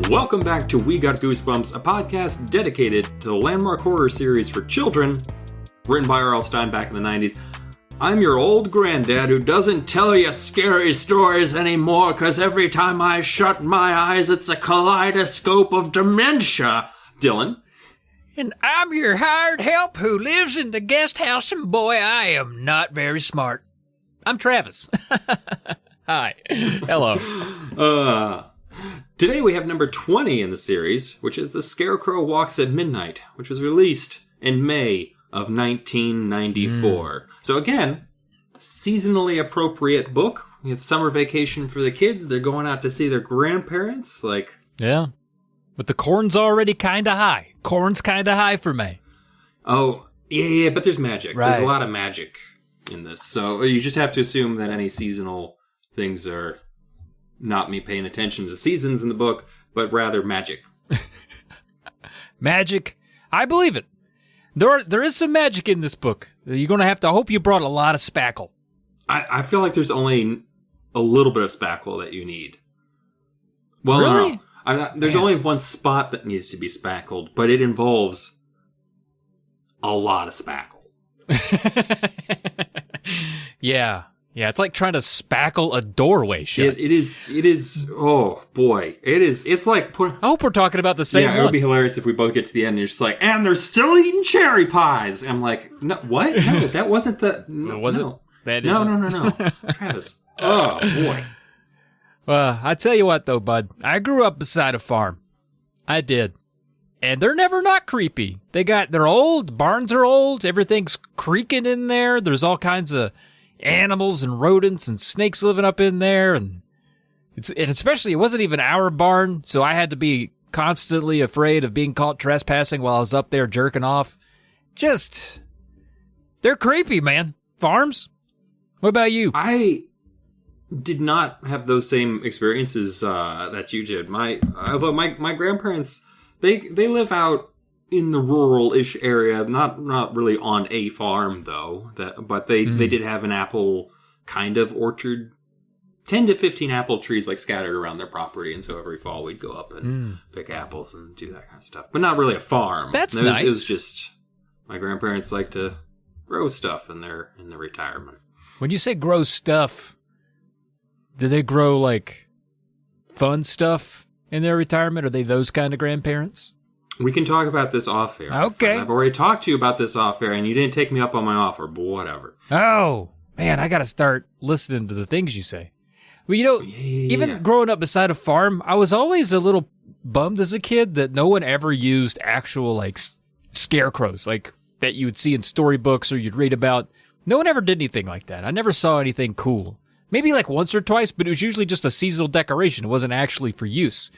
Welcome back to We Got Goosebumps, a podcast dedicated to the landmark horror series for children, written by R.L. Stine back in the 90s. I'm your old granddad who doesn't tell you scary stories anymore, because every time I shut my eyes, it's a kaleidoscope of dementia. Dylan. And I'm your hired help who lives in the guest house, and boy, I am not very smart. I'm Travis. Hi. Hello. Today we have number 20 in the series, which is The Scarecrow Walks at Midnight, which was released in May of 1994. So again, seasonally appropriate book. It's summer vacation for the kids. They're going out to see their grandparents. Yeah. But the corn's already kind of high. Corn's kind of high for me. Oh, yeah, but there's magic. Right. There's a lot of magic in this. So you just have to assume that any seasonal things are not me paying attention to seasons in the book, but rather magic. Magic? I believe it. There is some magic in this book. You're going to have to hope you brought a lot of spackle. I feel like there's only a little bit of spackle that you need. Well, really? No. There's only one spot that needs to be spackled, but it involves a lot of spackle. Yeah. Yeah, it's like trying to spackle a doorway shut. It is, oh boy. It's like... I hope we're talking about the same one. Yeah, it would be hilarious if we both get to the end and you're just like, and they're still eating cherry pies. I'm like, no, what? No, that wasn't the... No, was no. it? That No. Travis. Oh, boy. Well, I tell you what, though, bud. I grew up beside a farm. I did. And they're never not creepy. They're old. Barns are old. Everything's creaking in there. There's all kinds of animals and rodents and snakes living up in there. And especially, it wasn't even our barn, so I had to be constantly afraid of being caught trespassing while I was up there jerking off. They're creepy, man. Farms? What about you? I did not have those same experiences that you did. Although my grandparents, they live out in the rural-ish area, not really on a farm though. But they did have an apple kind of orchard, 10 to 15 apple trees like scattered around their property, and so every fall we'd go up and pick apples and do that kind of stuff. But not really a farm. That's nice. It was just my grandparents like to grow stuff in their retirement. When you say grow stuff, do they grow, like, fun stuff in their retirement? Are they those kind of grandparents? We can talk about this off air. Okay. I've already talked to you about this off air, and you didn't take me up on my offer, but whatever. Oh, man, I got to start listening to the things you say. Well, even growing up beside a farm, I was always a little bummed as a kid that no one ever used actual, like, scarecrows, like, that you would see in storybooks or you'd read about. No one ever did anything like that. I never saw anything cool. Maybe like once or twice, but it was usually just a seasonal decoration. It wasn't actually for use.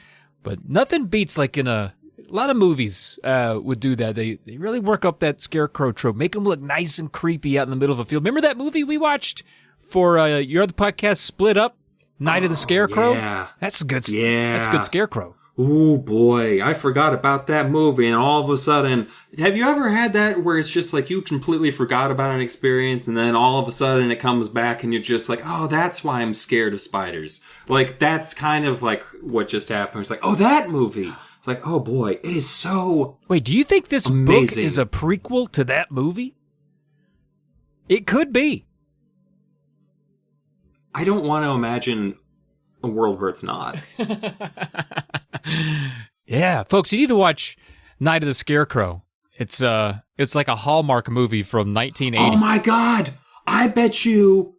But nothing beats like in a lot of movies would do that. They really work up that scarecrow trope, make them look nice and creepy out in the middle of a field. Remember that movie we watched for your other podcast, Split Up, Night of the Scarecrow? Yeah. That's good. Yeah. That's good Scarecrow. Oh boy, I forgot about that movie, and all of a sudden, have you ever had that where it's just like you completely forgot about an experience, and then all of a sudden it comes back, and you're just like, oh, that's why I'm scared of spiders. Like, that's kind of like what just happened. It's like, oh, that movie. It's like, oh boy, it is so Wait, do you think this amazing. book is a prequel to that movie? It could be. I don't want to imagine a world where it's not. Yeah, folks, you need to watch Night of the Scarecrow. It's like a Hallmark movie from 1980. Oh my god! I bet you.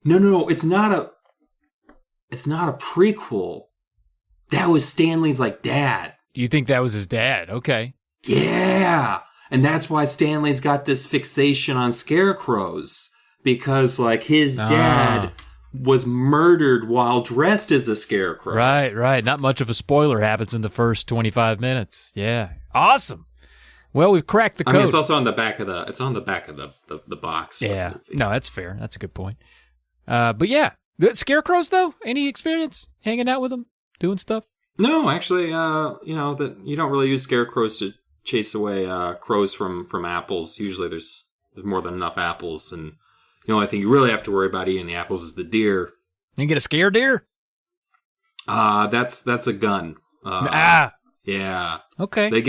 No, it's not a prequel. That was Stanley's like dad. You think that was his dad? Okay. Yeah, and that's why Stanley's got this fixation on scarecrows, because like his dad was murdered while dressed as a scarecrow. Right. Not much of a spoiler happens in the first 25 minutes. Yeah. Awesome. Well, we've cracked the code. I mean, it's also on the back of the box. Yeah. No, that's fair. That's a good point. But yeah, the scarecrows though, any experience hanging out with them, doing stuff? No, actually, that you don't really use scarecrows to chase away crows from apples. Usually there's more than enough apples, and the only thing you really have to worry about eating the apples is the deer. You get a scare deer? That's a gun. Yeah. Okay. They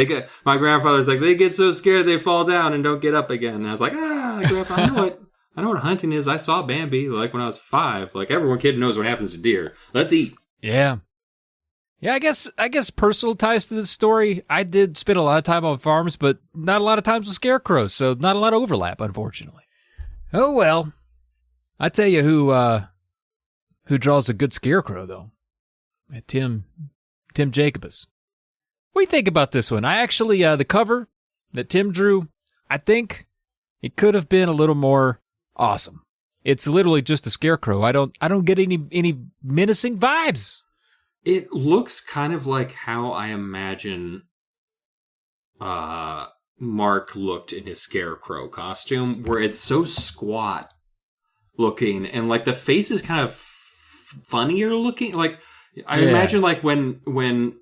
get. My grandfather's like, they get so scared they fall down and don't get up again. And I was like, Grandpa, I know what hunting is. I saw Bambi like when I was 5. Like kid knows what happens to deer. Let's eat. Yeah. Yeah, I guess personal ties to this story. I did spend a lot of time on farms, but not a lot of times with scarecrows, so not a lot of overlap, unfortunately. Oh well. I tell you who draws a good scarecrow though. Tim Jacobus. What do you think about this one? I actually the cover that Tim drew, I think it could have been a little more awesome. It's literally just a scarecrow. I don't get any menacing vibes. It looks kind of like how I imagine Mark looked in his Scarecrow costume, where it's so squat looking, and like the face is kind of funnier looking. Like I imagine like when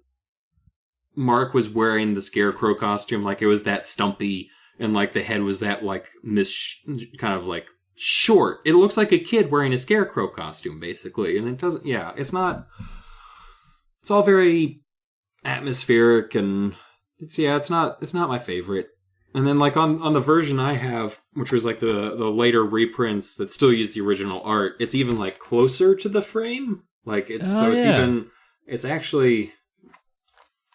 Mark was wearing the Scarecrow costume, like it was that stumpy, and like the head was that like kind of like short. It looks like a kid wearing a Scarecrow costume, basically, and it doesn't. Yeah, it's not. It's all very atmospheric, and it's not my favorite. And then like on the version I have, which was like the later reprints that still use the original art, it's even like closer to the frame. Like it's actually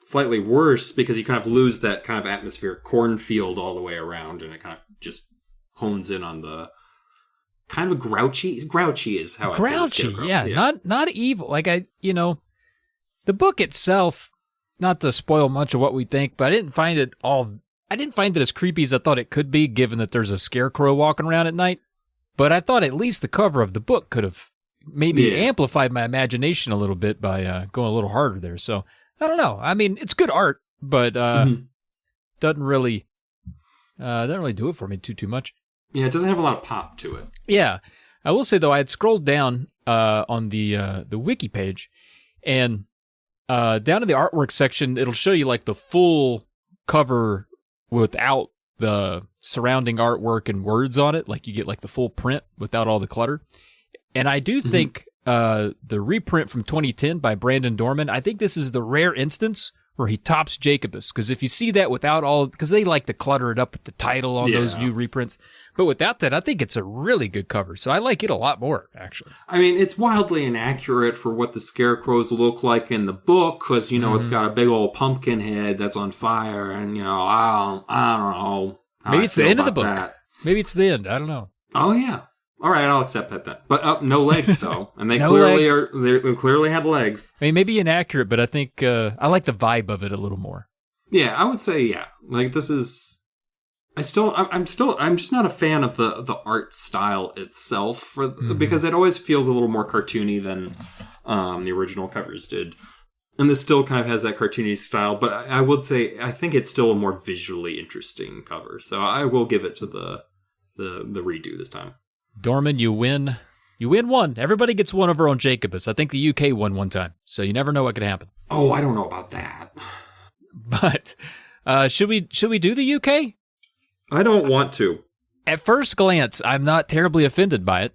slightly worse because you kind of lose that kind of atmospheric cornfield all the way around, and it kind of just hones in on the kind of grouchy is how I say it. Yeah, not evil. Like the book itself, not to spoil much of what we think, but I didn't find it as creepy as I thought it could be, given that there's a scarecrow walking around at night. But I thought at least the cover of the book could have maybe amplified my imagination a little bit by going a little harder there. So I don't know. I mean, it's good art, but doesn't really do it for me too much. Yeah, it doesn't have a lot of pop to it. Yeah, I will say though, I had scrolled down on the wiki page, and down in the artwork section, it'll show you like the full cover without the surrounding artwork and words on it. Like you get like the full print without all the clutter. And I do think the reprint from 2010 by Brandon Dorman, I think this is the rare instance where he tops Jacobus. Because if you see that without all, because they like to clutter it up with the title on those new reprints. But without that, I think it's a really good cover. So I like it a lot more, actually. I mean, it's wildly inaccurate for what the scarecrows look like in the book, because, it's got a big old pumpkin head that's on fire, and, I don't know. Maybe it's the end of the book. That. Maybe it's the end. I don't know. Oh, yeah. All right, I'll accept that then. But no legs, though. And they clearly have legs. I mean, maybe inaccurate, but I think I like the vibe of it a little more. Yeah, I would say, yeah. Like, this is... I'm just not a fan of the art style itself because it always feels a little more cartoony than the original covers did. And this still kind of has that cartoony style, but I would say I think it's still a more visually interesting cover. So I will give it to the redo this time. Dorman, you win. You win one. Everybody gets one over on Jacobus. I think the UK won one time, so you never know what could happen. Oh, I don't know about that. But should we do the UK? I don't want to. At first glance, I'm not terribly offended by it,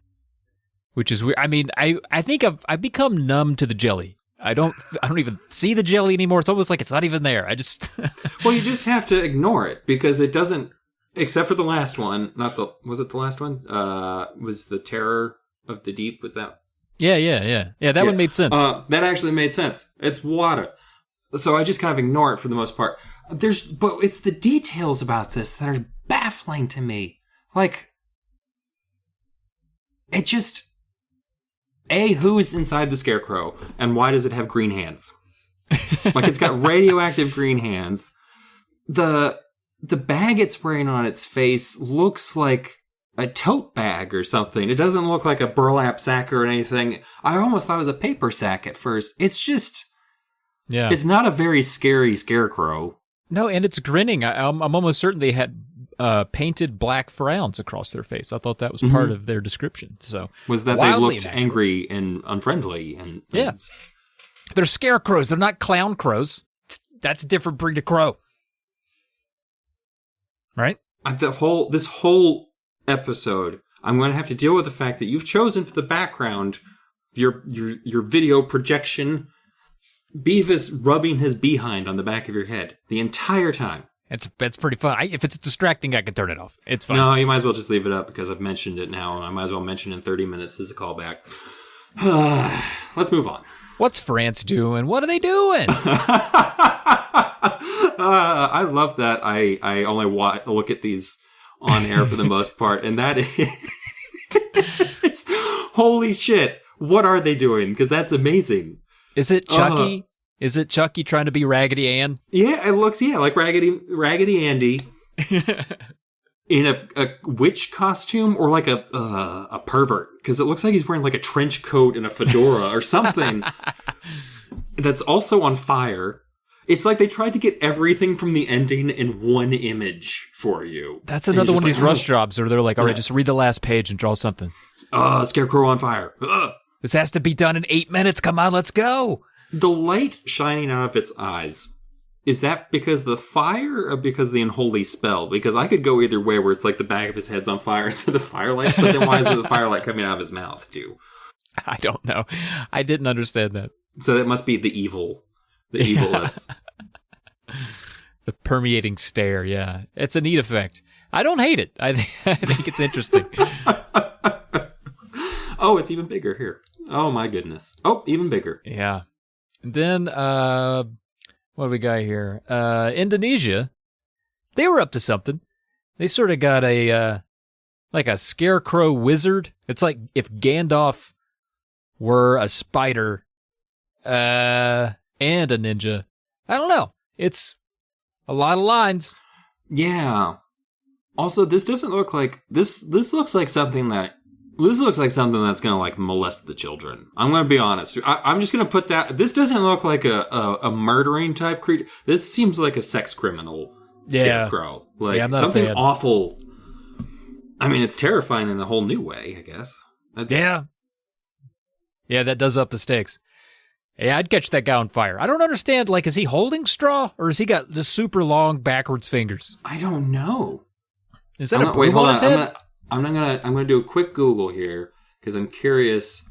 which is weird. I mean, I think I've become numb to the jelly. I don't even see the jelly anymore. It's almost like it's not even there. I just Well, you just have to ignore it because it doesn't, except for the last one. Was it the last one? Was the Terror of the Deep? Was that? Yeah. That one made sense. That actually made sense. It's water. So I just kind of ignore it for the most part. But it's the details about this that are baffling to me. Like, it just... who is inside the Scarecrow, and why does it have green hands? Like, it's got radioactive green hands. The bag it's wearing on its face looks like a tote bag or something. It doesn't look like a burlap sack or anything. I almost thought it was a paper sack at first. It's just... Yeah. It's not a very scary Scarecrow. No, and it's grinning. I'm almost certain they had painted black frowns across their face. I thought that was part of their description. So was that they looked angry and unfriendly and things. Yeah. They're scarecrows. They're not clown crows. That's a different breed of crow. Right? This whole episode, I'm going to have to deal with the fact that you've chosen for the background your video projection Beavis rubbing his behind on the back of your head the entire time. That's pretty fun. If it's distracting, I can turn it off. It's fine. No, you might as well just leave it up because I've mentioned it now, and I might as well mention it in 30 minutes as a callback. Let's move on. What's France doing? What are they doing? I love that I only look at these on air for the most part, and that is holy shit. What are they doing? Because that's amazing. Is it Chucky? Is it Chucky trying to be Raggedy Ann? Yeah, it looks like Raggedy Andy in a witch costume or like a pervert, because it looks like he's wearing like a trench coat and a fedora or something that's also on fire. It's like they tried to get everything from the ending in one image for you. That's another one of these rush jobs where they're like, all right, just read the last page and draw something. Scarecrow on fire. This has to be done in 8 minutes. Come on, let's go. The light shining out of its eyes, is that because of the fire or because of the unholy spell? Because I could go either way, where it's like the back of his head's on fire, so the firelight, but then why is the firelight coming out of his mouth too? I don't know. I didn't understand that. So that must be the evil. The evil that's... The permeating stare, yeah. It's a neat effect. I don't hate it. I think it's interesting. Oh, it's even bigger here. Oh my goodness. Oh, even bigger. Yeah. And then, what do we got here? Indonesia. They were up to something. They sort of got like a scarecrow wizard. It's like if Gandalf were a spider, and a ninja. I don't know. It's a lot of lines. Yeah. Also, this doesn't look like this looks like something that's gonna like molest the children. I'm gonna be honest. I'm just gonna put that. This doesn't look like a murdering type creature. This seems like a sex criminal scarecrow. Like I'm not something a fan. awful. I mean, it's terrifying in a whole new way, I guess. Yeah, that does up the stakes. Yeah, I'd catch that guy on fire. I don't understand, like, is he holding straw, or has he got the super long backwards fingers? I don't know. Is that a broom on his head? I'm gonna do a quick Google here, because I'm curious.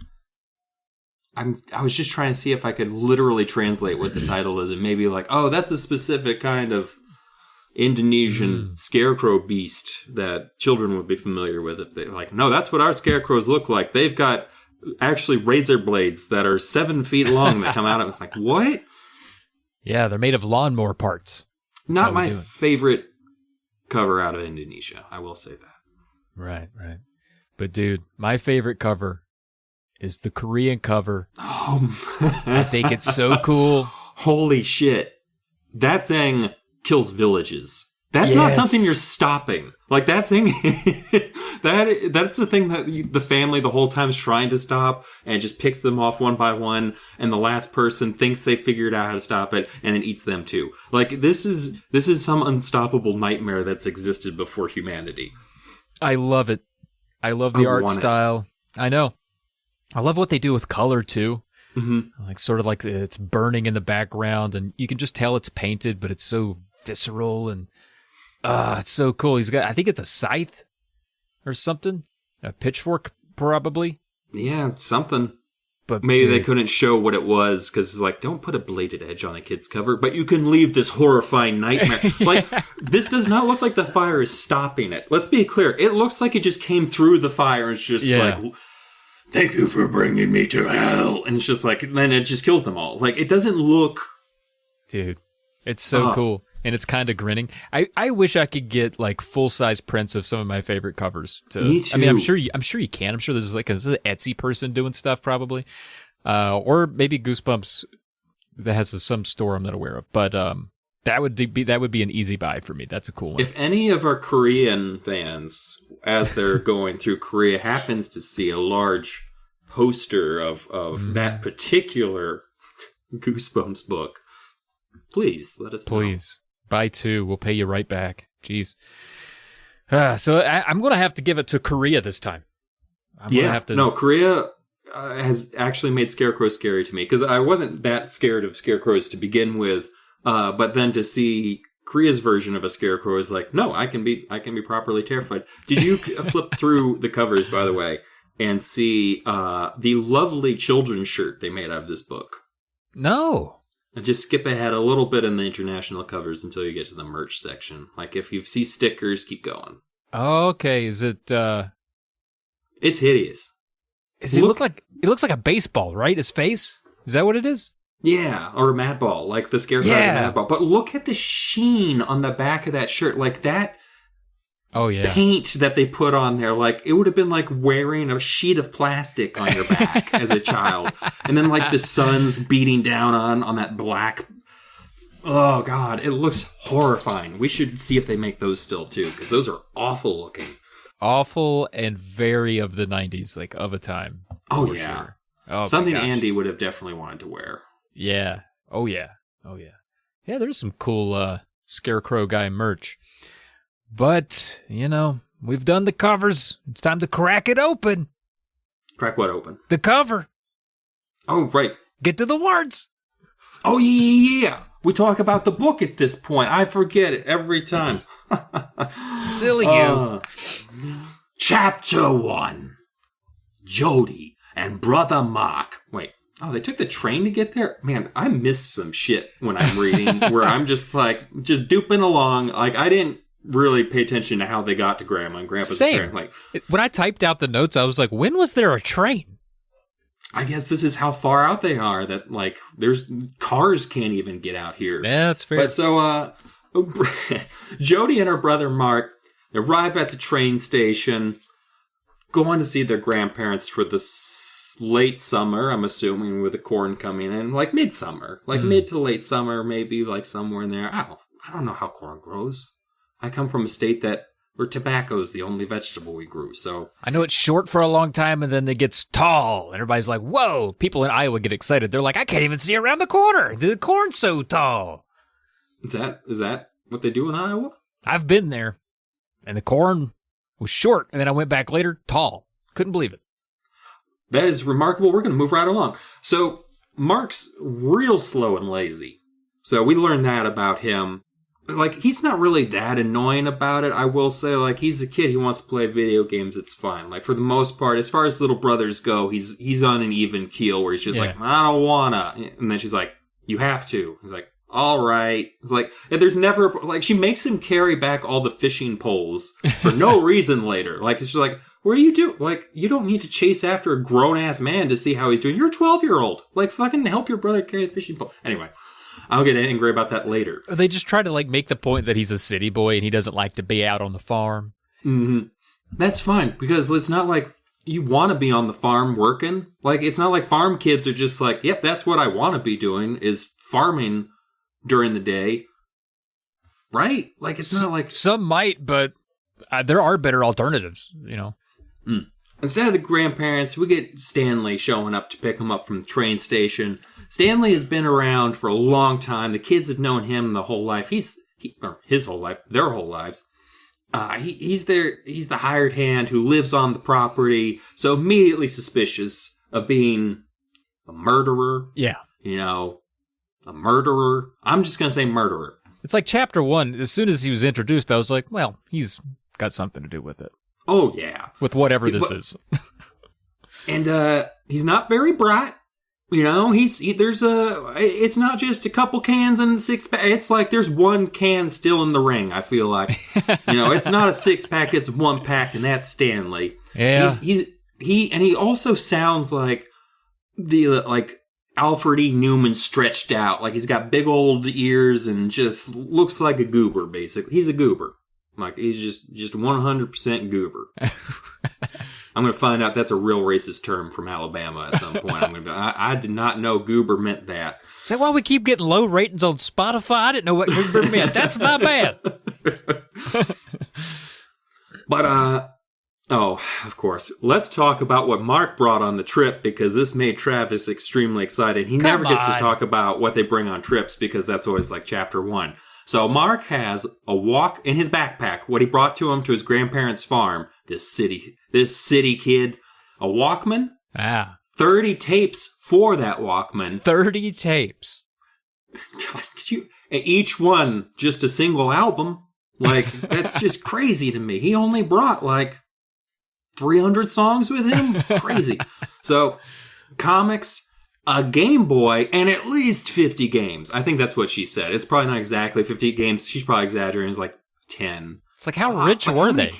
I was just trying to see if I could literally translate what the title is, and maybe like, oh, that's a specific kind of Indonesian scarecrow beast that children would be familiar with if they like, no, that's what our scarecrows look like. They've got actually razor blades that are 7 feet long that come out of it. It's like, what? Yeah, they're made of lawnmower parts. Not my favorite cover out of Indonesia. I will say that. Right. But dude, my favorite cover is the Korean cover. Oh, I think it's so cool. Holy shit. That thing kills villages. That's not something you're stopping. Like that thing, that's the thing that the family the whole time is trying to stop and just picks them off one by one. And the last person thinks they figured out how to stop it and it eats them too. Like this is some unstoppable nightmare that's existed before humanity. I love it. I love the art style. I know. I love what they do with color too. Mm-hmm. Like sort of like it's burning in the background and you can just tell it's painted, but it's so visceral and it's so cool. He's got, I think it's a scythe or something, a pitchfork probably. Yeah, something. But maybe they couldn't show what it was because it's like, don't put a bladed edge on a kid's cover, but you can leave this horrifying nightmare. Like, this does not look like the fire is stopping it. Let's be clear. It looks like it just came through the fire and it's just like, thank you for bringing me to hell. And it's just like, then it just kills them all. Like, it doesn't look... Dude, it's so cool. And it's kind of grinning. I wish I could get like full-size prints of some of my favorite covers. Me too. I mean, I'm sure you can. I'm sure there's like an Etsy person doing stuff probably, or maybe Goosebumps that has some store I'm not aware of. But that would be an easy buy for me. That's a cool one. If any of our Korean fans, as they're going through Korea, happens to see a large poster of that particular Goosebumps book, please let us know. Please. Buy 2. We'll pay you right back. Jeez. So I'm going to have to give it to Korea this time. No, Korea has actually made Scarecrow scary to me because I wasn't that scared of Scarecrows to begin with. But then to see Korea's version of a Scarecrow is like, no, I can be properly terrified. Did you flip through the covers, by the way, and see the lovely children's shirt they made out of this book? No. And just skip ahead a little bit in the international covers until you get to the merch section. Like, if you see stickers, keep going. Okay, is it... It's hideous. It looks like a baseball, right? His face? Is that what it is? Yeah, or a mad ball, like the Scarecrow is a mad ball. But look at the sheen on the back of that shirt. Like, that paint that they put on there, like, it would have been like wearing a sheet of plastic on your back as a child. And then, like, the sun's beating down on that black... Oh, God, it looks horrifying. We should see if they make those still, too, because those are awful looking. Awful and very of the 90s, like, of a time. Oh, yeah. Sure. Oh, something Andy would have definitely wanted to wear. Yeah. Oh, yeah. Oh, yeah. Yeah, there's some cool Scarecrow guy merch. But, we've done the covers. It's time to crack it open. Crack what open? The cover. Oh, right. Get to the words. Oh, yeah. We talk about the book at this point. I forget it every time. Silly you. Chapter 1. Jodie and Brother Mark. Wait. Oh, they took the train to get there? Man, I missed some shit when I'm reading where I'm just duping along. Like, I didn't really pay attention to how they got to Grandma and Grandpa's Same. Like, when I typed out the notes, I was like, when was there a train? I guess this is how far out they are that, like, there's cars can't even get out here. Yeah, that's fair. But so, Jodie and her brother Mark arrive at the train station, going to see their grandparents for the late summer, I'm assuming, with the corn coming in, like midsummer, like mid to late summer, maybe like somewhere in there. I don't know how corn grows. I come from a state where tobacco is the only vegetable we grew, so... I know it's short for a long time, and then it gets tall, and everybody's like, whoa! People in Iowa get excited. They're like, I can't even see around the corner! The corn's so tall! Is that what they do in Iowa? I've been there, and the corn was short, and then I went back later, tall. Couldn't believe it. That is remarkable. We're going to move right along. So, Mark's real slow and lazy. So, we learned that about him. Like, he's not really that annoying about it, I will say. Like, he's a kid, he wants to play video games, it's fine. Like, for the most part, as far as little brothers go, he's on an even keel where he's just like, I don't wanna. And then she's like, you have to. He's like, all right. It's like, there's never, like, she makes him carry back all the fishing poles for no reason later. Like, it's just like, what are you doing? Like, you don't need to chase after a grown-ass man to see how he's doing. You're a 12-year-old. Like, fucking help your brother carry the fishing pole. Anyway. I'll get angry about that later. They just try to, like, make the point that he's a city boy and he doesn't like to be out on the farm. Mm-hmm. That's fine, because it's not like you want to be on the farm working. Like, it's not like farm kids are just like, yep, that's what I want to be doing, is farming during the day. Right? Like, it's not like... Some might, but there are better alternatives, Instead of the grandparents, we get Stanley showing up to pick him up from the train station. Stanley has been around for a long time. The kids have known him the whole life. Or his whole life, their whole lives. He's the hired hand who lives on the property, so immediately suspicious of being a murderer. Yeah. A murderer. I'm just going to say murderer. It's like chapter 1. As soon as he was introduced, I was like, well, he's got something to do with it. Oh, yeah. With whatever this is. And he's not very bright. It's not just a couple cans in the six-pack. It's like there's one can still in the ring, I feel like. It's not a six-pack, it's one pack, and that's Stanley. Yeah. He also sounds like Alfred E. Newman stretched out. Like, he's got big old ears and just looks like a goober, basically. He's a goober. Like, he's just 100% goober. I'm going to find out that's a real racist term from Alabama at some point. I did not know goober meant that. Is that why we keep getting low ratings on Spotify? I didn't know what goober meant. That's my bad. But, of course. Let's talk about what Mark brought on the trip, because this made Travis extremely excited. He never gets to talk about what they bring on trips, because that's always like chapter 1. So Mark has a walk in his backpack, what he brought to him to his grandparents' farm. This city kid, a Walkman. 30 tapes for that Walkman. 30 tapes. God, each one just a single album. Like, that's just crazy to me. He only brought like 300 songs with him. Crazy. So, comics, a Game Boy, and at least 50 games. I think that's what she said. It's probably not exactly 50 games. She's probably exaggerating. It's like 10. It's like, how rich were they?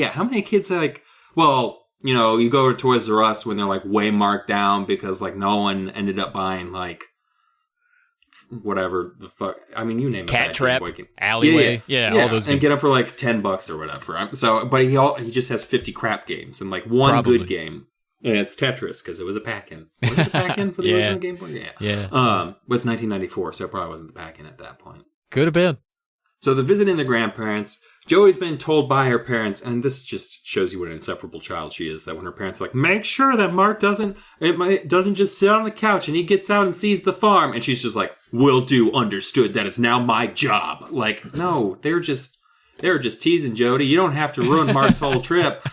How many kids like, well, you know, you go to Toys R Us when they're like way marked down because like no one ended up buying like whatever the fuck. I mean, you name it. Cat Trap, Alleyway. Yeah, all those games. And get them for like $10 or whatever. So, but he just has 50 crap games and like one good game. And it's Tetris because it was a pack-in. Was it a pack-in for the original Game Boy? Yeah. But it's 1994, so it probably wasn't the pack-in at that point. Could have been. So they're visiting the grandparents. Jodie's been told by her parents, and this just shows you what an inseparable child she is, that when her parents are like, make sure that Mark doesn't just sit on the couch and he gets out and sees the farm. And she's just like, will do, understood. That is now my job. Like, no, they were just teasing Jodie. You don't have to ruin Mark's whole trip.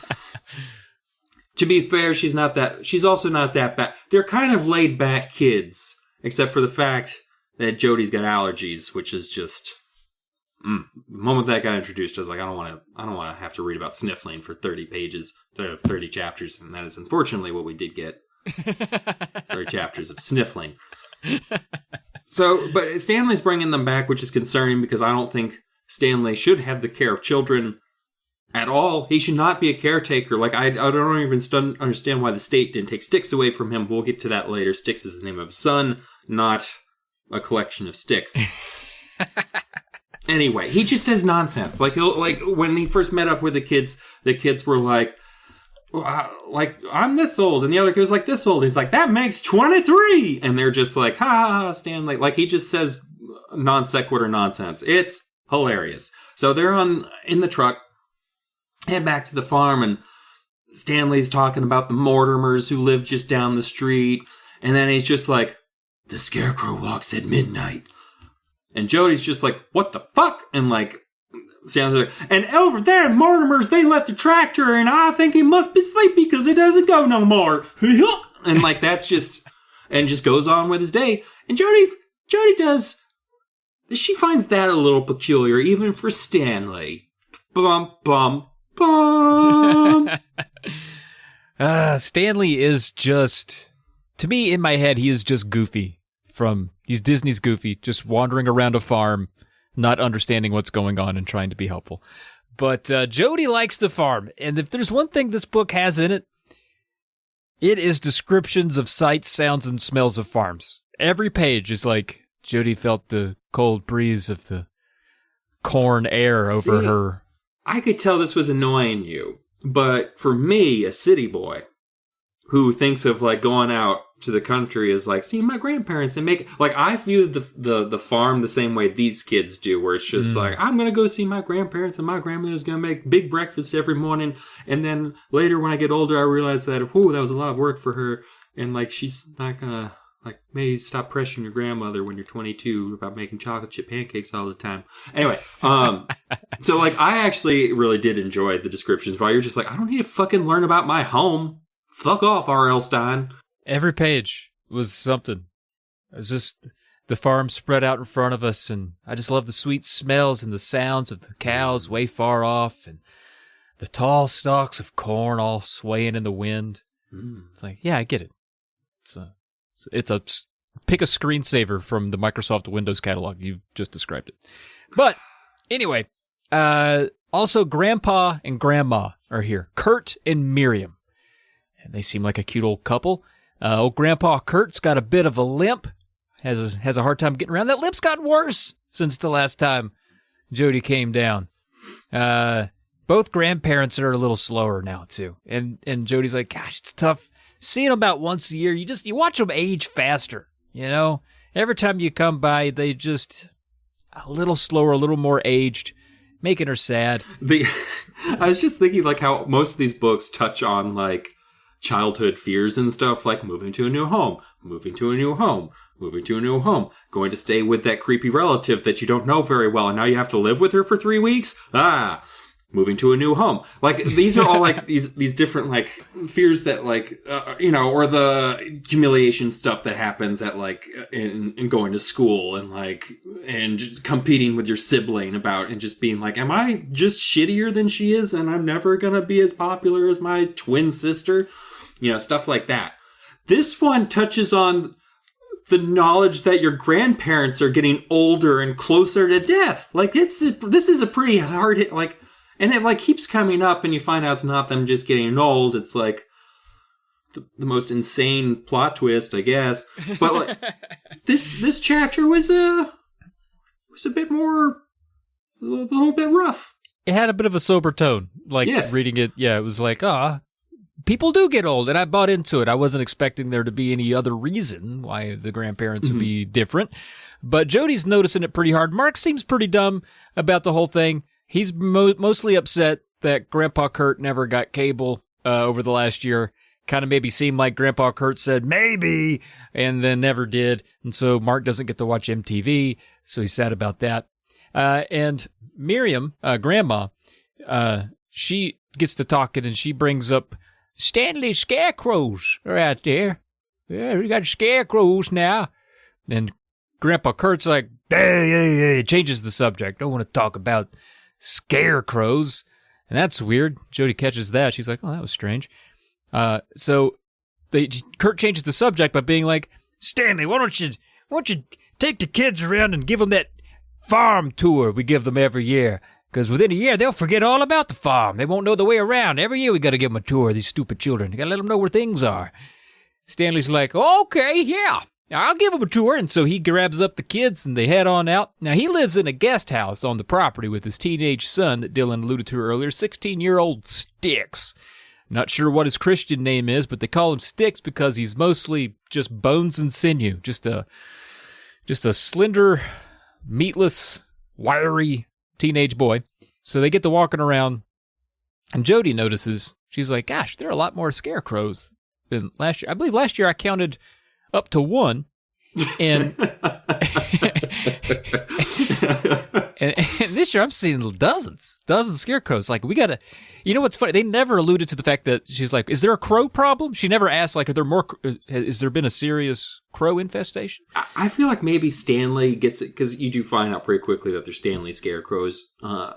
To be fair, she's also not that bad. They're kind of laid back kids, except for the fact that Jodie's got allergies, which is just, the moment that got introduced, I was like, I don't want to have to read about sniffling for 30 pages, 30 chapters, and that is unfortunately what we did get. 30 chapters of sniffling. So, but Stanley's bringing them back, which is concerning because I don't think Stanley should have the care of children at all. He should not be a caretaker. Like, I don't even understand why the state didn't take Sticks away from him. We'll get to that later. Sticks is the name of his son, not a collection of sticks. Anyway, he just says nonsense. Like, when he first met up with the kids were like, I'm this old. And the other kid was like, this old. He's like, that makes 23. And they're just like, ha, Stanley. Like, he just says non sequitur nonsense. It's hilarious. So they're in the truck, head back to the farm, and Stanley's talking about the Mortimers who live just down the street. And then he's just like, the Scarecrow walks at midnight. And Jodie's just like, what the fuck? And like, Stanley's like, and over there, Mortimers, they left the tractor, and I think he must be sleepy because it doesn't go no more. And like, that's just, and just goes on with his day. And Jodie she finds that a little peculiar, even for Stanley. Bum, bum, bum. Stanley is just, to me, in my head, he is just Goofy. He's Disney's Goofy, just wandering around a farm, not understanding what's going on and trying to be helpful. But Jodie likes the farm, and if there's one thing this book has in it, it is descriptions of sights, sounds, and smells of farms. Every page is like, Jodie felt the cold breeze of the corn air over her. I could tell this was annoying you, but for me, a city boy who thinks of like going out to the country as like seeing my grandparents and make, like, I view the farm the same way these kids do, where it's just like, I'm gonna go see my grandparents and my grandmother's gonna make big breakfast every morning, and then later when I get older I realize that that was a lot of work for her, and like she's not gonna, like, maybe stop pressuring your grandmother when you're 22 about making chocolate chip pancakes all the time. Anyway, so like I actually really did enjoy the descriptions, but you're just like, I don't need to fucking learn about my home. Fuck off, R.L. Stein. Every page was something. It was just the farm spread out in front of us, and I just love the sweet smells and the sounds of the cows way far off, and the tall stalks of corn all swaying in the wind. It's like, yeah, I get it. It's a pick a screensaver from the Microsoft Windows catalog. You just described it. But anyway, also Grandpa and Grandma are here. Kurt and Miriam. And they seem like a cute old couple. Old Grandpa Kurt's got a bit of a limp. Has a hard time getting around. That limp's gotten worse since the last time Jodie came down. Both grandparents are a little slower now, too. And Jodie's like, gosh, it's tough seeing them about once a year. You watch them age faster, you know? Every time you come by, they just a little slower, a little more aged, making her sad. I was just thinking, like, how most of these books touch on, like, childhood fears and stuff, like moving to a new home, moving to a new home, going to stay with that creepy relative that you don't know very well, and now you have to live with her for 3 weeks. Moving to a new home. Like, these are all like these different like fears that like or the humiliation stuff that happens at like in going to school, and like and just competing with your sibling about, and just being like, am I just shittier than she is and I'm never gonna be as popular as my twin sister? Stuff like that. This one touches on the knowledge that your grandparents are getting older and closer to death. Like, this is a pretty hard hit. Like, and it like keeps coming up, and you find out it's not them just getting old. It's like the most insane plot twist, I guess. But like, this chapter was a bit more, a little bit rough. It had a bit of a sober tone. Like, reading it, it was like, people do get old, and I bought into it. I wasn't expecting there to be any other reason why the grandparents would be different. But Jodie's noticing it pretty hard. Mark seems pretty dumb about the whole thing. He's mostly upset that Grandpa Kurt never got cable over the last year. Kind of maybe seemed like Grandpa Kurt said, maybe, and then never did. And so Mark doesn't get to watch MTV, so he's sad about that. And Miriam, Grandma, she gets to talking, and she brings up Stanley Scarecrows are out there. Yeah, we got Scarecrows now. And Grandpa Kurt's like, hey, changes the subject. Don't want to talk about Scarecrows. And that's weird. Jodie catches that. She's like, oh, that was strange. So Kurt changes the subject by being like, Stanley, why don't you take the kids around and give them that farm tour we give them every year? Because within a year, they'll forget all about the farm. They won't know the way around. Every year, we got to give them a tour, these stupid children. You got to let them know where things are. Stanley's like, okay, yeah, I'll give them a tour. And so he grabs up the kids, and they head on out. Now, he lives in a guest house on the property with his teenage son that Dylan alluded to earlier, 16-year-old Sticks. Not sure what his Christian name is, but they call him Sticks because he's mostly just bones and sinew. Just a slender, meatless, wiry teenage boy. So they get to walking around, and Jodie notices, she's like, gosh, there are a lot more scarecrows than last year. I believe last year I counted up to one, and and this year I'm seeing dozens of scarecrows. Like, we gotta, you know what's funny? They never alluded to the fact that she's like, is there a crow problem? She never asked, like, has there been a serious crow infestation? I feel like maybe Stanley gets it, because you do find out pretty quickly that they're Stanley scarecrows. Oh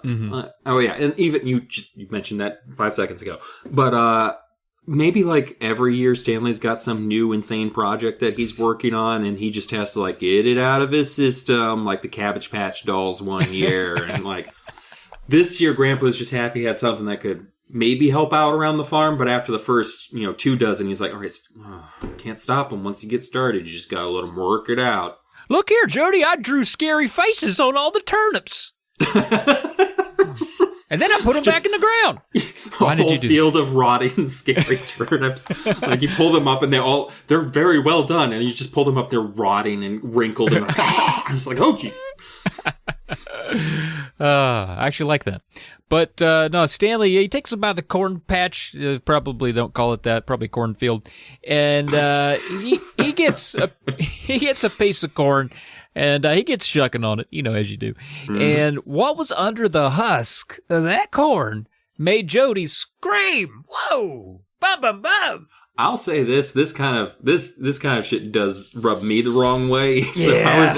yeah, and even you mentioned that 5 seconds ago. But maybe like every year Stanley's got some new insane project that he's working on, and he just has to like get it out of his system, like the Cabbage Patch Dolls one year. And like this year Grandpa's just happy he had something that could maybe help out around the farm, but after the first 2 dozen, he's like, all right, can't stop him once you get started. You just gotta let him work it out. Look here, Jodie, I drew scary faces on all the turnips. And then I put them back in the ground. Why did you do field of rotting, scary turnips. Like, you pull them up, and they're very well done. And you just pull them up, they're rotting and wrinkled. And I'm just like, oh, jeez. I actually like that. But no, Stanley, he takes them by the corn patch. Probably don't call it that. Probably cornfield. And he gets a piece of corn. And he gets shucking on it, as you do. And what was under the husk of that corn made Jodie scream, whoa, bum, bum, bum. I'll say this kind of shit does rub me the wrong way. So yeah.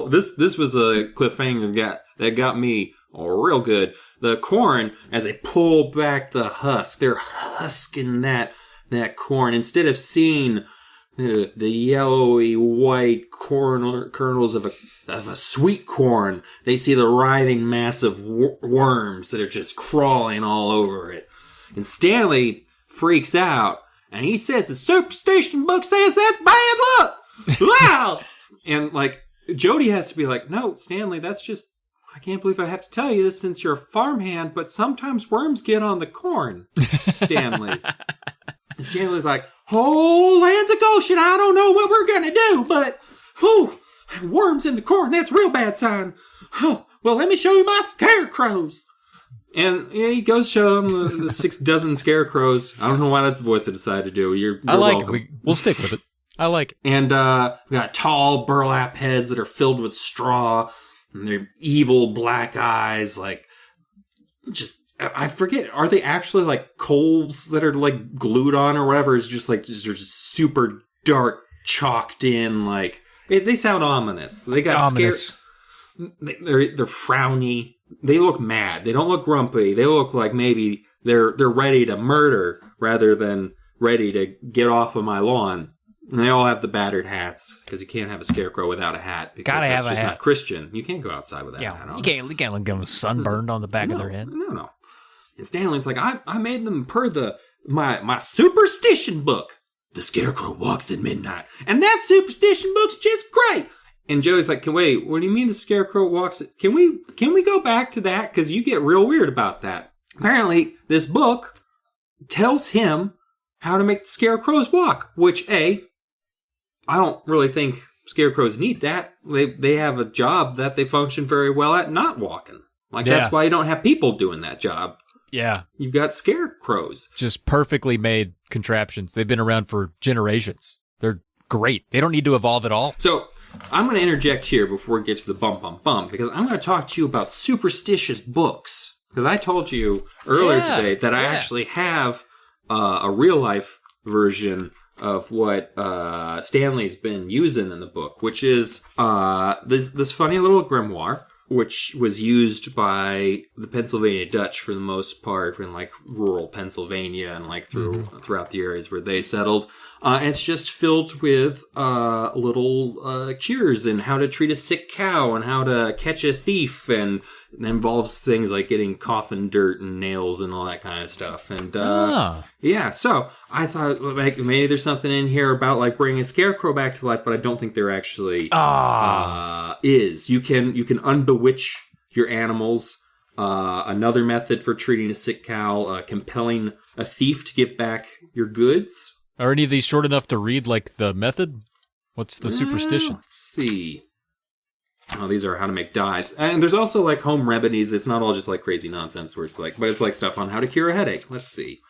This was a cliffhanger that got me real good. The corn, as they pull back the husk, they're husking that corn. Instead of seeing the yellowy white kernels of a sweet corn, they see the writhing mass of worms that are just crawling all over it. And freaks out, and he says the superstition book says that's bad luck. Wow! And like Jodie has to be like, no, Stanley, that's just, I can't believe I have to tell you this since you're a farmhand, but sometimes worms get on the corn, Stanley. And Stanley's like, oh, lands of Goshen, I don't know what we're going to do, but worms in the corn, that's a real bad sign. Oh, well, let me show you my scarecrows. And he goes show him the 6 dozen scarecrows. I don't know why that's the voice I decided to do. You're I like welcome. it. We'll stick with it. I like it. And we got tall burlap heads that are filled with straw, and they're evil black eyes, like, just, I forget, are they actually like coals that are like glued on or whatever? It's just like, they're just super dark, chalked in, like, they sound ominous. They got ominous. They're frowny. They look mad. They don't look grumpy. They look like maybe they're ready to murder rather than ready to get off of my lawn. And they all have the battered hats, because you can't have a scarecrow without a hat, because Gotta that's have a just hat. not Christian. You can't go outside with that hat on. You can't let them sunburned on the back of their head. No. And Stanley's like, I made them per my superstition book. The Scarecrow walks at midnight. And that superstition book's just great. And Joey's like, wait, what do you mean the Scarecrow walks? Can we go back to that? Because you get real weird about that. Apparently, this book tells him how to make the Scarecrows walk, which, I don't really think Scarecrows need that. They have a job that they function very well at not walking. That's why you don't have people doing that job. Yeah. You've got Scarecrows. Just perfectly made contraptions. They've been around for generations. They're great. They don't need to evolve at all. So, I'm going to interject here before we get to the bump, because I'm going to talk to you about superstitious books. Because I told you earlier today that I actually have a real-life version of what Stanley's been using in the book, which is this funny little grimoire, which was used by the Pennsylvania Dutch for the most part in rural Pennsylvania and throughout the areas where they settled. And it's just filled with little cheers and how to treat a sick cow and how to catch a thief, and it involves things like getting coffin dirt and nails and all that kind of stuff. And so I thought maybe there's something in here about bringing a scarecrow back to life, but I don't think there actually is. You can unbewitch your animals. Another method for treating a sick cow, compelling a thief to give back your goods. Are any of these short enough to read the method? What's the superstition? Let's see. Oh, these are how to make dyes. And there's also home remedies. It's not all just crazy nonsense where it's but it's stuff on how to cure a headache. Let's see.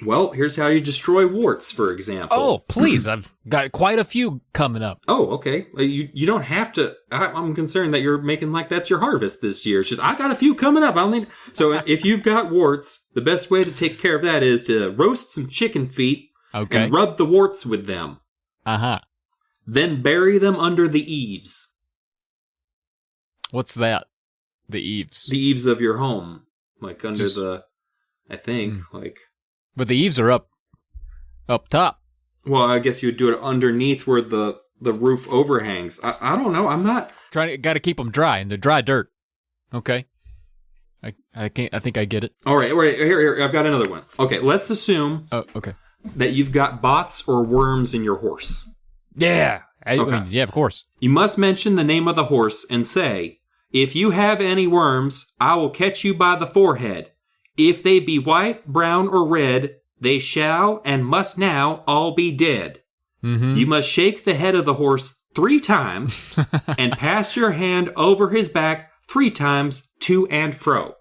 Well, here's how you destroy warts, for example. Oh, please. I've got quite a few coming up. Oh, okay. You don't have to. I'm concerned that you're making that's your harvest this year. It's just, I got a few coming up. So if you've got warts, the best way to take care of that is to roast some chicken feet and rub the warts with them. Uh-huh. Then bury them under the eaves. What's that? The eaves? The eaves of your home. Under I think, But the eaves are up top. Well, I guess you would do it underneath where the roof overhangs. I don't know. I'm not got to keep them dry, and they're dry dirt. Okay. I think I get it. All right. Here. I've got another one. Okay. Let's assume. Oh, okay. That you've got bots or worms in your horse. Yeah. I mean, yeah, of course. You must mention the name of the horse and say, "If you have any worms, I will catch you by the forehead. If they be white, brown, or red, they shall and must now all be dead." Mm-hmm. You must shake the head of the horse 3 times and pass your hand over his back 3 times to and fro.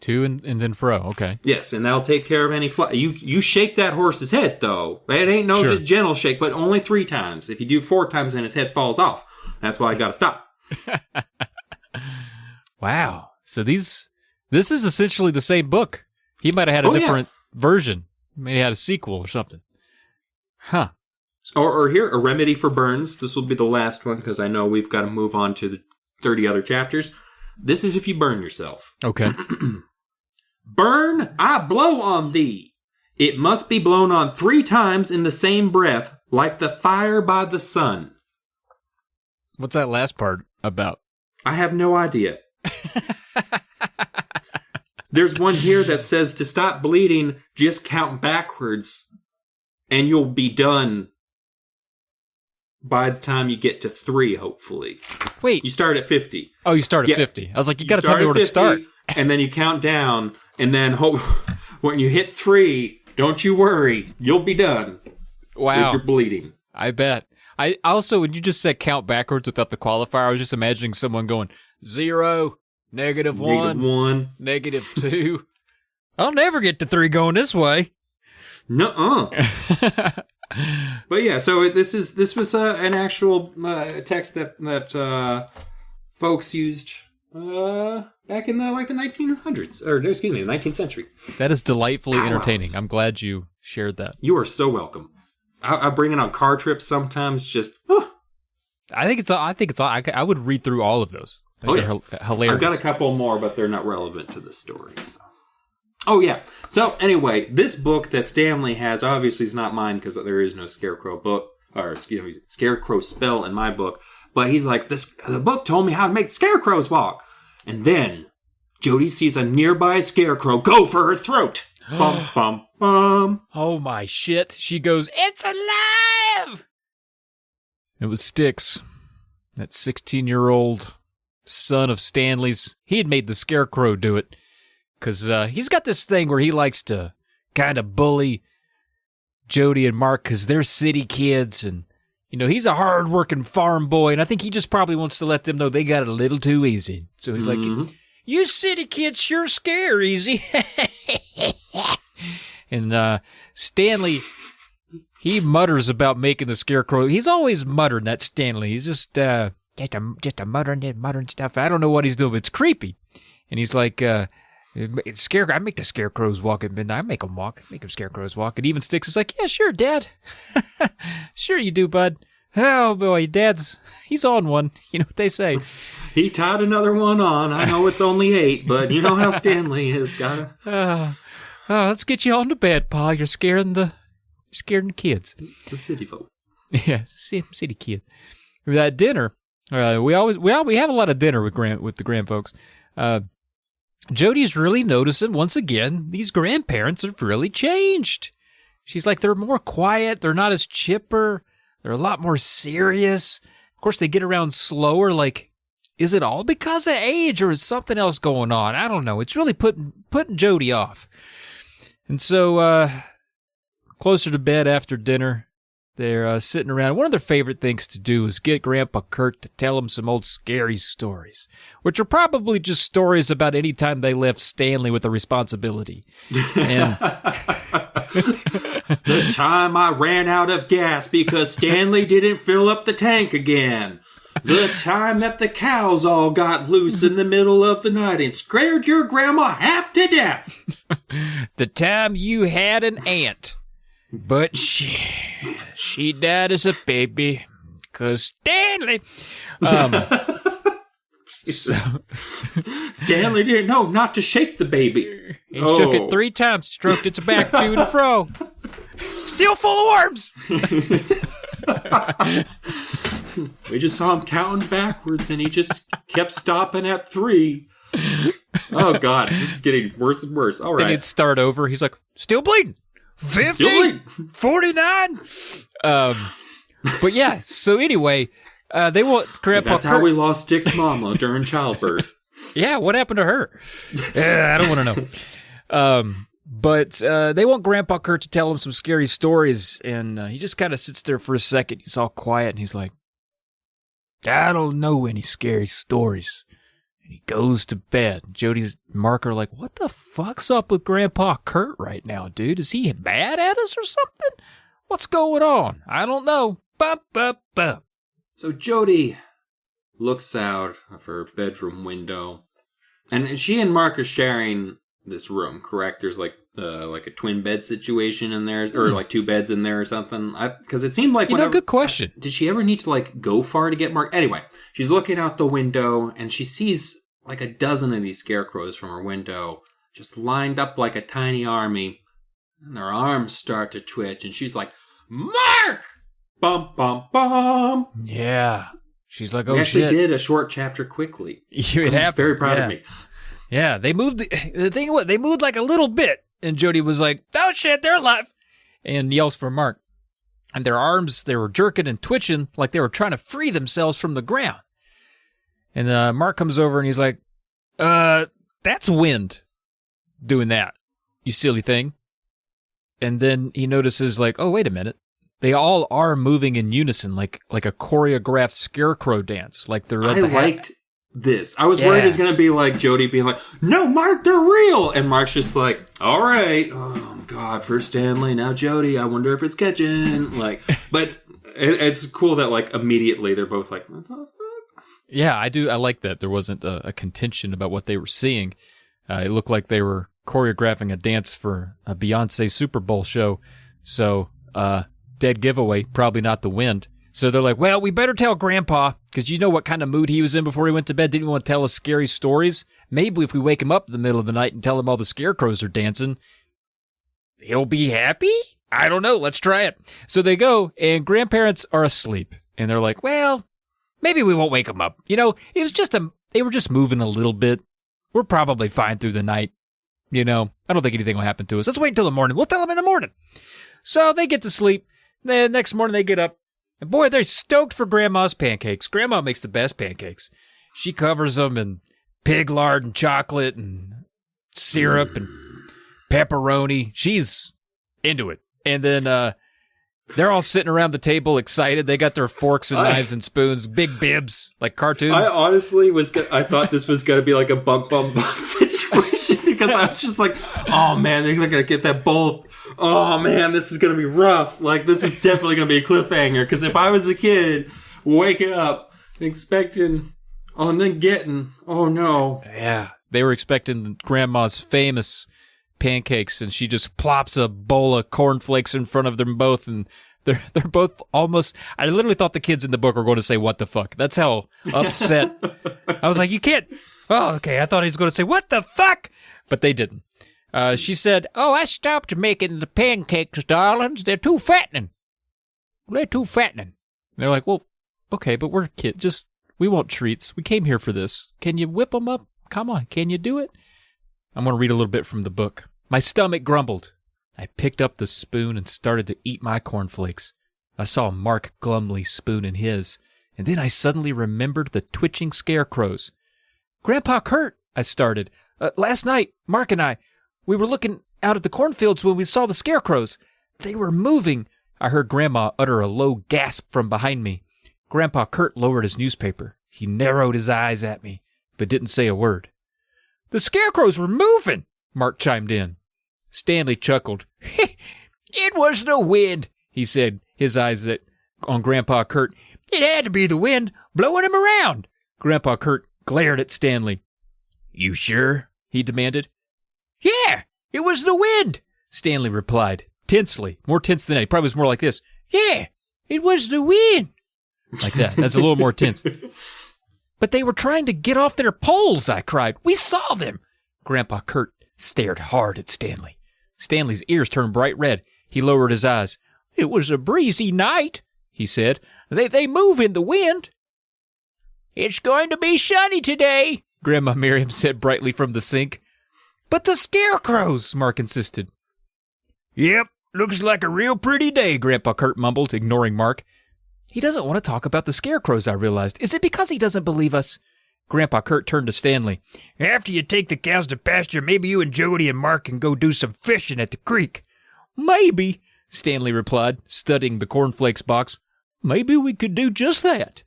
To and then fro, okay. Yes, and that'll take care of any You shake that horse's head, though. It ain't no just gentle shake, but only 3 times. If you do 4 times, then his head falls off. That's why I gotta stop. Wow. So this is essentially the same book. He might have had a different version. Maybe had a sequel or something. Huh. Or here, a remedy for burns. This will be the last one because I know we've got to move on to the 30 other chapters. This is if you burn yourself. Okay. Burn, I blow on thee. It must be blown on 3 times in the same breath, like the fire by the sun. What's that last part about? I have no idea. There's one here that says to stop bleeding, just count backwards, and you'll be done by the time you get to 3, hopefully. Wait. You start at 50. Oh, you start at 50. I was like, you got to tell me where to start. And then you count down, and then when you hit 3, don't you worry, you'll be done. Wow. With your bleeding. I bet. I also, when you just said count backwards without the qualifier, I was just imagining someone going 0, -1, -2. I'll never get to 3 going this way. Nuh-uh. But yeah, so this was an actual text that folks used back in the 1900s, or excuse me, the 19th century. That is delightfully entertaining. I'm glad you shared that. You are so welcome. I bring it on car trips sometimes. Just I think it's. I would read through all of those. They're hilarious. I've got a couple more, but they're not relevant to the story. So. Oh, yeah. So, anyway, this book that Stanley has obviously is not mine because there is no Scarecrow book, or excuse me, Scarecrow spell in my book. But he's like, the book told me how to make scarecrows walk. And then Jodie sees a nearby scarecrow go for her throat. Bum, bum, bum. Oh, my shit. She goes, it's alive! It was Styx, that 16-year-old son of Stanley's. He had made the Scarecrow do it. Because he's got this thing where he likes to kind of bully Jodie and Mark because they're city kids. And, you know, he's a hard-working farm boy. And I think he just probably wants to let them know they got it a little too easy. So he's like, you city kids sure scare easy. And Stanley, he mutters about making the Scarecrow. He's always muttering, that Stanley. He's just a muttering stuff. I don't know what he's doing, but it's creepy. And he's like... Scarecrow, I make the scarecrows walk at midnight. I make them walk. Make them scarecrows walk. And even Styx is like, yeah, sure, Dad. Sure you do, bud. Oh, boy, he's on one. You know what they say. He tied another one on. I know it's only 8, but you know how Stanley is. Let's get you on to bed, Pa. You're scaring the kids. The city folk. Yeah, city kids. That dinner, we have a lot of dinner with the grand folks. Jodie's really noticing, once again, these grandparents have really changed. She's like, they're more quiet. They're not as chipper. They're a lot more serious. Of course, they get around slower. Like, is it all because of age or is something else going on? I don't know. It's really putting Jodie off. And so, closer to bed after dinner, they're sitting around. One of their favorite things to do is get Grandpa Kurt to tell them some old scary stories, which are probably just stories about any time they left Stanley with a responsibility. And the time I ran out of gas because Stanley didn't fill up the tank again. The time that the cows all got loose in the middle of the night and scared your grandma half to death. The time you had an aunt. But she died as a baby, 'cause Stanley. Stanley didn't know not to shake the baby. He shook it 3 times, stroked its back to and fro. Still full of worms. We just saw him counting backwards, and he just kept stopping at 3. Oh, God, this is getting worse and worse. All right. Then he'd start over. He's like, still bleeding. 50, 49. But yeah, so anyway, they want Grandpa That's how we lost Dick's mama during childbirth. Yeah, what happened to her? I don't want to know. But they want Grandpa Kurt to tell them some scary stories, and he just kind of sits there for a second. He's all quiet, and he's like, I don't know any scary stories. He goes to bed. Jodie's Mark are like, what the fuck's up with Grandpa Kurt right now, dude? Is he mad at us or something? What's going on? I don't know. Bum, bum, bum. So Jodie looks out of her bedroom window, and she and Mark are sharing this room, correct? There's like a twin bed situation in there, or like 2 beds in there or something. Because it seemed like good question. Did she ever need to like go far to get Mark? Anyway, she's looking out the window and she sees like a dozen of these scarecrows from her window, just lined up like a tiny army, and their arms start to twitch, and she's like, Mark! Bum, bum, bum. Yeah. She's like, oh, we actually shit. did a short chapter quickly. It happened. Very proud of me. Yeah, they moved. The thing was, they moved like a little bit, and Jodie was like, "Oh shit, they're alive!" and yells for Mark. And their arms, they were jerking and twitching like they were trying to free themselves from the ground. And Mark comes over and he's like, "That's wind doing that, you silly thing." And then he notices, like, "Oh, wait a minute." They all are moving in unison, like a choreographed scarecrow dance. Like they're. I liked this. I was worried it was going to be like Jodie being like, "No, Mark, they're real," and Mark's just like, "All right, oh God, first Stanley, now Jodie. I wonder if it's catching." Like, but it's cool that like immediately they're both like, "What the fuck?" Yeah, I do. I like that there wasn't a contention about what they were seeing. It looked like they were choreographing a dance for a Beyonce Super Bowl show. So, dead giveaway, probably not the wind. So they're like, well, we better tell Grandpa, because you know what kind of mood he was in before he went to bed. Didn't want to tell us scary stories. Maybe if we wake him up in the middle of the night and tell him all the scarecrows are dancing, he'll be happy? I don't know. Let's try it. So they go, and grandparents are asleep. And they're like, well, maybe we won't wake them up. You know, it was just they were just moving a little bit. We're probably fine through the night. You know, I don't think anything will happen to us. Let's wait until the morning. We'll tell them in the morning. So they get to sleep. The next morning they get up. And boy, they're stoked for Grandma's pancakes. Grandma makes the best pancakes. She covers them in pig lard and chocolate and syrup and pepperoni. She's into it. And then they're all sitting around the table excited. They got their forks and knives and spoons, big bibs, like cartoons. I honestly I thought this was going to be like a bump situation because I was just like, oh man, they're going to get that bowl. Oh man, this is going to be rough. Like, this is definitely going to be a cliffhanger. Because if I was a kid waking up and expecting, and then getting, oh no. Yeah, they were expecting Grandma's famous pancakes, and she just plops a bowl of cornflakes in front of them both, and they're both almost. I literally thought the kids in the book were going to say, "What the fuck?" That's how upset. I was like, "You can't." Oh, okay. I thought he was going to say, "What the fuck," but they didn't. She said, "Oh, I stopped making the pancakes, darlings. They're too fattening. They're too fattening." And they're like, "Well, okay, but we're kids. We want treats. We came here for this. Can you whip them up? Come on, can you do it?" I'm going to read a little bit from the book. My stomach grumbled. I picked up the spoon and started to eat my cornflakes. I saw Mark glumly spooning his, and then I suddenly remembered the twitching scarecrows. "Grandpa Kurt," I started. "Last night, Mark and I, we were looking out at the cornfields when we saw the scarecrows. They were moving." I heard Grandma utter a low gasp from behind me. Grandpa Kurt lowered his newspaper. He narrowed his eyes at me, but didn't say a word. "The scarecrows were moving," Mark chimed in. Stanley chuckled. "It was the wind," he said, his eyes on Grandpa Kurt. "It had to be the wind blowing him around." Grandpa Kurt glared at Stanley. "You sure?" he demanded. "Yeah, it was the wind," Stanley replied, tensely, more tense than that. He probably was more like this. "Yeah, it was the wind." Like that. That's a little more tense. "But they were trying to get off their poles," I cried. "We saw them." Grandpa Kurt stared hard at Stanley. Stanley's ears turned bright red. He lowered his eyes. "It was a breezy night," he said. They move in the wind." "It's going to be sunny today," Grandma Miriam said brightly from the sink. "But the scarecrows," Mark insisted. "Yep, looks like a real pretty day," Grandpa Kurt mumbled, ignoring Mark. He doesn't want to talk about the scarecrows, I realized. Is it because he doesn't believe us? Grandpa Kurt turned to Stanley. "After you take the cows to pasture, maybe you and Jodie and Mark can go do some fishing at the creek." "Maybe," Stanley replied, studying the cornflakes box. "Maybe we could do just that."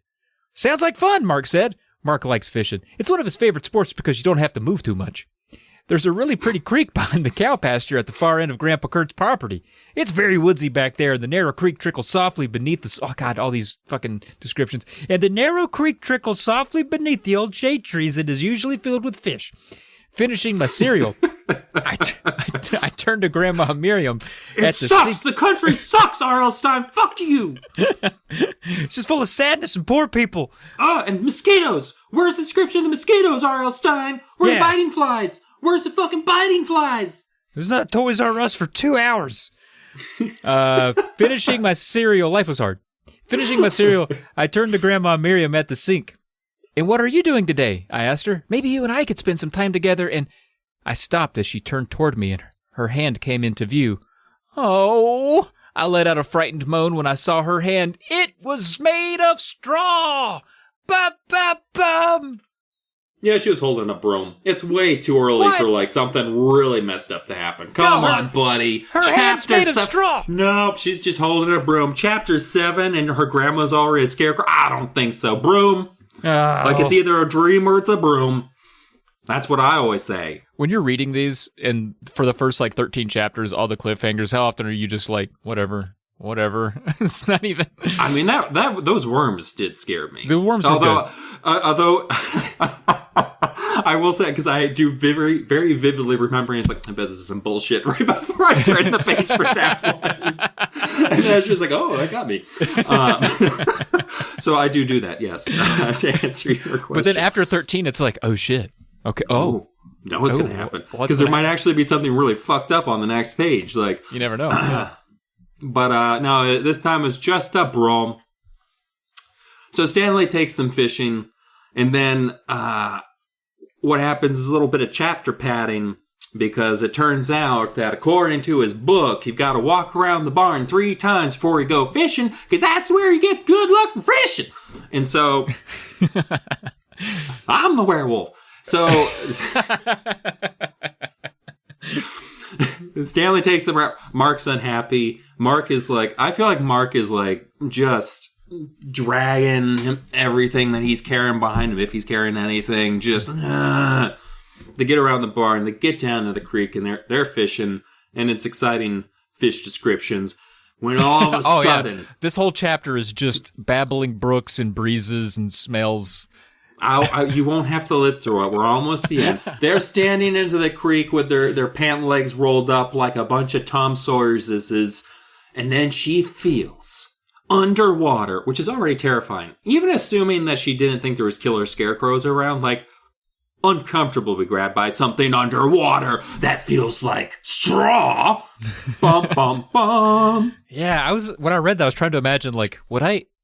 "Sounds like fun," Mark said. Mark likes fishing. It's one of his favorite sports because you don't have to move too much. There's a really pretty creek behind the cow pasture at the far end of Grandpa Kurt's property. It's very woodsy back there, and the narrow creek trickles softly beneath the... Oh, God, all these fucking descriptions. And the narrow creek trickles softly beneath the old shade trees and is usually filled with fish. Finishing my cereal, I turned to Grandma Miriam at the sucks! The country sucks, R.L. Stein! Fuck you! It's just full of sadness and poor people. And mosquitoes! Where's the description of the mosquitoes, R.L. Stein? Where's the biting flies? Where's the fucking biting flies? There's not Toys R Us for 2 hours. Finishing my cereal. Life was hard. Finishing my cereal, I turned to Grandma Miriam at the sink. "And what are you doing today?" I asked her. "Maybe you and I could spend some time together and..." I stopped as she turned toward me and her hand came into view. "Oh!" I let out a frightened moan when I saw her hand. It was made of straw! Ba-ba-bum! Yeah, she was holding a broom. It's way too early for, like, something really messed up to happen. Come on, buddy. Her hand's made of straw. Nope, she's just holding a broom. Chapter 7, and her grandma's already a scarecrow. I don't think so. Broom. Like, it's either a dream or it's a broom. That's what I always say. When you're reading these, and for the first, 13 chapters, all the cliffhangers, how often are you just like, whatever? It's not even... I mean, those worms did scare me. The worms are good. Although, I will say, because I do very, very vividly remembering, it's like, I bet this is some bullshit right before I turn the page for that one. And then I was just like, oh, that got me. So I do that, yes, to answer your question. But then after 13, it's like, oh shit. Okay. Know what's going to happen. Because there might happen? actually be something really fucked up on the next page. Like, You never know. Yeah. But no, this time it's just a bro. So Stanley takes them fishing, and then what happens is a little bit of chapter padding, because it turns out that according to his book, you've got to walk around the barn 3 times before you go fishing, because that's where you get good luck for fishing. And so, I'm the werewolf. So, Stanley takes them out. Mark's unhappy. Mark is like, I feel like Mark is like just dragging him, everything that he's carrying behind him, if he's carrying anything, just they get around the barn, they get down to the creek, and they're fishing, and it's exciting fish descriptions. When all of a sudden, yeah. This whole chapter is just babbling brooks and breezes and smells. You won't have to live through it. We're almost the end. They're standing into the creek with their pant legs rolled up like a bunch of Tom Sawyer's, and then she feels underwater, which is already terrifying. Even assuming that she didn't think there was killer scarecrows around, like, uncomfortably grabbed by something underwater that feels like straw. Bum, bum, bum. Yeah, when I read that, I was trying to imagine, like,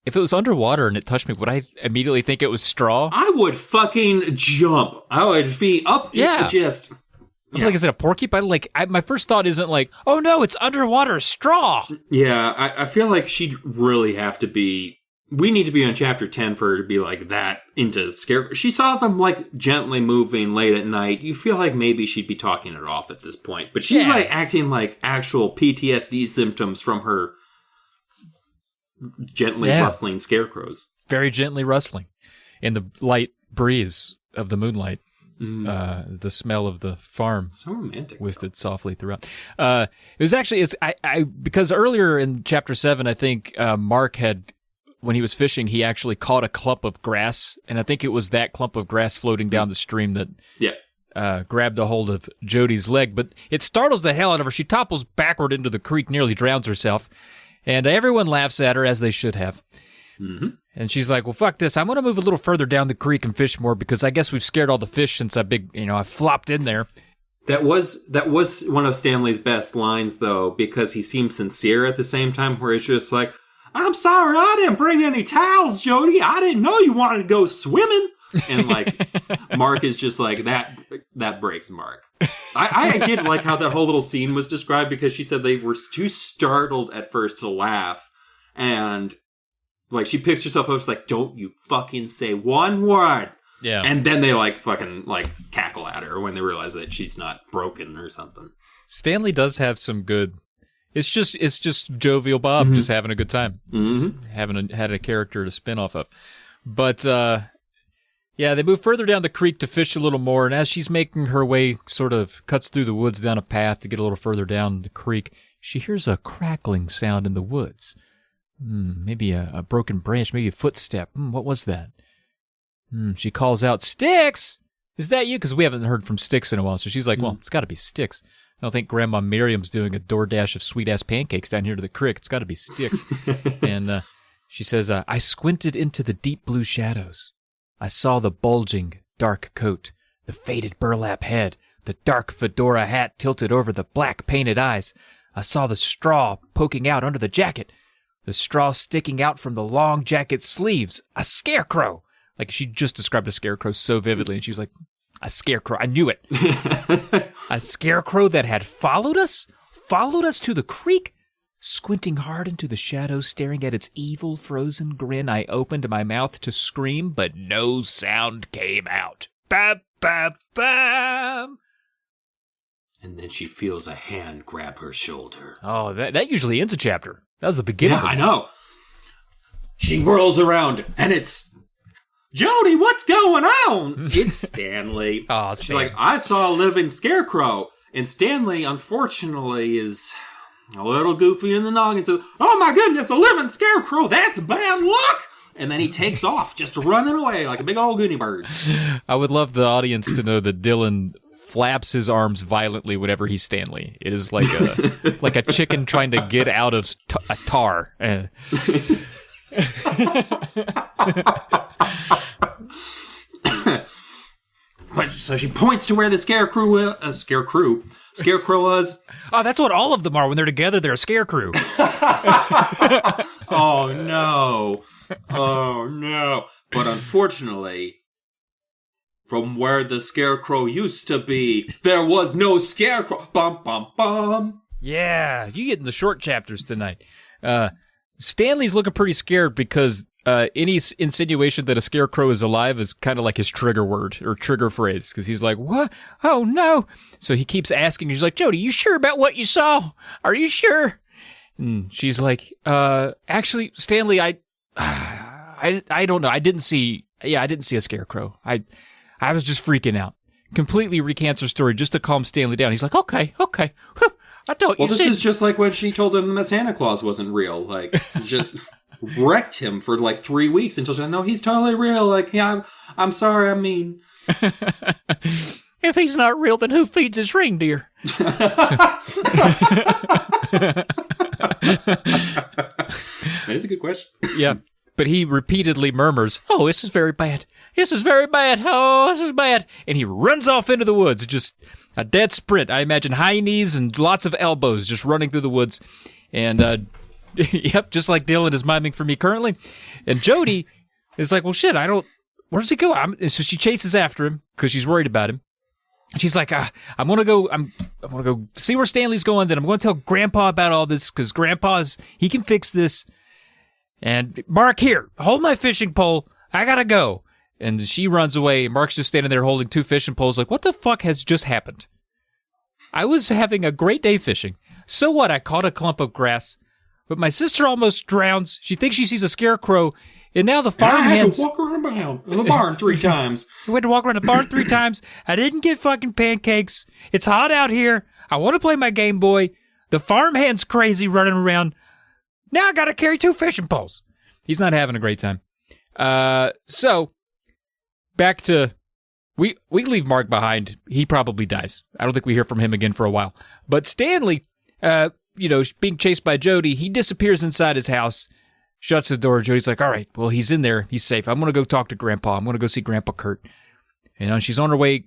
if it was underwater and it touched me, would I immediately think it was straw? I would fucking jump. I would be up. Yeah. Just. I'm like, is it a porcupine? Like, my first thought isn't like, oh no, it's underwater straw. Yeah, I feel like she'd really have to be. We need to be on chapter 10 for her to be like that into Scarecrow. She saw them like gently moving late at night. You feel like maybe she'd be talking it off at this point. But she's like acting like actual PTSD symptoms from her gently rustling scarecrows. Very gently rustling in the light breeze of the moonlight. The smell of the farm. So romantic. Whispered softly throughout. It was actually, because earlier in chapter 7, I think Mark had, when he was fishing, he actually caught a clump of grass, and I think it was that clump of grass floating down the stream that grabbed a hold of Jodie's leg. But it startles the hell out of her. She topples backward into the creek, nearly drowns herself, and everyone laughs at her, as they should have. Mm-hmm. And she's like, well, fuck this. I'm going to move a little further down the creek and fish more, because I guess we've scared all the fish since I flopped in there. That was one of Stanley's best lines, though, because he seemed sincere at the same time, where it's just like, I'm sorry, I didn't bring any towels, Jodie. I didn't know you wanted to go swimming. And, like, Mark is just like, that breaks Mark. I did like how that whole little scene was described, because she said they were too startled at first to laugh. And, like, she picks herself up, she's like, don't you fucking say one word. Yeah. And then they, like, fucking, like, cackle at her when they realize that she's not broken or something. Stanley does have some good... It's just jovial Bob just having a good time. Mm-hmm. Had a character to spin off of. But, they move further down the creek to fish a little more, and as she's making her way, sort of cuts through the woods down a path to get a little further down the creek, she hears a crackling sound in the woods. Maybe a broken branch, maybe a footstep. What was that? She calls out, Sticks! Is that you? Because we haven't heard from Sticks in a while, so she's like, well, it's got to be Sticks. I don't think Grandma Miriam's doing a DoorDash of sweet-ass pancakes down here to the creek. It's got to be Sticks. And she says, I squinted into the deep blue shadows. I saw the bulging, dark coat, the faded burlap head, the dark fedora hat tilted over the black painted eyes. I saw the straw poking out under the jacket, the straw sticking out from the long jacket sleeves. A scarecrow! Like, she just described a scarecrow so vividly, and she was like, a scarecrow. I knew it. A scarecrow that had followed us to the creek. Squinting hard into the shadows, staring at its evil, frozen grin, I opened my mouth to scream, but no sound came out. Bam, bam, bam. And then she feels a hand grab her shoulder. Oh, that usually ends a chapter. That was the beginning. Yeah, I know. She whirls around, and it's... Jodie, what's going on? It's Stanley. Oh, she's like, I saw a living scarecrow. And Stanley, unfortunately, is a little goofy in the noggin. So, oh my goodness, a living scarecrow. That's bad luck. And then he takes off, just running away like a big old goony bird. I would love the audience to know that Dylan flaps his arms violently whenever he's Stanley. It is like a chicken trying to get out of a tar. But so she points to where the scarecrow was. Oh, that's what all of them are. When they're together, they're a scarecrow. Oh, no. Oh, no. But unfortunately, from where the scarecrow used to be, there was no scarecrow. Bum, bum, bum. Yeah, you get in the short chapters tonight. Stanley's looking pretty scared because any insinuation that a scarecrow is alive is kind of like his trigger word or trigger phrase, because he's like, what? Oh, no. So he keeps asking. He's like, Jodie, you sure about what you saw? Are you sure? And she's like, actually, Stanley, I don't know. I didn't see a scarecrow. I was just freaking out. Completely recants her story just to calm Stanley down. He's like, okay. Whew. I thought this is just like when she told him that Santa Claus wasn't real. Like, just wrecked him for like 3 weeks until she said, no, he's totally real. Like, yeah, I'm sorry, I mean. If he's not real, then who feeds his reindeer? That is a good question. Yeah, but he repeatedly murmurs, oh, this is very bad. This is very bad. Oh, this is bad. And he runs off into the woods, just a dead sprint. I imagine high knees and lots of elbows just running through the woods. And, yep, just like Dylan is miming for me currently. And Jodie is like, well, shit, where does he go? And so she chases after him because she's worried about him. And she's like, I'm going to go see where Stanley's going. Then I'm going to tell Grandpa about all this because he can fix this. And Mark, here, hold my fishing pole. I got to go. And she runs away. Mark's just standing there holding 2 fishing poles like, what the fuck has just happened? I was having a great day fishing. So what? I caught a clump of grass. But my sister almost drowns. She thinks she sees a scarecrow. And now the farmhands... I had to walk around the barn 3 times. I went to walk around the barn 3 times. I didn't get fucking pancakes. It's hot out here. I want to play my Game Boy. The farmhand's crazy running around. Now I got to carry 2 fishing poles. He's not having a great time. So... back to, we leave Mark behind. He probably dies. I don't think we hear from him again for a while. But Stanley, being chased by Jodie, he disappears inside his house, shuts the door. Jodie's like, all right, well, he's in there. He's safe. I'm going to go talk to Grandpa. I'm going to go see Grandpa Kurt. And she's on her way,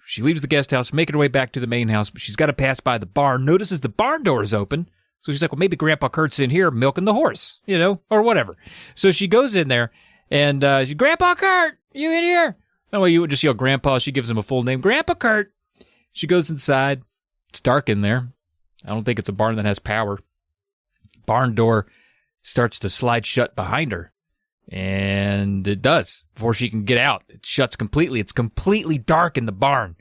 she leaves the guest house, making her way back to the main house, but she's got to pass by the barn, notices the barn door is open. So she's like, well, maybe Grandpa Kurt's in here milking the horse, or whatever. So she goes in there, and Grandpa Kurt! You in here? No, you would just yell Grandpa. She gives him a full name. Grandpa Kurt. She goes inside. It's dark in there. I don't think it's a barn that has power. Barn door starts to slide shut behind her. And it does. Before she can get out, it shuts completely. It's completely dark in the barn.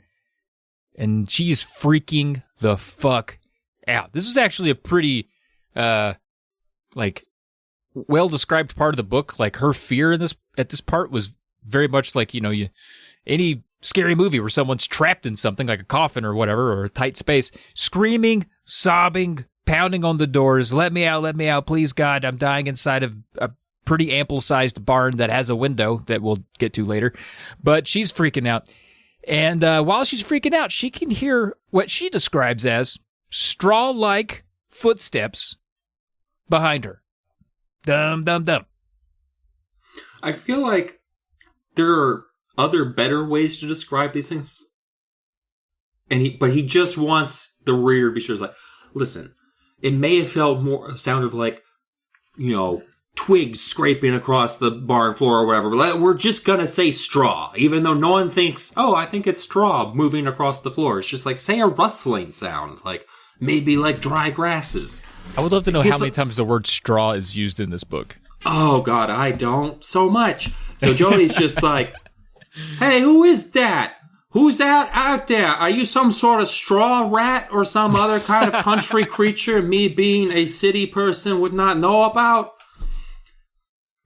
And she's freaking the fuck out. This is actually a pretty, well-described part of the book. Like, her fear at this part was very much like, any scary movie where someone's trapped in something like a coffin or whatever, or a tight space, screaming, sobbing, pounding on the doors. Let me out, please, God. I'm dying inside of a pretty ample-sized barn that has a window that we'll get to later. But she's freaking out. And while she's freaking out, she can hear what she describes as straw-like footsteps behind her. Dum, dum, dum. I feel like there are other better ways to describe these things. But he just wants the reader to be sure. It's like, listen, it may have sounded like, twigs scraping across the barn floor or whatever. But we're just going to say straw, even though no one thinks, oh, I think it's straw moving across the floor. It's just like, say a rustling sound, like maybe like dry grasses. I would love to know how many times the word straw is used in this book. Oh, God, I don't so much. So Jodie's just like, hey, who is that? Who's that out there? Are you some sort of straw rat or some other kind of country creature me being a city person would not know about?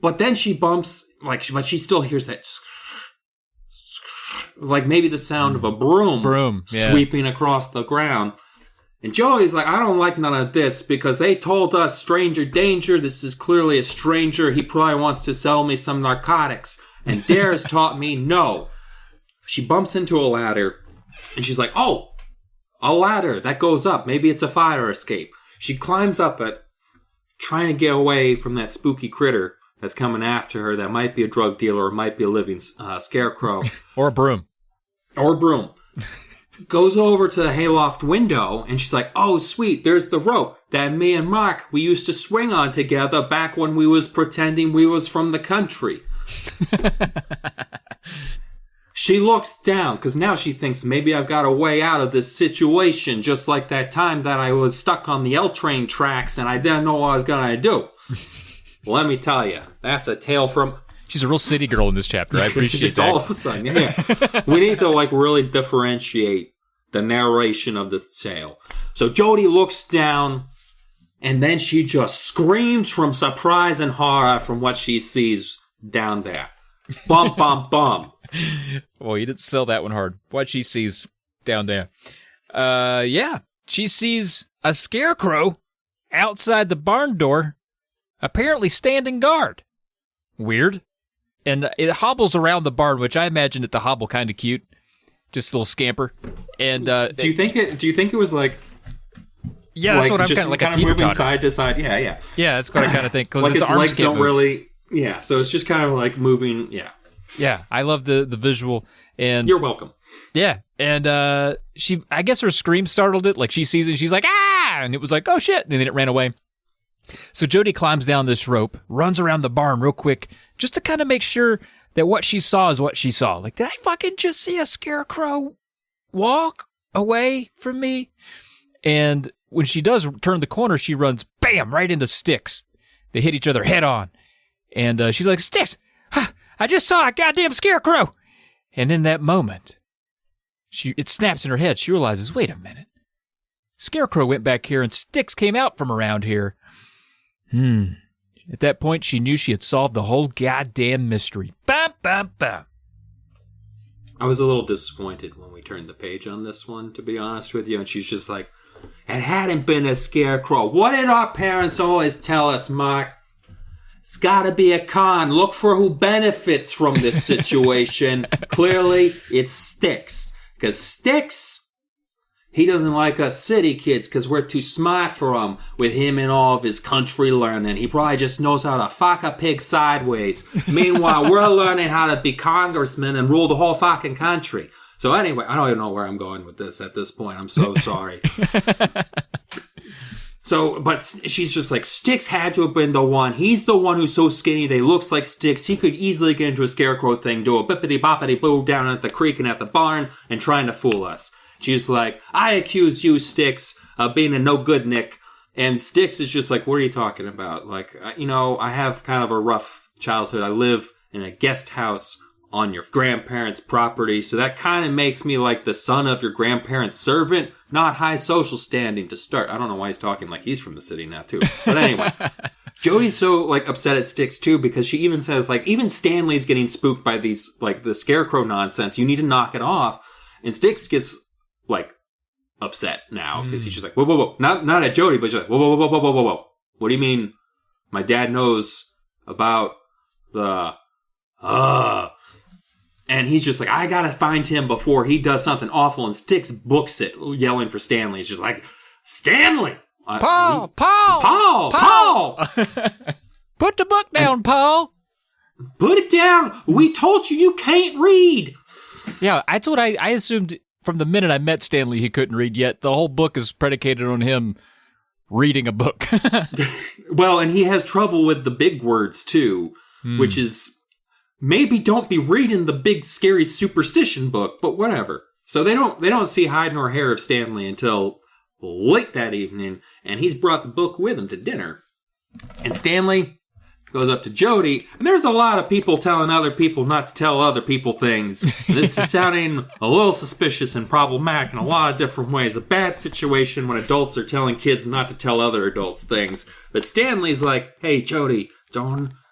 But then she bumps, but she still hears that, like maybe the sound of a broom sweeping across the ground. And Jodie's like, I don't like none of this because they told us stranger danger. This is clearly a stranger. He probably wants to sell me some narcotics. And Dare's taught me no. She bumps into a ladder and she's like, oh, a ladder that goes up. Maybe it's a fire escape. She climbs up it, trying to get away from that spooky critter that's coming after her. That might be a drug dealer or might be a living scarecrow. Or a broom. or broom, goes over to the hayloft window, and she's like, oh, sweet, there's the rope that me and Mark, we used to swing on together back when we was pretending we was from the country. She looks down, because now she thinks maybe I've got a way out of this situation, just like that time that I was stuck on the L train tracks and I didn't know what I was going to do. Well, let me tell you, that's a tale from... She's a real city girl in this chapter. I appreciate just that. All of a sudden, yeah. We need to really differentiate the narration of the tale. So Jodie looks down, and then she just screams from surprise and horror from what she sees down there. Bum, bum, bum. Well, you didn't sell that one hard. What she sees down there. Yeah. She sees a scarecrow outside the barn door, apparently standing guard. Weird. And it hobbles around the barn, which I imagine it to hobble kind of cute. Just a little scamper. And do you think it was like... Yeah, that's what I'm kind of like a teeter-totter. Moving side to side. Yeah, yeah. Yeah, that's what I kind of think. Like its legs don't move. really... Yeah, so it's just kind of like moving... Yeah. Yeah, I love the visual. And you're welcome. Yeah, and I guess her scream startled it. Like she sees it, and she's like, ah! And it was like, oh shit! And then it ran away. So Jodie climbs down this rope, runs around the barn real quick, just to kind of make sure that what she saw is what she saw. Like, did I fucking just see a scarecrow walk away from me? And when she does turn the corner, she runs, bam, right into Sticks. They hit each other head on. And she's like, Sticks! I just saw a goddamn scarecrow! And in that moment, it snaps in her head. She realizes, wait a minute. Scarecrow went back here and Sticks came out from around here. At that point, she knew she had solved the whole goddamn mystery. Bam, bam, bam. I was a little disappointed when we turned the page on this one, to be honest with you. And she's just like, it hadn't been a scarecrow. What did our parents always tell us, Mark? It's got to be a con. Look for who benefits from this situation. Clearly, it's Sticks. Because Sticks, he doesn't like us city kids because we're too smart for him with him and all of his country learning. He probably just knows how to fuck a pig sideways. Meanwhile, we're learning how to be congressmen and rule the whole fucking country. So anyway, I don't even know where I'm going with this at this point. I'm so sorry. So, but she's just like, Sticks had to have been the one. He's the one who's so skinny they looks like Sticks. He could easily get into a scarecrow thing, do a bippity-boppity-boo down at the creek and at the barn and trying to fool us. She's like, I accuse you, Sticks, of being a no-good Nick. And Sticks is just like, what are you talking about? Like, I have kind of a rough childhood. I live in a guest house on your grandparents' property, so that kind of makes me like the son of your grandparents' servant, not high social standing to start. I don't know why he's talking like he's from the city now, too. But anyway, Jodie's so, upset at Sticks, too, because she even says, even Stanley's getting spooked by these, the scarecrow nonsense. You need to knock it off. And Sticks gets, upset now, because he's just like, whoa, whoa, whoa. Not at Jodie, but she's like, whoa, whoa, whoa, whoa, whoa, whoa, whoa. What do you mean my dad knows about the... And he's just like, I gotta find him before he does something awful. And Sticks books it, yelling for Stanley. He's just like, Stanley! Paul! Put the book down, Paul! Put it down! We told you can't read! Yeah, that's what I assumed from the minute I met Stanley he couldn't read yet. The whole book is predicated on him reading a book. Well, and he has trouble with the big words, too, which is... Maybe don't be reading the big scary superstition book, but whatever. So they don't see hide nor hair of Stanley until late that evening, and he's brought the book with him to dinner. And Stanley goes up to Jodie, and there's a lot of people telling other people not to tell other people things. And this is sounding a little suspicious and problematic in a lot of different ways. A bad situation when adults are telling kids not to tell other adults things. But Stanley's like, hey, Jodie,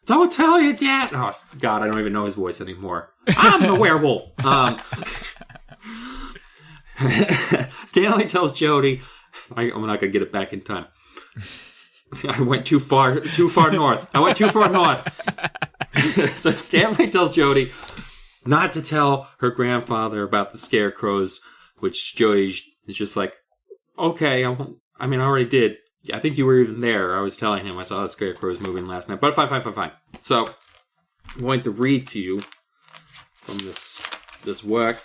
Don't tell your dad. Oh, God, I don't even know his voice anymore. I'm the werewolf. Stanley tells Jodie, I'm not going to get it back in time. I went too far north. So Stanley tells Jodie not to tell her grandfather about the scarecrows, which Jodie is just like, okay, I already did. I think you were even there. I was telling him I saw the scarecrows moving last night. But fine. So, I'm going to read to you from this work.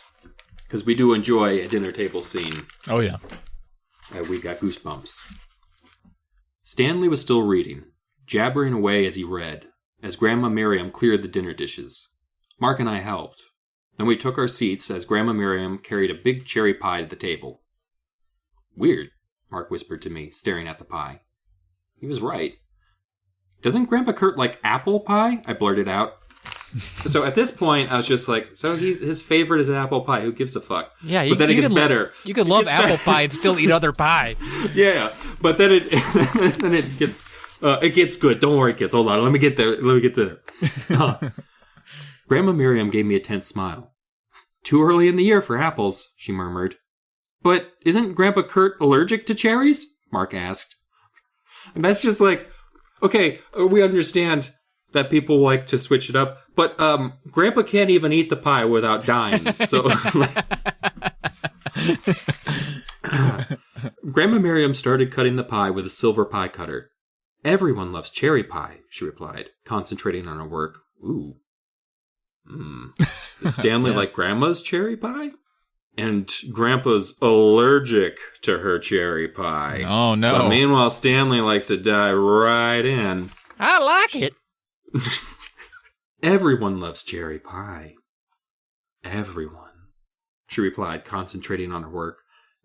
because we do enjoy a dinner table scene. Oh, yeah. We got goosebumps. Stanley was still reading, jabbering away as he read, as Grandma Miriam cleared the dinner dishes. Mark and I helped. Then we took our seats as Grandma Miriam carried a big cherry pie to the table. Weird, Mark whispered to me, staring at the pie. He was right. Doesn't Grandpa Kurt like apple pie? I blurted out. So at this point, I was just like, so his favorite is apple pie. Who gives a fuck? Yeah, but then it gets better. You could love apple pie and still eat other pie. Yeah, but then it gets good. Don't worry, kids. Hold on. Let me get there. Grandma Miriam gave me a tense smile. Too early in the year for apples, she murmured. But isn't Grandpa Kurt allergic to cherries? Mark asked. And that's just like, okay, we understand that people like to switch it up, but Grandpa can't even eat the pie without dying. So, Grandma Miriam started cutting the pie with a silver pie cutter. Everyone loves cherry pie, she replied, concentrating on her work. Ooh. Is Stanley like Grandma's cherry pie? And Grandpa's allergic to her cherry pie. Oh, no. But meanwhile, Stanley likes to dive right in. I like it. Everyone loves cherry pie. Everyone, she replied, concentrating on her work.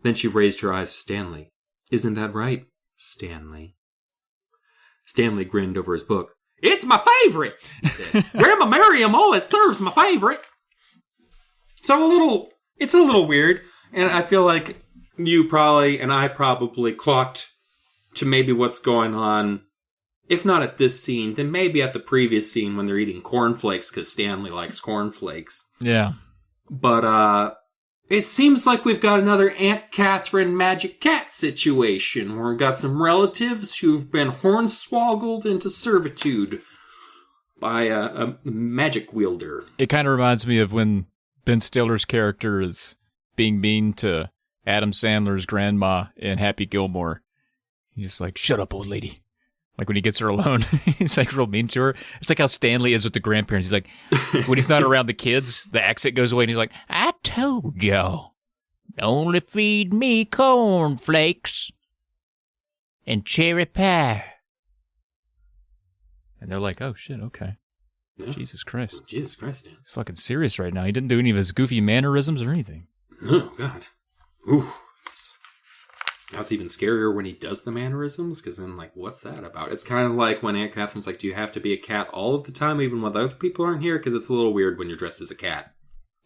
Then she raised her eyes to Stanley. Isn't that right, Stanley? Stanley grinned over his book. It's my favorite, he said. Grandma Miriam always serves my favorite. So it's a little weird, and I feel like you probably, and I probably clocked to maybe what's going on. If not at this scene, then maybe at the previous scene when they're eating cornflakes because Stanley likes cornflakes. Yeah. But it seems like we've got another Aunt Catherine magic cat situation where we've got some relatives who've been hornswoggled into servitude by a magic wielder. It kind of reminds me of when Ben Stiller's character is being mean to Adam Sandler's grandma in Happy Gilmore. He's like, shut up, old lady. Like when he gets her alone, he's like real mean to her. It's like how Stanley is with the grandparents. He's like, when he's not around the kids, the accent goes away and he's like, I told y'all, only feed me cornflakes and cherry pie. And they're like, oh shit, okay. Yeah. Jesus Christ. Jesus Christ, Dan. He's fucking serious right now. He didn't do any of his goofy mannerisms or anything. Oh, God. Ooh, now it's even scarier when he does the mannerisms, because then, like, what's that about? It's kind of like when Aunt Catherine's like, do you have to be a cat all of the time, even when other people aren't here? Because it's a little weird when you're dressed as a cat.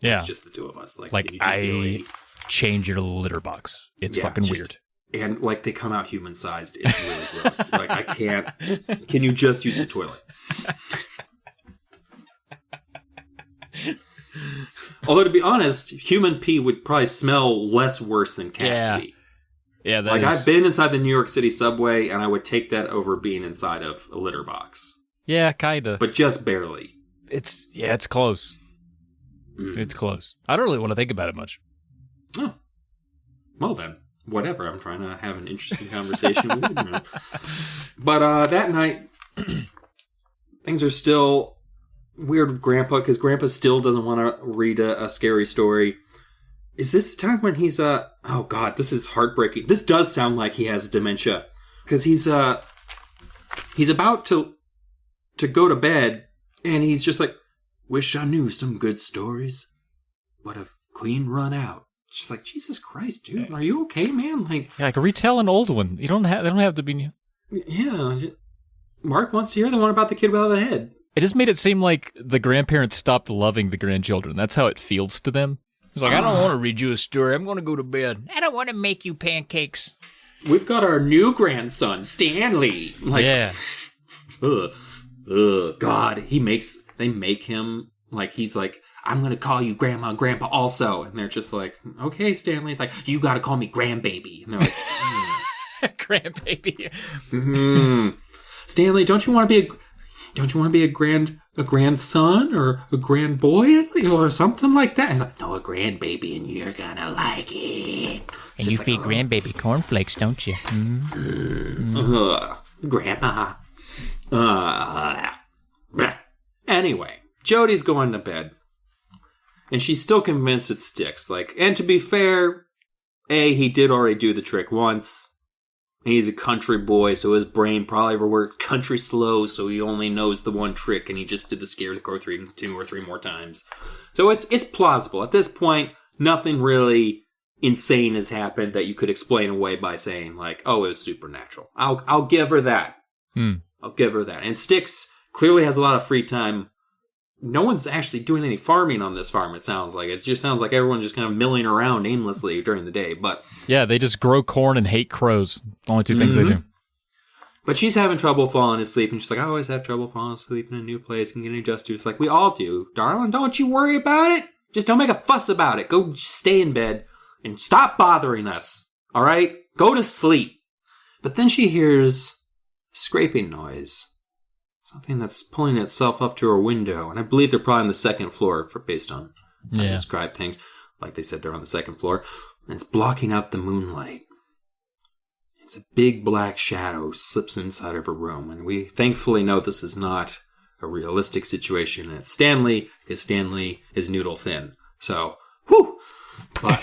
Yeah. It's just the two of us. Like I change your little litter box. It's fucking weird. And, like, they come out human-sized. It's really gross. Like, I can't. Can you just use the toilet? Although, to be honest, human pee would probably smell less worse than cat pee. Yeah, like I've been inside the New York City subway, and I would take that over being inside of a litter box. Yeah, kinda, but just barely. It's close. It's close. I don't really want to think about it much. Oh, well then, whatever. I'm trying to have an interesting conversation with you. But that night, things are still weird with Grandpa, because Grandpa still doesn't want to read a scary story. Is this the time when he's, oh God, this is heartbreaking. This does sound like he has dementia. Because he's about to go to bed, and he's just like, wish I knew some good stories, but have clean run out. She's like, Jesus Christ, dude, are you okay, man? Like retell an old one. They don't have to be. Yeah. Mark wants to hear the one about the kid without the head. It just made it seem like the grandparents stopped loving the grandchildren. That's how it feels to them. He's like, I don't want to read you a story. I'm going to go to bed. I don't want to make you pancakes. We've got our new grandson, Stanley. Like, yeah. God, they make him, like, he's like, I'm going to call you Grandma and Grandpa also. And they're just like, okay, Stanley. It's like, you got to call me grandbaby. And they're like, grandbaby. Stanley, don't you want to be a grandson or a grand boy or something like that? He's like, no, a grandbaby, and you're gonna like it. And you feed grandbaby cornflakes, don't you? Grandma. Anyway, Jodie's going to bed. And she's still convinced it sticks. Like, and to be fair, he did already do the trick once. He's a country boy, so his brain probably worked country slow, so he only knows the one trick, and he just did the Scarecrow 2 or 3 more times. So it's plausible. At this point, nothing really insane has happened that you could explain away by saying, like, oh, it was supernatural. I'll give her that. I'll give her that. And Styx clearly has a lot of free time. No one's actually doing any farming on this farm, it sounds like. It just sounds like everyone's just kind of milling around aimlessly during the day. But yeah, they just grow corn and hate crows. Only 2 things they do. But she's having trouble falling asleep, and she's like, I always have trouble falling asleep in a new place and getting adjusted. It's like, we all do. Darling, don't you worry about it. Just don't make a fuss about it. Go stay in bed and stop bothering us. All right? Go to sleep. But then she hears a scraping noise. Something that's pulling itself up to her window. And I believe they're probably on the 2nd floor based on how they describe things. Like they said, they're on the 2nd floor. And it's blocking out the moonlight. It's a big black shadow slips inside of her room. And we thankfully know this is not a realistic situation. And it's Stanley, because Stanley is noodle thin. So, whew! But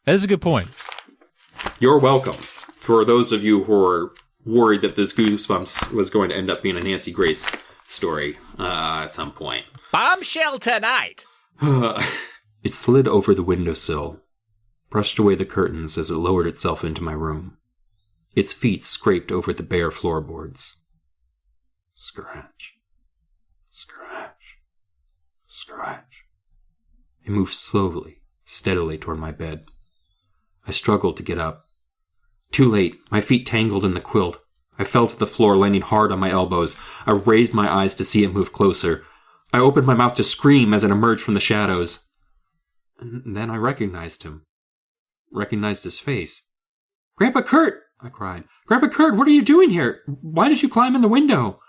that is a good point. You're welcome. For those of you who are worried that this Goosebumps was going to end up being a Nancy Grace story at some point. Bombshell tonight! It slid over the windowsill, brushed away the curtains as it lowered itself into my room. Its feet scraped over the bare floorboards. Scratch. Scratch. Scratch. It moved slowly, steadily toward my bed. I struggled to get up. Too late. My feet tangled in the quilt. I fell to the floor, landing hard on my elbows. I raised my eyes to see it move closer. I opened my mouth to scream as it emerged from the shadows. And then I recognized him. Recognized his face. Grandpa Kurt! I cried. Grandpa Kurt, what are you doing here? Why did you climb in the window?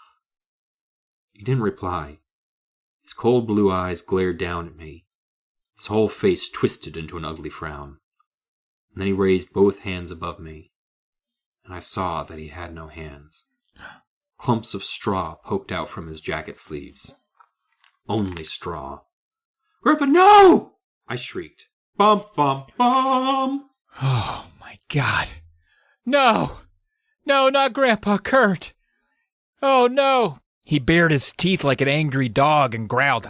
He didn't reply. His cold blue eyes glared down at me. His whole face twisted into an ugly frown. And then he raised both hands above me. And I saw that he had no hands. Clumps of straw poked out from his jacket sleeves. Only straw. Grandpa, no! I shrieked. Bum, bum, bum! Oh, my God. No! No, not Grandpa Kurt! Oh, no! He bared his teeth like an angry dog and growled.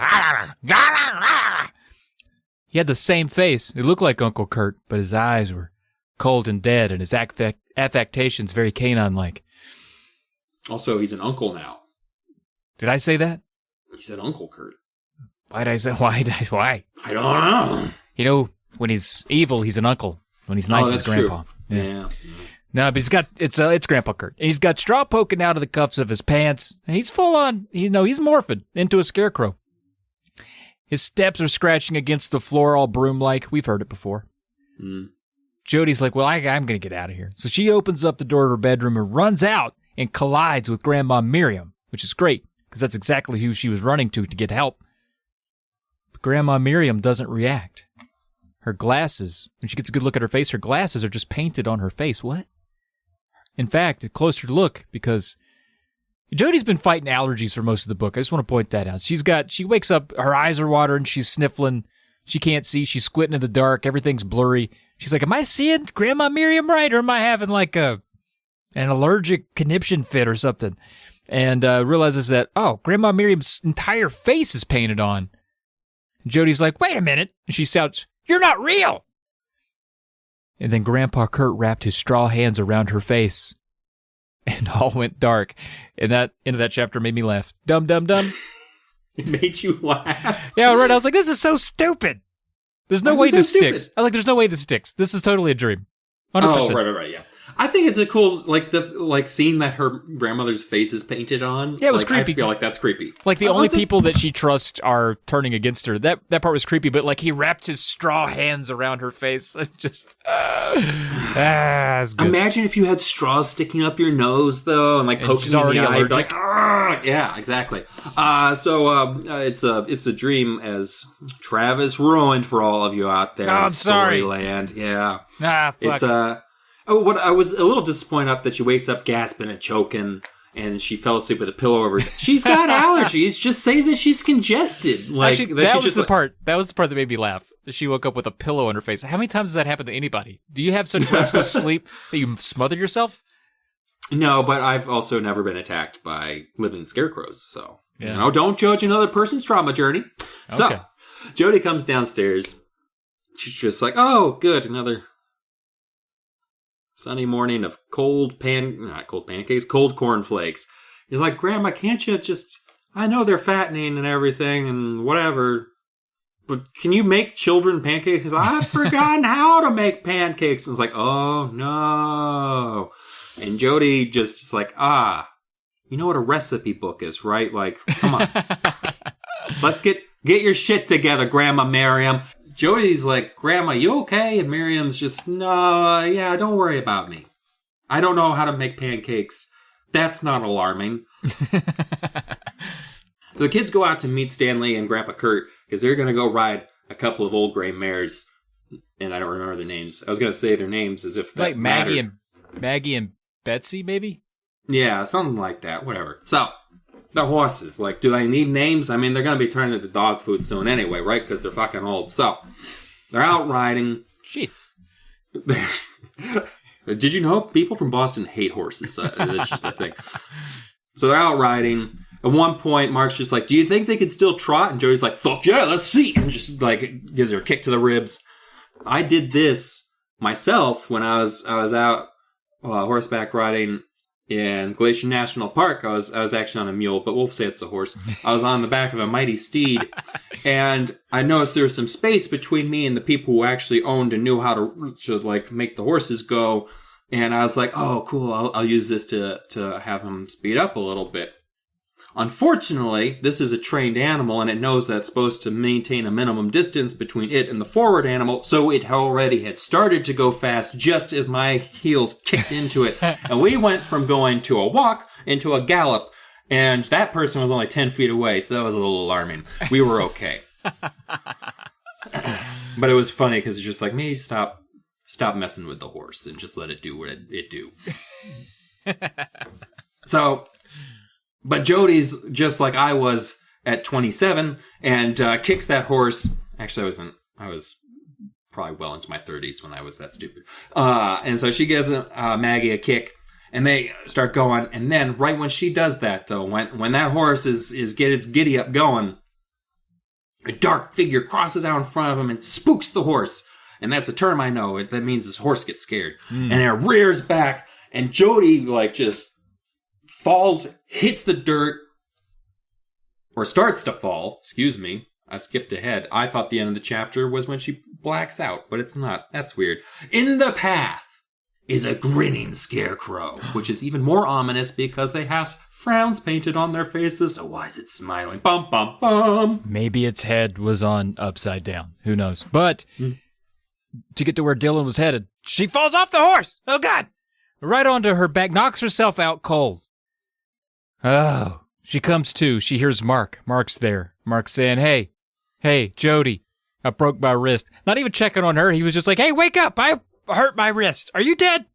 He had the same face. It looked like Uncle Kurt, but his eyes were cold and dead, and his affectations very canine-like. Also, he's an uncle now. Did I say that? You said Uncle Kurt. Why? Why? I don't know. You know, when he's evil, he's an uncle. When he's nice, he's Grandpa. True. Yeah. No, but it's Grandpa Kurt. And he's got straw poking out of the cuffs of his pants. And he's full on, he's morphing into a scarecrow. His steps are scratching against the floor all broom-like. We've heard it before. Jodie's like, well, I'm going to get out of here. So she opens up the door of her bedroom and runs out and collides with Grandma Miriam, which is great, because that's exactly who she was running to get help. But Grandma Miriam doesn't react. Her glasses, when she gets a good look at her face, her glasses are just painted on her face. What? In fact, a closer look, because Jodie's been fighting allergies for most of the book. I just want to point that out. She wakes up, her eyes are watering, she's sniffling, she can't see, she's squinting in the dark, everything's blurry. She's like, am I seeing Grandma Miriam right, or am I having like an allergic conniption fit or something? And realizes that, oh, Grandma Miriam's entire face is painted on. Jodie's like, wait a minute. And she shouts, you're not real! And then Grandpa Kurt wrapped his straw hands around her face. And all went dark. And that end of that chapter made me laugh. Dum, dum, dum. It made you laugh? Yeah, right. I was like, this is so stupid. There's no way this sticks. I was like, there's no way this sticks. This is totally a dream. 100%. Oh, right, yeah. I think it's a cool, seeing that her grandmother's face is painted on. Yeah, it was creepy. I feel like that's creepy. Like, the only people that she trusts are turning against her. That part was creepy, but, like, he wrapped his straw hands around her face. It's just, it's good. Imagine if you had straws sticking up your nose, though, and, poking you in the eye. Like, yeah, exactly. It's a dream, as Travis ruined for all of you out there. Oh, I'm sorry. Storyland. Yeah. Fuck. It's, what I was a little disappointed up that she wakes up gasping and choking, and she fell asleep with a pillow over her. She's got allergies. Just say that she's congested. Like actually, that was the part. That was the part that made me laugh. She woke up with a pillow on her face. How many times does that happen to anybody? Do you have such restless sleep that you smother yourself? No, but I've also never been attacked by living scarecrows. So yeah. Don't judge another person's trauma journey. So Okay. Jodie comes downstairs. She's just like, oh, good, another sunny morning of cold pancakes, cold cornflakes. He's like, Grandma, can't you just, I know they're fattening and everything and whatever, but can you make children pancakes? He's like, I've forgotten how to make pancakes. And it's like, oh, no. And Jodie just is like, you know what a recipe book is, right? Like, come on. Let's get your shit together, Grandma Miriam. Jodie's like, Grandma, you okay? And Miriam's just, no, yeah, don't worry about me. I don't know how to make pancakes. That's not alarming. So the kids go out to meet Stanley and Grandpa Kurt because they're going to go ride a couple of old gray mares. And I don't remember their names. I was going to say their names as if that like Maggie mattered. and Betsy, maybe? Yeah, something like that. Whatever. So the horses, like, do they need names? I mean, they're going to be turning into dog food soon anyway, right? Because they're fucking old. So they're out riding. Jeez. Did you know people from Boston hate horses? That's just a thing. So they're out riding. At one point, Mark's just like, do you think they could still trot? And Jodie's like, fuck yeah, let's see. And just like gives her a kick to the ribs. I did this myself when I was out horseback riding in Glacier National Park. I was actually on a mule, but we'll say it's a horse. I was on the back of a mighty steed, and I noticed there was some space between me and the people who actually owned and knew how to like make the horses go. And I was like, oh, cool, I'll use this to have them speed up a little bit. Unfortunately, this is a trained animal, and it knows that it's supposed to maintain a minimum distance between it and the forward animal, so it already had started to go fast just as my heels kicked into it. And we went from going to a walk into a gallop, and that person was only 10 feet away, so that was a little alarming. We were okay. But it was funny, because it's just like, maybe stop messing with the horse and just let it do what it do. So... But Jodie's just like I was at 27 and kicks that horse. Actually, I was probably well into my 30s when I was that stupid. And so she gives Maggie a kick and they start going. And then right when she does that, though, when that horse is get its giddy up going, a dark figure crosses out in front of him and spooks the horse. And that's a term I know. That means this horse gets scared. And it rears back and Jodie like just falls, hits the dirt, or starts to fall. Excuse me. I skipped ahead. I thought the end of the chapter was when she blacks out, but it's not. That's weird. In the path is a grinning scarecrow, which is even more ominous because they have frowns painted on their faces. So why is it smiling? Bum, bum, bum. Maybe its head was on upside down. Who knows? But to get to where Dylan was headed, she falls off the horse. Oh, God. Right onto her back, knocks herself out cold. Oh, she comes to. She hears Mark. Mark's there. Mark's saying, hey, Jodie, I broke my wrist. Not even checking on her. He was just like, hey, wake up. I hurt my wrist. Are you dead?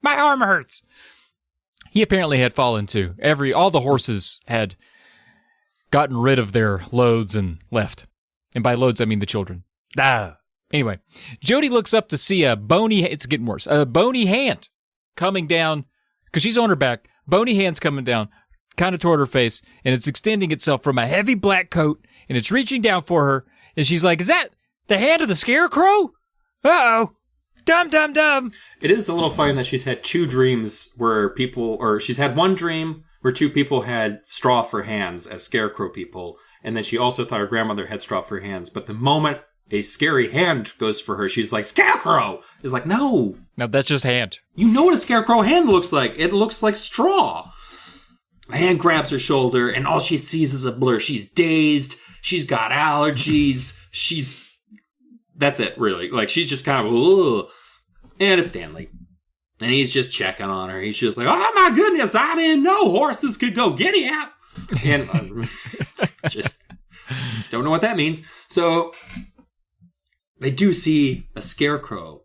My arm hurts. He apparently had fallen too. All the horses had gotten rid of their loads and left. And by loads, I mean the children. Anyway, Jodie looks up to see it's getting worse, a bony hand coming down, because she's on her back. Bony hand's coming down, kind of toward her face, and it's extending itself from a heavy black coat, and it's reaching down for her, and she's like, is that the hand of the Scarecrow? Uh-oh. Dumb. It is a little funny that she's had two dreams where she's had one dream where two people had straw for hands as Scarecrow people, and then she also thought her grandmother had straw for hands, but the moment a scary hand goes for her, she's like, Scarecrow! Is like, no, that's just hand. You know what a Scarecrow hand looks like. It looks like straw. A hand grabs her shoulder, and all she sees is a blur. She's dazed. She's got allergies. That's it, really. Like, she's just kind of, ugh. And it's Stanley. And he's just checking on her. He's just like, oh my goodness, I didn't know horses could go giddy up. And just don't know what that means. So they do see a Scarecrow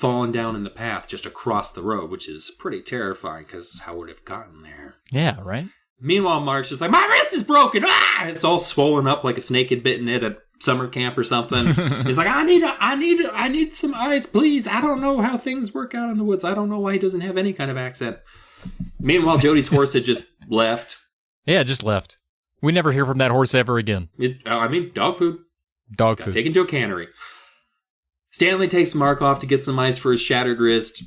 fallen down in the path just across the road, which is pretty terrifying because how would it have gotten there? Yeah, right? Meanwhile, Mark's just like, my wrist is broken! Ah! It's all swollen up like a snake had bitten it at summer camp or something. He's like, I need some ice, please. I don't know how things work out in the woods. I don't know why he doesn't have any kind of accent. Meanwhile, Jodie's horse had just left. Yeah, just left. We never hear from that horse ever again. Dog food. Dog Got food. taken to a cannery. Stanley takes Mark off to get some ice for his shattered wrist.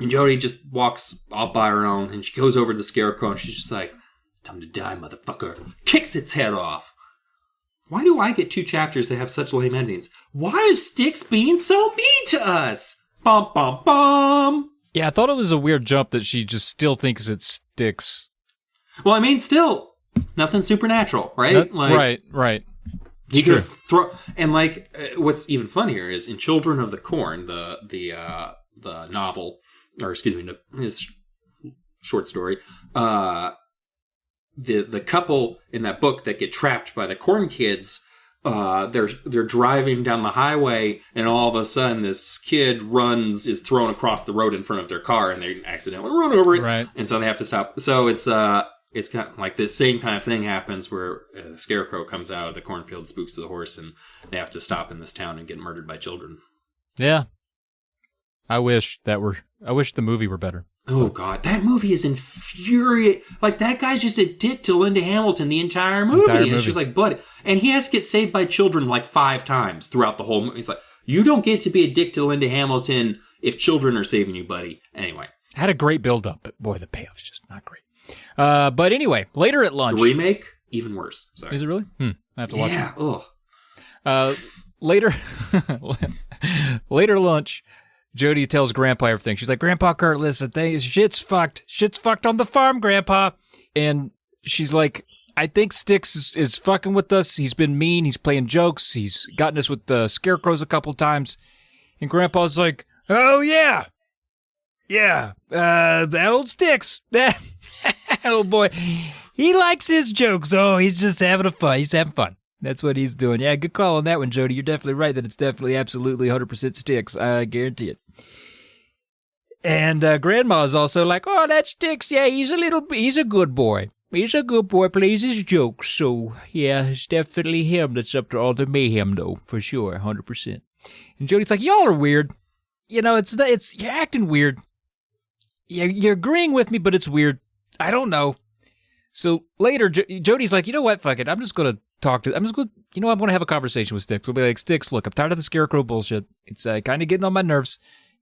And Jodie just walks off by her own. And she goes over to the Scarecrow and she's just like, time to die, motherfucker. Kicks its head off. Why do I get 2 chapters that have such lame endings? Why is Styx being so mean to us? Bum, bum, bum. Yeah, I thought it was a weird jump that she just still thinks it sticks. Well, I mean, still, nothing supernatural, right? Right. He could throw, and what's even funnier is in Children of the Corn, the novel, or excuse me, his short story, the couple in that book that get trapped by the corn kids, they're driving down the highway, and all of a sudden this kid is thrown across the road in front of their car, and they accidentally run over it, right? And so they have to stop. So it's kind of like this same kind of thing happens where the Scarecrow comes out of the cornfield, spooks the horse, and they have to stop in this town and get murdered by children. Yeah, I wish the movie were better. Oh, God. That movie is infuriating. Like, that guy's just a dick to Linda Hamilton the entire movie. And she's like, buddy. And he has to get saved by children like 5 times throughout the whole movie. He's like, you don't get to be a dick to Linda Hamilton if children are saving you, buddy. Anyway. Had a great build-up, but boy, the payoff's just not great. But anyway, later at lunch. The remake, even worse. Sorry. Is it really? I have to watch it. Yeah, Later lunch. Jodie tells Grandpa everything. She's like, Grandpa Kurt, listen, shit's fucked. Shit's fucked on the farm, Grandpa. And she's like, I think Styx is fucking with us. He's been mean. He's playing jokes. He's gotten us with the scarecrows a couple times. And Grandpa's like, oh, yeah. Yeah. That old Styx. That old boy. He likes his jokes. Oh, he's just having fun. He's having fun. That's what he's doing. Yeah, good call on that one, Jodie. You're definitely right that it's definitely absolutely 100% Styx. I guarantee it. And Grandma's also like, oh, that Styx. Yeah, he's a good boy. He's a good boy, plays his jokes. So, yeah, it's definitely him that's up to all the mayhem, though, for sure, 100%. And Jodie's like, y'all are weird. You know, you're acting weird. You're agreeing with me, but it's weird. I don't know. So later, Jodie's like, you know what? Fuck it. I'm going to have a conversation with Styx. We'll be like, Styx, look, I'm tired of the Scarecrow bullshit. It's kind of getting on my nerves.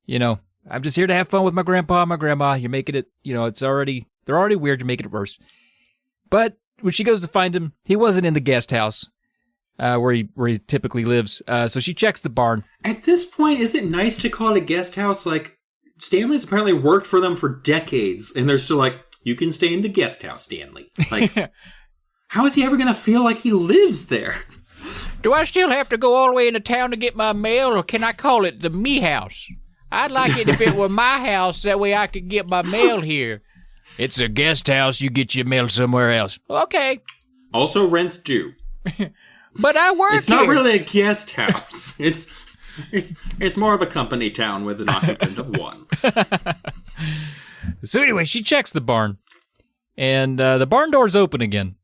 You know, I'm just here to have fun with my grandpa and my grandma. You're making it, you know, they're already weird. You're making it worse. But when she goes to find him, he wasn't in the guest house where he typically lives. So she checks the barn. At this point, is it nice to call it a guest house? Like, Stanley's apparently worked for them for decades, and they're still like, you can stay in the guest house, Stanley. Like, how is he ever going to feel like he lives there? Do I still have to go all the way into town to get my mail, or can I call it the me house? I'd like it if it were my house, that way I could get my mail here. It's a guest house, you get your mail somewhere else. Okay. Also, rent's due. But I work It's not really a guest house. It's more of a company town with an occupant of 1. So anyway, she checks the barn, and the barn door's open again.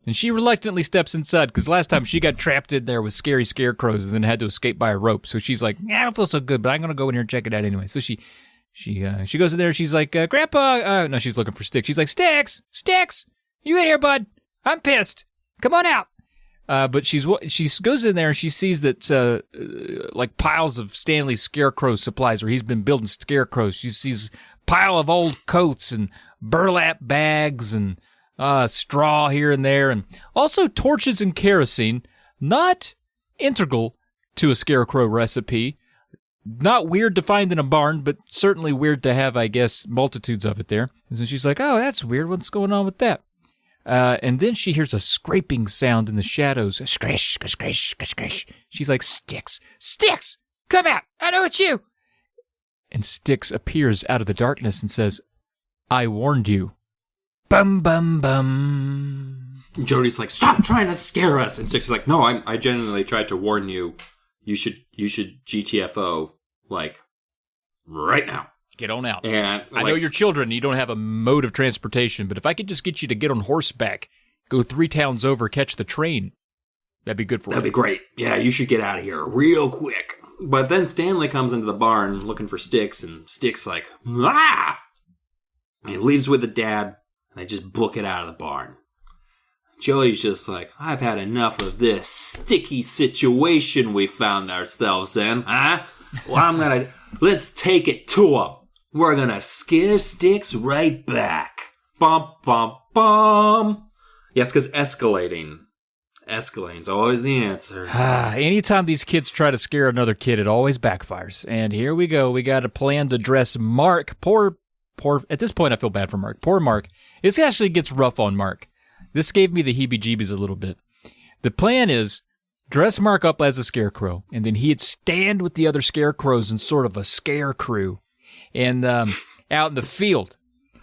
And she reluctantly steps inside, because last time she got trapped in there with scary scarecrows and then had to escape by a rope. So she's like, I don't feel so good, but I'm going to go in here and check it out anyway. So she goes in there, she's like, Grandpa, no, she's looking for Styx. She's like, Styx, you in here, bud? I'm pissed. Come on out. But she goes in there and she sees that like piles of Stanley's scarecrow supplies, where he's been building scarecrows. She sees pile of old coats and burlap bags and straw here and there, and also torches and kerosene, not integral to a scarecrow recipe. Not weird to find in a barn, but certainly weird to have, I guess, multitudes of it there. And so she's like, oh, that's weird. What's going on with that? And then she hears a scraping sound in the shadows. Scratch, scratch, scratch, scratch. She's like, Styx, come out. I know it's you. And Styx appears out of the darkness and says, I warned you. Bum, bum, bum. And Jodie's like, stop trying to scare us. And Styx is like, no, I genuinely tried to warn you. You should GTFO. Like, right now. Get on out. And I know you're children and you don't have a mode of transportation, but if I could just get you to get on horseback, go 3 towns over, catch the train, that'd be good for you. That'd be great. Yeah, you should get out of here real quick. But then Stanley comes into the barn looking for Sticks, and Sticks like, ah! And he leaves with the dad, and they just book it out of the barn. Joey's just like, I've had enough of this sticky situation we found ourselves in, huh? Well, let's take it to him. We're gonna scare Sticks right back. Bum, bum, bum. Yes, because escalating's always the answer. Anytime these kids try to scare another kid, it always backfires. And here we go. We got a plan to dress Mark. Poor, at this point, I feel bad for Mark. Poor Mark. This actually gets rough on Mark. This gave me the heebie-jeebies a little bit. The plan is dress Mark up as a scarecrow, and then he'd stand with the other scarecrows in sort of a scare crew and out in the field.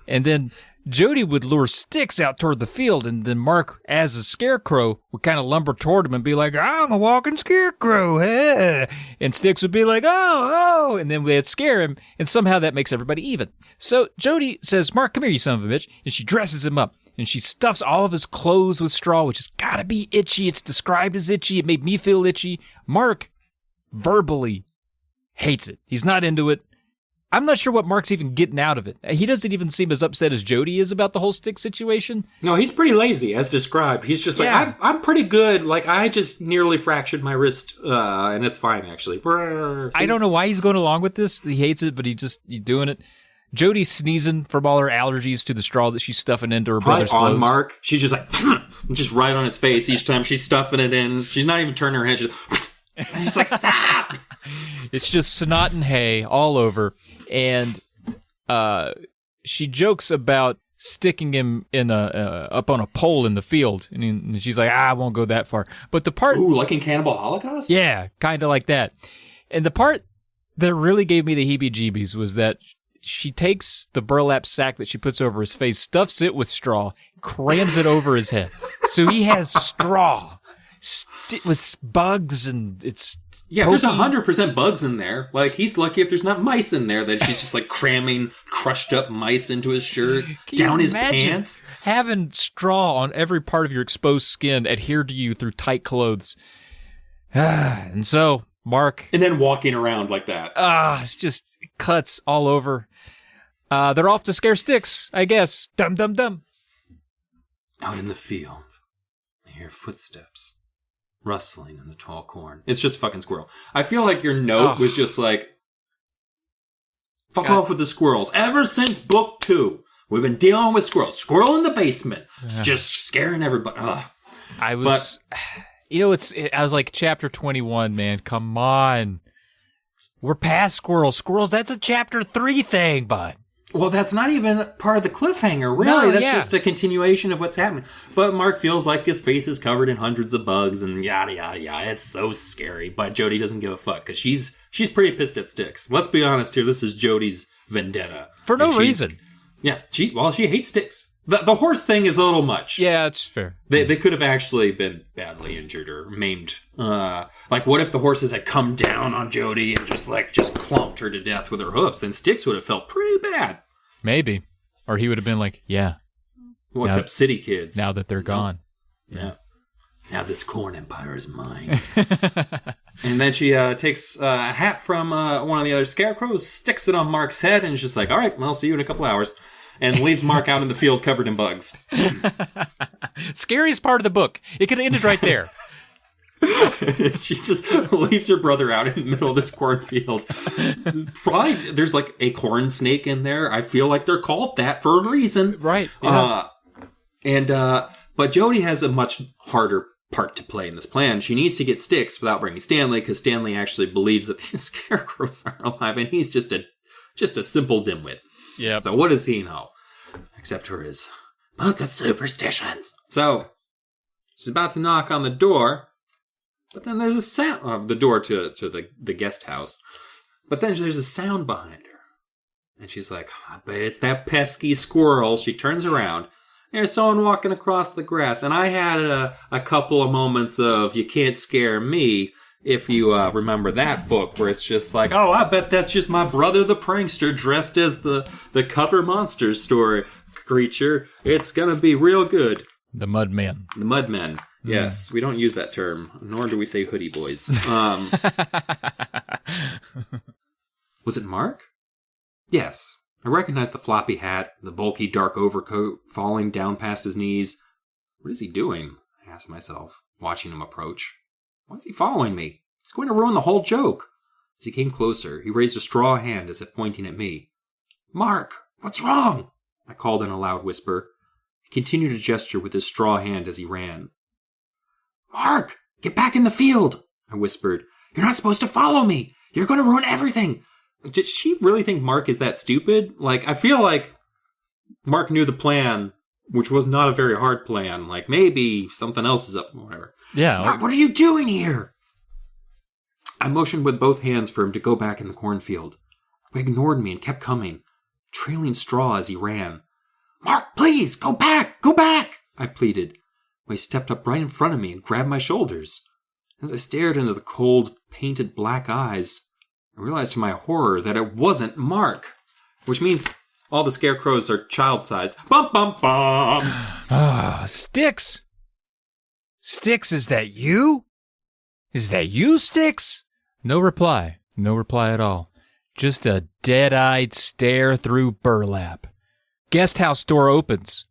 And then Jodie would lure Sticks out toward the field, and then Mark, as a scarecrow, would kind of lumber toward him and be like, I'm a walking scarecrow. Eh. And Sticks would be like, oh, and then they'd scare him, and somehow that makes everybody even. So Jodie says, Mark, come here, you son of a bitch, and she dresses him up. And she stuffs all of his clothes with straw, which has got to be itchy. It's described as itchy. It made me feel itchy. Mark verbally hates it. He's not into it. I'm not sure what Mark's even getting out of it. He doesn't even seem as upset as Jodie is about the whole stick situation. No, he's pretty lazy, as described. He's just like, I'm pretty good. Like, I just nearly fractured my wrist, and it's fine, actually. I don't know why he's going along with this. He hates it, but he's doing it. Jodie's sneezing from all her allergies to the straw that she's stuffing into her brother's clothes. On Mark, she's just like, just right on his face each time she's stuffing it in. She's not even turning her head. She's like, stop! It's just snot and hay all over. And she jokes about sticking him in up on a pole in the field. And she's like, I won't go that far. But the part... Ooh, like in Cannibal Holocaust? Yeah, kind of like that. And the part that really gave me the heebie-jeebies was that she takes the burlap sack that she puts over his face, stuffs it with straw, crams it over his head. So he has straw with bugs, and it's there's 100% bugs in there. Like, he's lucky if there's not mice in there, that she's just like cramming crushed up mice into his shirt, down his pants. Having straw on every part of your exposed skin adhere to you through tight clothes. And so Mark, and then walking around like that. It's just cuts all over. They're off to scare Sticks, I guess. Dum dum dum. Out in the field, I hear footsteps rustling in the tall corn. It's just a fucking squirrel. I feel like your note was just like, fuck off with the squirrels. Ever since book 2, we've been dealing with squirrels. Squirrel in the basement. It's just scaring everybody. I was like, chapter 21, man. Come on. We're past squirrels. Squirrels, that's a chapter 3 thing, bud. Well, that's not even part of the cliffhanger, really. No, that's just a continuation of what's happening. But Mark feels like his face is covered in hundreds of bugs and yada, yada, yada. It's so scary. But Jodie doesn't give a fuck because she's pretty pissed at Sticks. Let's be honest here. This is Jodie's vendetta. For no reason. Yeah. She hates Sticks. The horse thing is a little much. Yeah, it's fair. They could have actually been badly injured or maimed. Like, what if the horses had come down on Jodie and just clumped her to death with her hoofs? Then Sticks would have felt pretty bad. Maybe. Or he would have been like, yeah. Well, except city kids. Now that they're gone. Yeah. Now this corn empire is mine. And then she takes a hat from one of the other scarecrows, sticks it on Mark's head, and is just like, all right, well, I'll see you in a couple hours. And leaves Mark out in the field covered in bugs. Scariest part of the book. It could have ended right there. She just leaves her brother out in the middle of this cornfield. Probably there's like a corn snake in there. I feel like they're called that for a reason. Right. Yeah. But Jodie has a much harder part to play in this plan. She needs to get Sticks without bringing Stanley, because Stanley actually believes that these scarecrows are alive, and he's just a simple dimwit. Yeah. So what does he know? Except for his book of superstitions. So she's about to knock on the door, but then there's a sound. The door to the guest house. But then there's a sound behind her. And she's like, I bet it's that pesky squirrel. She turns around. There's someone walking across the grass. And I had a couple of moments of, you can't scare me. if you remember that book, where it's just like, oh, I bet that's just my brother the prankster dressed as the cover monsters story creature. It's gonna be real good. The Mudmen. The Mudmen. Yes, we don't use that term, nor do we say hoodie boys. Was it Mark? Yes. I recognized the floppy hat, the bulky dark overcoat falling down past his knees. What is he doing? I asked myself, watching him approach. Why is he following me? He's going to ruin the whole joke. As he came closer, he raised a straw hand as if pointing at me. Mark, what's wrong? I called in a loud whisper. He continued to gesture with his straw hand as he ran. Mark, get back in the field, I whispered. You're not supposed to follow me. You're going to ruin everything. Did she really think Mark is that stupid? Like, I feel like Mark knew the plan, which was not a very hard plan. Like, maybe something else is up, whatever. Yeah. Mark, what are you doing here? I motioned with both hands for him to go back in the cornfield. He ignored me and kept coming, trailing straw as he ran. Mark, please, go back, I pleaded. He stepped up right in front of me and grabbed my shoulders. As I stared into the cold, painted black eyes, I realized to my horror that it wasn't Mark, which means all the scarecrows are child-sized. Bum, bum, bum! Ah, Sticks! Sticks, is that you? Is that you, Sticks? No reply. No reply at all. Just a dead-eyed stare through burlap. Guest house door opens.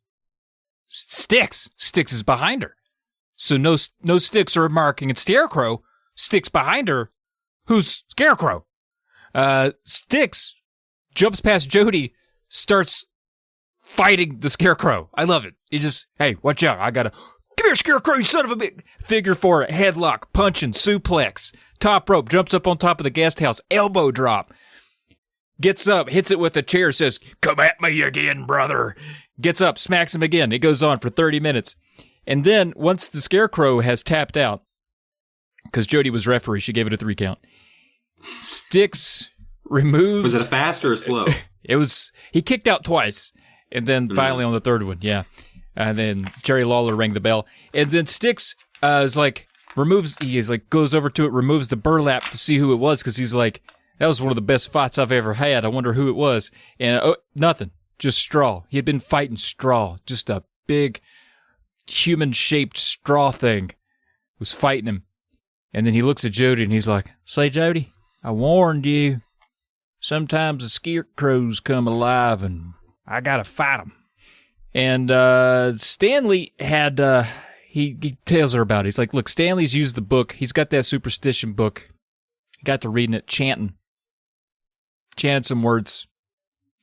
Sticks! Sticks is behind her. So no Sticks or Mark and Scarecrow. Sticks behind her. Who's Scarecrow? Sticks jumps past Jodie, starts fighting the Scarecrow. I love it. He just, hey, watch out. Come here, Scarecrow, you son of a bitch. Figure four, headlock, punching, suplex. Top rope, jumps up on top of the guest house, elbow drop. Gets up, hits it with a chair, says, come at me again, brother. Gets up, smacks him again. It goes on for 30 minutes. And then, once the Scarecrow has tapped out, because Jodie was referee, she gave it a 3 count. Sticks removed. Was it a fast or a slow? He kicked out twice. And then finally on the third one, yeah. And then Jerry Lawler rang the bell. And then Sticks goes over to it, removes the burlap to see who it was, because he's like, that was one of the best fights I've ever had. I wonder who it was. And nothing. Just straw. He had been fighting straw. Just a big human-shaped straw thing was fighting him. And then he looks at Jodie and he's like, say, Jodie, I warned you. Sometimes the scarecrows come alive and I gotta fight them. And Stanley had, he tells her about it. He's like, look, Stanley's used the book. He's got that superstition book. He got to reading it, chanted some words.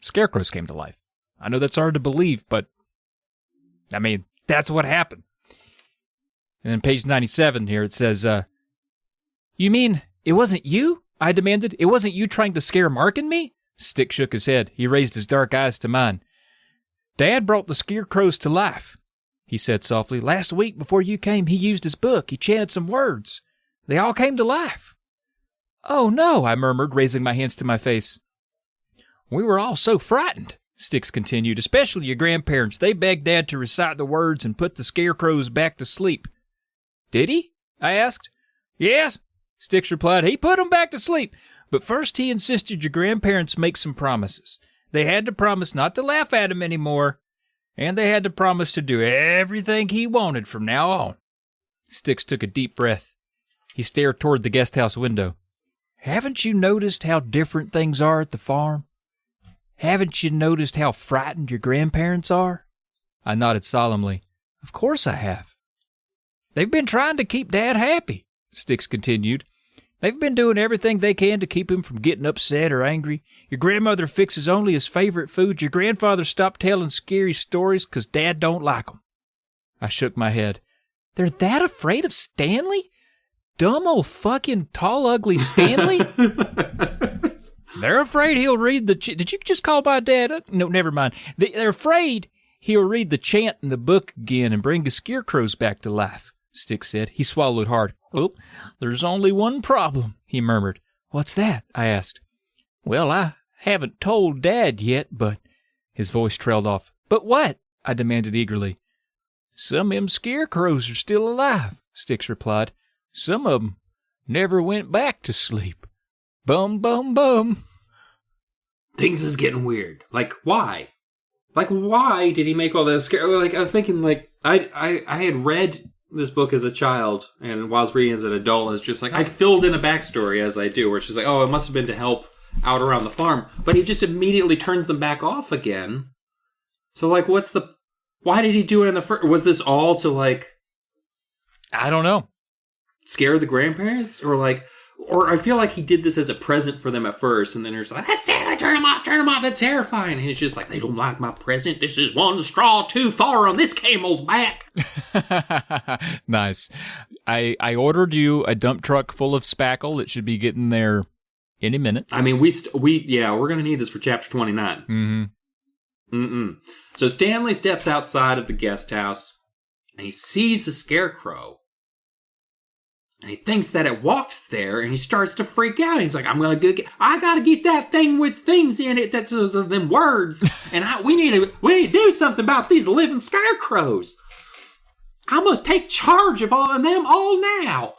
Scarecrows came to life. I know that's hard to believe, but I mean, that's what happened. And then page 97 here, it says, you mean it wasn't you? I demanded. It wasn't you trying to scare Mark and me? Stick shook his head. He raised his dark eyes to mine. Dad brought the scarecrows to life, he said softly. Last week before you came, he used his book. He chanted some words. They all came to life. Oh, no, I murmured, raising my hands to my face. We were all so frightened, Sticks continued, especially your grandparents. They begged Dad to recite the words and put the scarecrows back to sleep. Did he? I asked. Yes, Sticks replied. He put them back to sleep. But first he insisted your grandparents make some promises. They had to promise not to laugh at him anymore, and they had to promise to do everything he wanted from now on. Sticks took a deep breath. He stared toward the guest house window. Haven't you noticed how different things are at the farm? Haven't you noticed how frightened your grandparents are? I nodded solemnly. Of course I have. They've been trying to keep Dad happy, Sticks continued. They've been doing everything they can to keep him from getting upset or angry. Your grandmother fixes only his favorite food. Your grandfather stopped telling scary stories 'cause Dad don't like 'em. I shook my head. They're that afraid of Stanley? Dumb old fucking tall, ugly Stanley? They're afraid he'll read the... Did you just call my dad? No, never mind. They're afraid he'll read the chant in the book again and bring the scarecrows back to life, Sticks said. He swallowed hard. Oh, there's only one problem, he murmured. What's that? I asked. Well, I haven't told Dad yet, but... His voice trailed off. But what? I demanded eagerly. Some of them scarecrows are still alive, Sticks replied. Some of them never went back to sleep. Bum, bum, bum. Things is getting weird. Like, why? Like, why did he make all those scare? Like, I was thinking, like, I had read this book as a child, and while I was reading as an adult, it's just like, I filled in a backstory as I do, where it's just like, oh, it must have been to help out around the farm. But he just immediately turns them back off again. So, like, why did he do it in the first? Was this all to, like, I don't know. Scare the grandparents? Or I feel like he did this as a present for them at first, and then they're just like, Stanley, turn them off, that's terrifying. And he's just like, they don't like my present. This is one straw too far on this camel's back. Nice. I ordered you a dump truck full of spackle. It should be getting there any minute. I mean, we're going to need this for chapter 29. So Stanley steps outside of the guest house, and he sees the scarecrow. And he thinks that it walked there, and he starts to freak out. He's like, I gotta get that thing with things in it, that's them words. And we need to do something about these living scarecrows. I must take charge of all of them all now.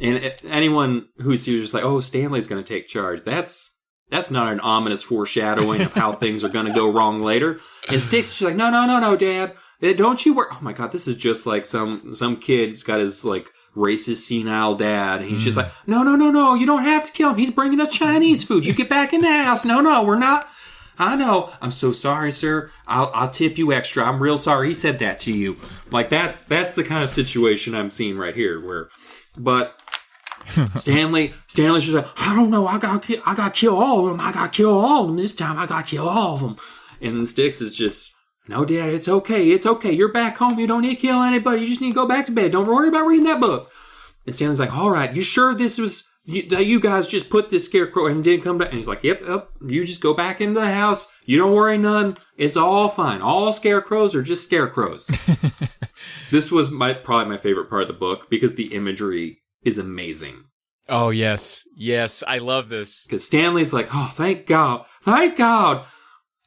And anyone who sees just like, oh, Stanley's gonna take charge. That's not an ominous foreshadowing of how things are gonna go wrong later. And Sticks is just like, no, Dad. Don't you worry. Oh my God, this is just like some kid's got his like racist senile dad, and he's just like, no, you don't have to kill him. He's bringing us Chinese food. You get back in the house. No, we're not. I know. I'm so sorry, sir. I'll tip you extra. I'm real sorry he said that to you. Like that's the kind of situation I'm seeing right here. But Stanley's just like, I don't know. I gotta kill all of them. I gotta kill all of them this time. I gotta kill all of them. And Sticks is just, no, Dad, it's okay. It's okay. You're back home. You don't need to kill anybody. You just need to go back to bed. Don't worry about reading that book. And Stanley's like, all right, you sure this was, that you guys just put this scarecrow and didn't come back? And he's like, yep. You just go back into the house. You don't worry none. It's all fine. All scarecrows are just scarecrows. This was probably my favorite part of the book because the imagery is amazing. Oh, yes. Yes, I love this. Because Stanley's like, oh, thank God. Thank God.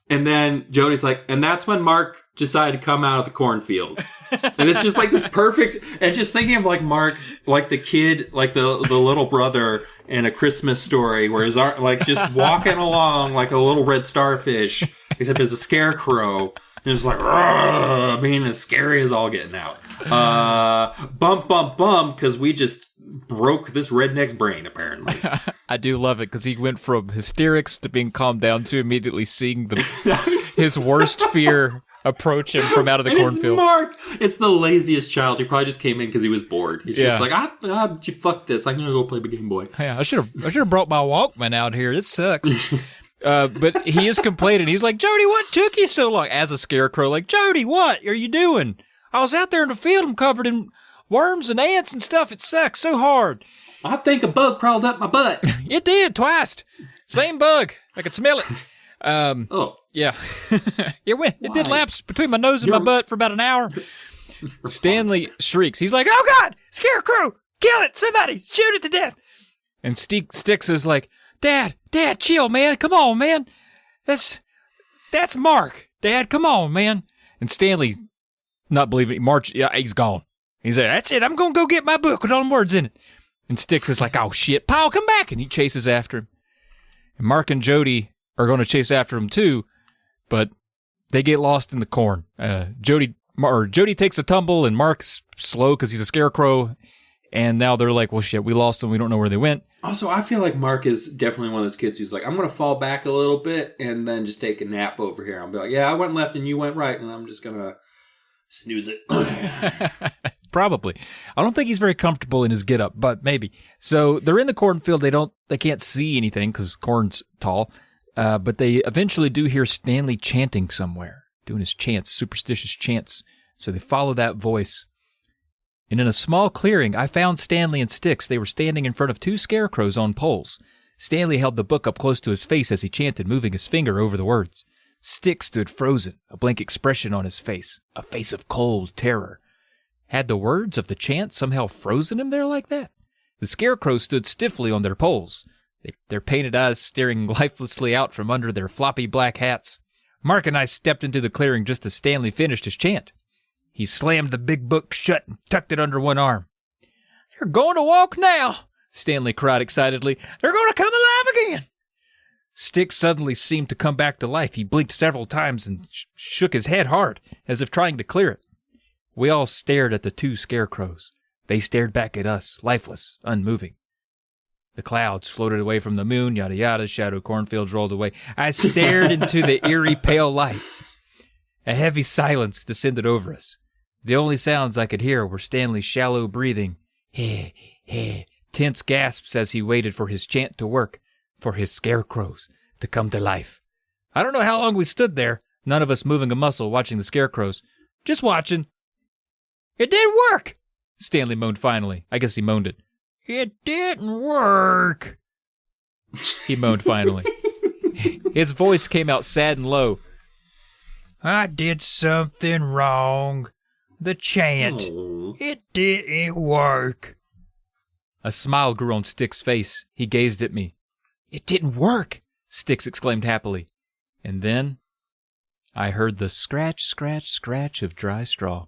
And then Jodie's like, and that's when Mark decided to come out of the cornfield. And it's just like this perfect, and just thinking of like Mark, like the kid, like the little brother in A Christmas Story, where his arm, like just walking along like a little red starfish, except as a scarecrow. And it's like, being as scary as all getting out. Bump, bump, bump, because we just broke this redneck's brain, apparently. I do love it, because he went from hysterics to being calmed down to immediately seeing his worst fear approach him from out of the cornfield. It's Mark. It's the laziest child. He probably just came in because he was bored. He's just like, fuck this. I'm going to go play the Game Boy. Yeah, I should have brought my Walkman out here. This sucks. But he is complaining. He's like, Jodie, what took you so long? As a scarecrow, like, Jodie, what are you doing? I was out there in the field. I'm covered in worms and ants and stuff. It sucks so hard. I think a bug crawled up my butt. It did twice. Same bug. I could smell it. Yeah. It did lapse between my nose and my butt for about an hour. Stanley shrieks. He's like, oh God, Scarecrow, kill it. Somebody shoot it to death. And Sticks is like, Dad, chill, man. Come on, man. That's Mark. Dad, come on, man. And Stanley, not believing it, he's gone. He's like, that's it. I'm going to go get my book with all the words in it. And Sticks is like, oh shit, Paul, come back. And he chases after him. And Mark and Jodie are going to chase after him too, but they get lost in the corn. Jodie takes a tumble, and Mark's slow because he's a scarecrow. And now they're like, well, shit, we lost them. We don't know where they went. Also, I feel like Mark is definitely one of those kids who's like, I'm going to fall back a little bit and then just take a nap over here. I'll be like, yeah, I went left and you went right, and I'm just going to snooze it. Probably. I don't think he's very comfortable in his getup, but maybe. So they're in the cornfield. They can't see anything because corn's tall. But they eventually do hear Stanley chanting somewhere, doing his chants, superstitious chants. So they follow that voice. And in a small clearing, I found Stanley and Sticks. They were standing in front of two scarecrows on poles. Stanley held the book up close to his face as he chanted, moving his finger over the words. Sticks stood frozen, a blank expression on his face, a face of cold terror. Had the words of the chant somehow frozen him there like that? The scarecrows stood stiffly on their poles, their painted eyes staring lifelessly out from under their floppy black hats. Mark and I stepped into the clearing just as Stanley finished his chant. He slammed the big book shut and tucked it under one arm. You're going to walk now. Stanley cried excitedly. They're going to come alive again. Sticks suddenly seemed to come back to life. He blinked several times and shook his head hard, as if trying to clear it. We all stared at the two scarecrows. They stared back at us, lifeless, unmoving. The clouds floated away from the moon, yada yada, shadow cornfields rolled away. I stared into the eerie pale light. A heavy silence descended over us. The only sounds I could hear were Stanley's shallow breathing, tense gasps as he waited for his chant to work, for his scarecrows to come to life. I don't know how long we stood there, none of us moving a muscle, watching the scarecrows. Just watching. It didn't work, Stanley moaned finally. I guess he moaned it. It didn't work, he moaned finally. His voice came out sad and low. I did something wrong. The chant. It didn't work. A smile grew on Stick's face. He gazed at me. It didn't work, Sticks exclaimed happily. And then I heard the scratch, scratch, scratch of dry straw.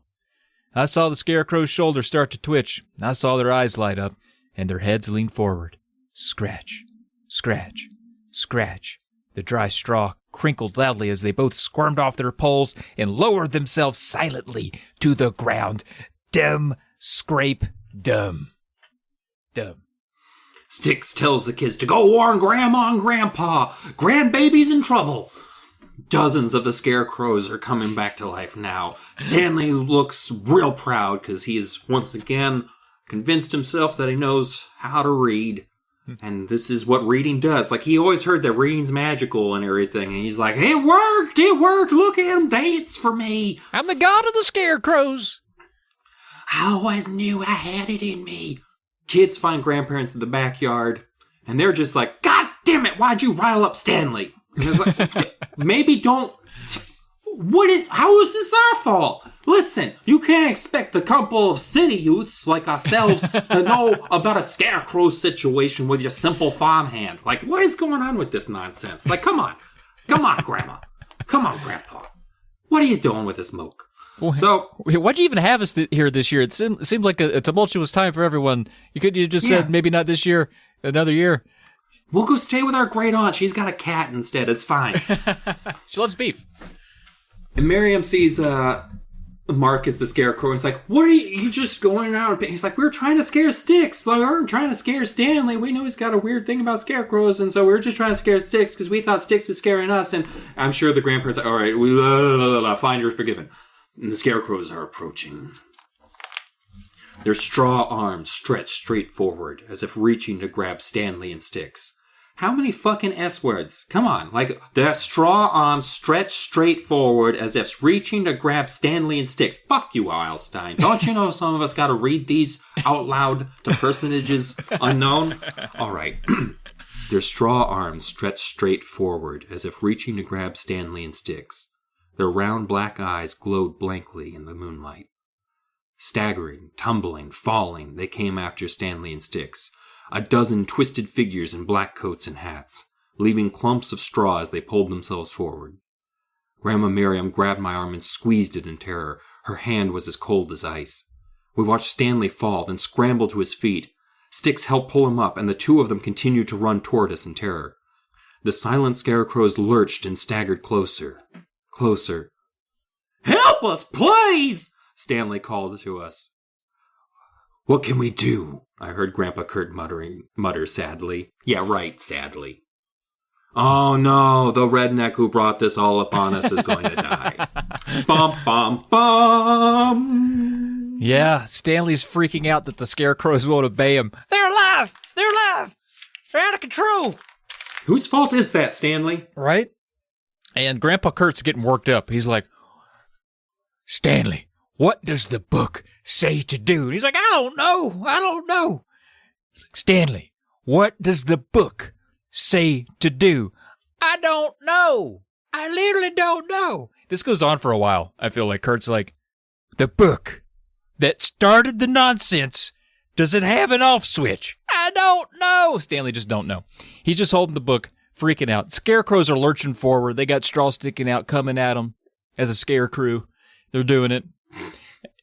I saw the scarecrow's shoulders start to twitch. I saw their eyes light up, and their heads lean forward. Scratch, scratch, scratch. The dry straw crinkled loudly as they both squirmed off their poles and lowered themselves silently to the ground. Dumb, scrape, dumb. Dumb. Sticks tells the kids to go warn Grandma and Grandpa. Grandbaby's in trouble. Dozens of the scarecrows are coming back to life now. Stanley looks real proud because he's once again convinced himself that he knows how to read. And this is what reading does. Like, he always heard that reading's magical and everything. And he's like, it worked. Look at him dance for me. I'm the god of the scarecrows. I always knew I had it in me. Kids find grandparents in the backyard. And they're just like, God damn it, why'd you rile up Stanley? And it's like, maybe don't... How is this our fault? Listen, you can't expect a couple of city youths like ourselves to know about a scarecrow situation with your simple farmhand. Like, what is going on with this nonsense? Like, come on, Grandma. Come on, Grandpa. What are you doing with this milk? So, why'd you even have us here this year? It seemed like a tumultuous time for everyone. You just said maybe not this year, another year. We'll go stay with our great aunt. She's got a cat instead. It's fine. She loves beef. And Miriam sees Mark as the scarecrow. And he's like, what are you just going out? He's like, we're trying to scare Sticks. Like, we're trying to scare Stanley. We know he's got a weird thing about scarecrows. And so we're just trying to scare Sticks because we thought Sticks was scaring us. And I'm sure the grandparents are like, all right, fine, you're forgiven. And the scarecrows are approaching. Their straw arms stretch straight forward as if reaching to grab Stanley and Sticks. How many fucking S words? Come on. Like, their straw arms stretch straight forward as if reaching to grab Stanley and Sticks. Fuck you, Eilstein. Don't you know some of us gotta read these out loud to personages unknown? All right. Their straw arms stretch straight forward as if reaching to grab Stanley and Sticks. Their round black eyes glowed blankly in the moonlight. Staggering, tumbling, falling, they came after Stanley and Sticks. A dozen twisted figures in black coats and hats, leaving clumps of straw as they pulled themselves forward. Grandma Miriam grabbed my arm and squeezed it in terror. Her hand was as cold as ice. We watched Stanley fall, then scramble to his feet. Sticks helped pull him up, and the two of them continued to run toward us in terror. The silent scarecrows lurched and staggered closer. Closer. Help us, please! Stanley called to us. What can we do? I heard Grandpa Kurt mutter sadly. Yeah, right, sadly. Oh no, the redneck who brought this all upon us is going to die. Bum, bum, bum. Yeah, Stanley's freaking out that the scarecrows won't obey him. They're alive! They're alive! They're out of control! Whose fault is that, Stanley? Right? And Grandpa Kurt's getting worked up. He's like, Stanley, what does the book say to do? And he's like, I don't know. Stanley, what does the book say to do? I don't know. I literally don't know. This goes on for a while. I feel like Kurt's like, the book that started the nonsense, does it have an off switch? I don't know. Stanley just don't know. He's just holding the book, freaking out. Scarecrows are lurching forward. They got straw sticking out, coming at them as a scarecrow. They're doing it.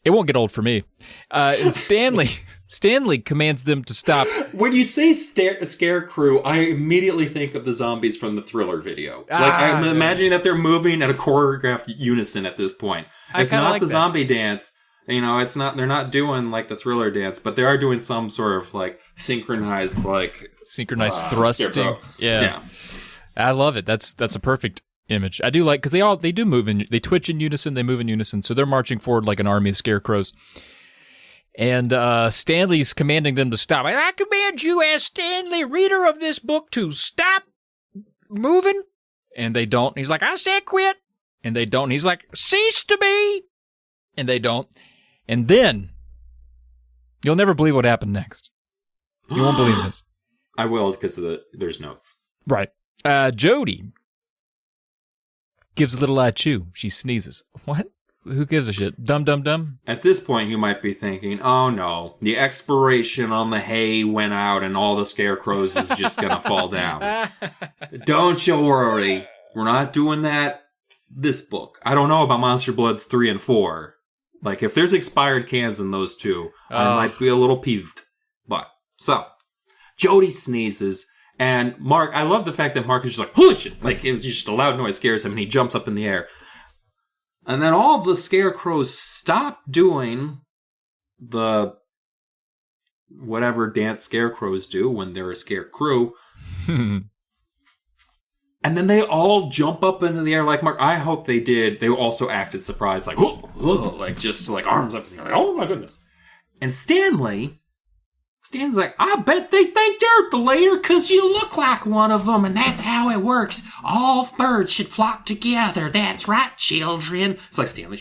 It won't get old for me. And Stanley commands them to stop. When you say Scarecrow, I immediately think of the zombies from the Thriller video. I'm imagining that they're moving at a choreographed unison at this point. It's not like the zombie dance. It's not. They're not doing like the Thriller dance, but they are doing some sort of like synchronized thrusting. Scarecrow. Yeah. I love it. That's a perfect image. I do like because they do move they twitch in unison, they move in unison, so they're marching forward like an army of scarecrows. And Stanley's commanding them to stop. I command you, as Stanley, reader of this book, to stop moving. And they don't. He's like, I said quit. And they don't. He's like, cease to be. And they don't. And then you'll never believe what happened next. You won't believe this. I will because there's notes. Right. Jodie gives a little chew. She sneezes. What? Who gives a shit? Dum. At this point, you might be thinking, oh no, the expiration on the hay went out and all the scarecrows is just going to fall down. Don't you worry. We're not doing that this book. I don't know about Monster Bloods 3 and 4. Like, if there's expired cans in those two, I might be a little peeved. But, so, Jodie sneezes. And Mark, I love the fact that Mark is just like, holy shit! Like, it's just a loud noise scares him and he jumps up in the air. And then all the scarecrows stop doing the whatever dance scarecrows do when they're a scarecrow. And then they all jump up into the air like Mark. I hope they did. They also acted surprised, like, whoa, like just like arms up. Like, oh my goodness. And Stanley's like, I bet they think you're the leader because you look like one of them, and that's how it works. All birds should flock together. That's right, children. It's like Stanley.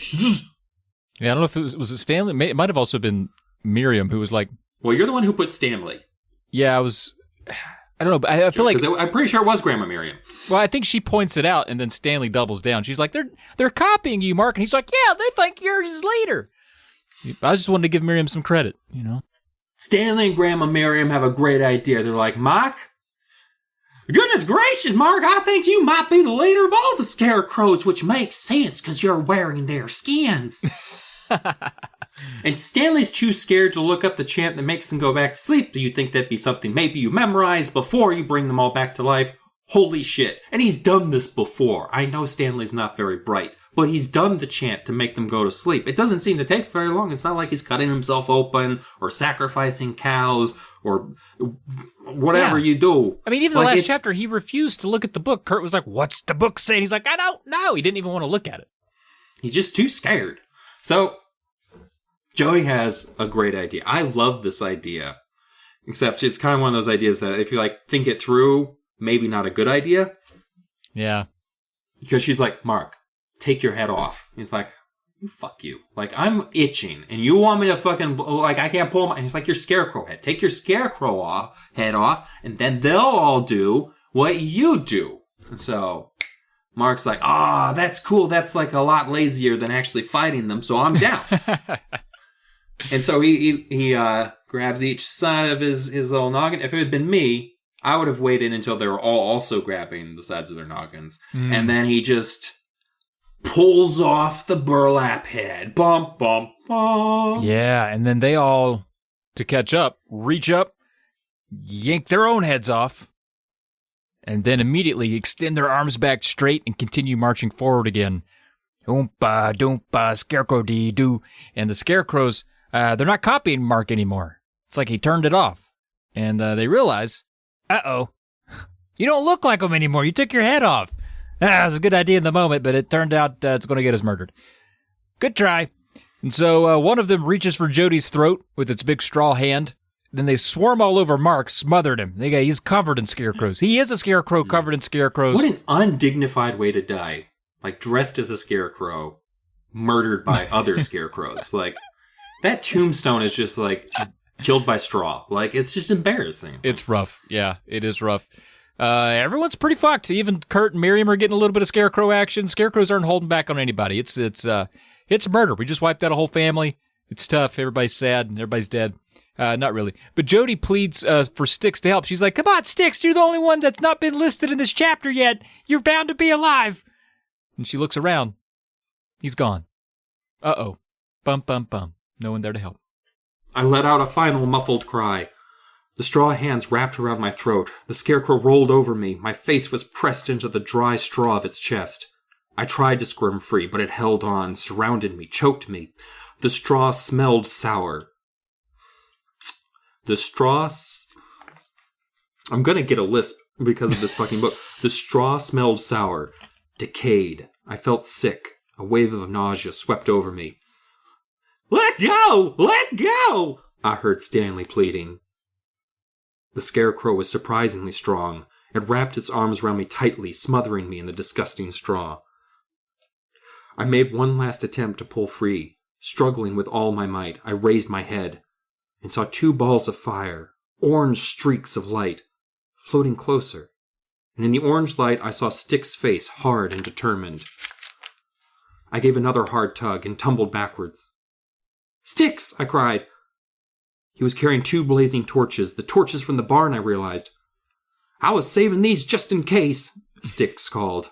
Yeah, I don't know if it was Stanley. It might have also been Miriam who was like, well, you're the one who put Stanley. Yeah, I don't know, but I feel like I'm pretty sure it was Grandma Miriam. Well, I think she points it out, and then Stanley doubles down. She's like, "They're copying you, Mark," and he's like, "Yeah, they think you're his leader." I just wanted to give Miriam some credit, Stanley and Grandma Miriam have a great idea. They're like, Mark, goodness gracious, Mark, I think you might be the leader of all the scarecrows, which makes sense because you're wearing their skins. And Stanley's too scared to look up the chant that makes them go back to sleep. Do you think that'd be something maybe you memorize before you bring them all back to life? Holy shit. And he's done this before. I know Stanley's not very bright, but he's done the chant to make them go to sleep. It doesn't seem to take very long. It's not like he's cutting himself open or sacrificing cows or whatever you do. I mean, even the last chapter, he refused to look at the book. Kurt was like, what's the book saying? He's like, I don't know. He didn't even want to look at it. He's just too scared. So Joey has a great idea. I love this idea, except it's kind of one of those ideas that if you think it through, maybe not a good idea. Yeah. Because she's like, Mark, take your head off. He's like, fuck you. Like, I'm itching, and you want me to fucking, I can't pull my, and he's like, your scarecrow head. Take your scarecrow head off, and then they'll all do what you do. And so Mark's like, that's cool. That's like a lot lazier than actually fighting them, so I'm down. And so he grabs each side of his little noggin. If it had been me, I would have waited until they were all also grabbing the sides of their noggins. And then he just pulls off the burlap head. Bump, bump, bump. Yeah, and then they all, to catch up, reach up, yank their own heads off, and then immediately extend their arms back straight and continue marching forward again. Oompa, doompa, scarecrow dee doo. And the scarecrows, they're not copying Mark anymore. It's like he turned it off. And they realize, uh-oh, you don't look like him anymore. You took your head off. It was a good idea in the moment, but it turned out it's going to get us murdered. Good try. And so one of them reaches for Jodie's throat with its big straw hand. Then they swarm all over Mark, smothered him. He's covered in scarecrows. He is a scarecrow covered in scarecrows. What an undignified way to die. Like, dressed as a scarecrow, murdered by other scarecrows. Like, that tombstone is just, killed by straw. Like, it's just embarrassing. It's rough. Yeah, it is rough. Everyone's pretty fucked. Even Kurt and Miriam are getting a little bit of scarecrow action. Scarecrows aren't holding back on anybody. It's murder. We just wiped out a whole family. It's tough. Everybody's sad and everybody's dead. Not really. But Jodie pleads for Styx to help. She's like, come on, Styx, you're the only one that's not been listed in this chapter yet. You're bound to be alive. And she looks around. He's gone. Uh-oh. Bum, bum, bum. No one there to help. I let out a final muffled cry. The straw hands wrapped around my throat. The scarecrow rolled over me. My face was pressed into the dry straw of its chest. I tried to squirm free, but it held on, surrounded me, choked me. The straw smelled sour. I'm gonna get a lisp because of this fucking book. The straw smelled sour, decayed. I felt sick. A wave of nausea swept over me. "Let go! Let go!" I heard Stanley pleading. The scarecrow was surprisingly strong. It wrapped its arms around me tightly, smothering me in the disgusting straw. I made one last attempt to pull free. Struggling with all my might, I raised my head and saw 2 balls of fire, orange streaks of light, floating closer. And in the orange light, I saw Stick's face, hard and determined. I gave another hard tug and tumbled backwards. "Sticks!" I cried. He was carrying 2 blazing torches, the torches from the barn, I realized. "I was saving these just in case," Sticks called.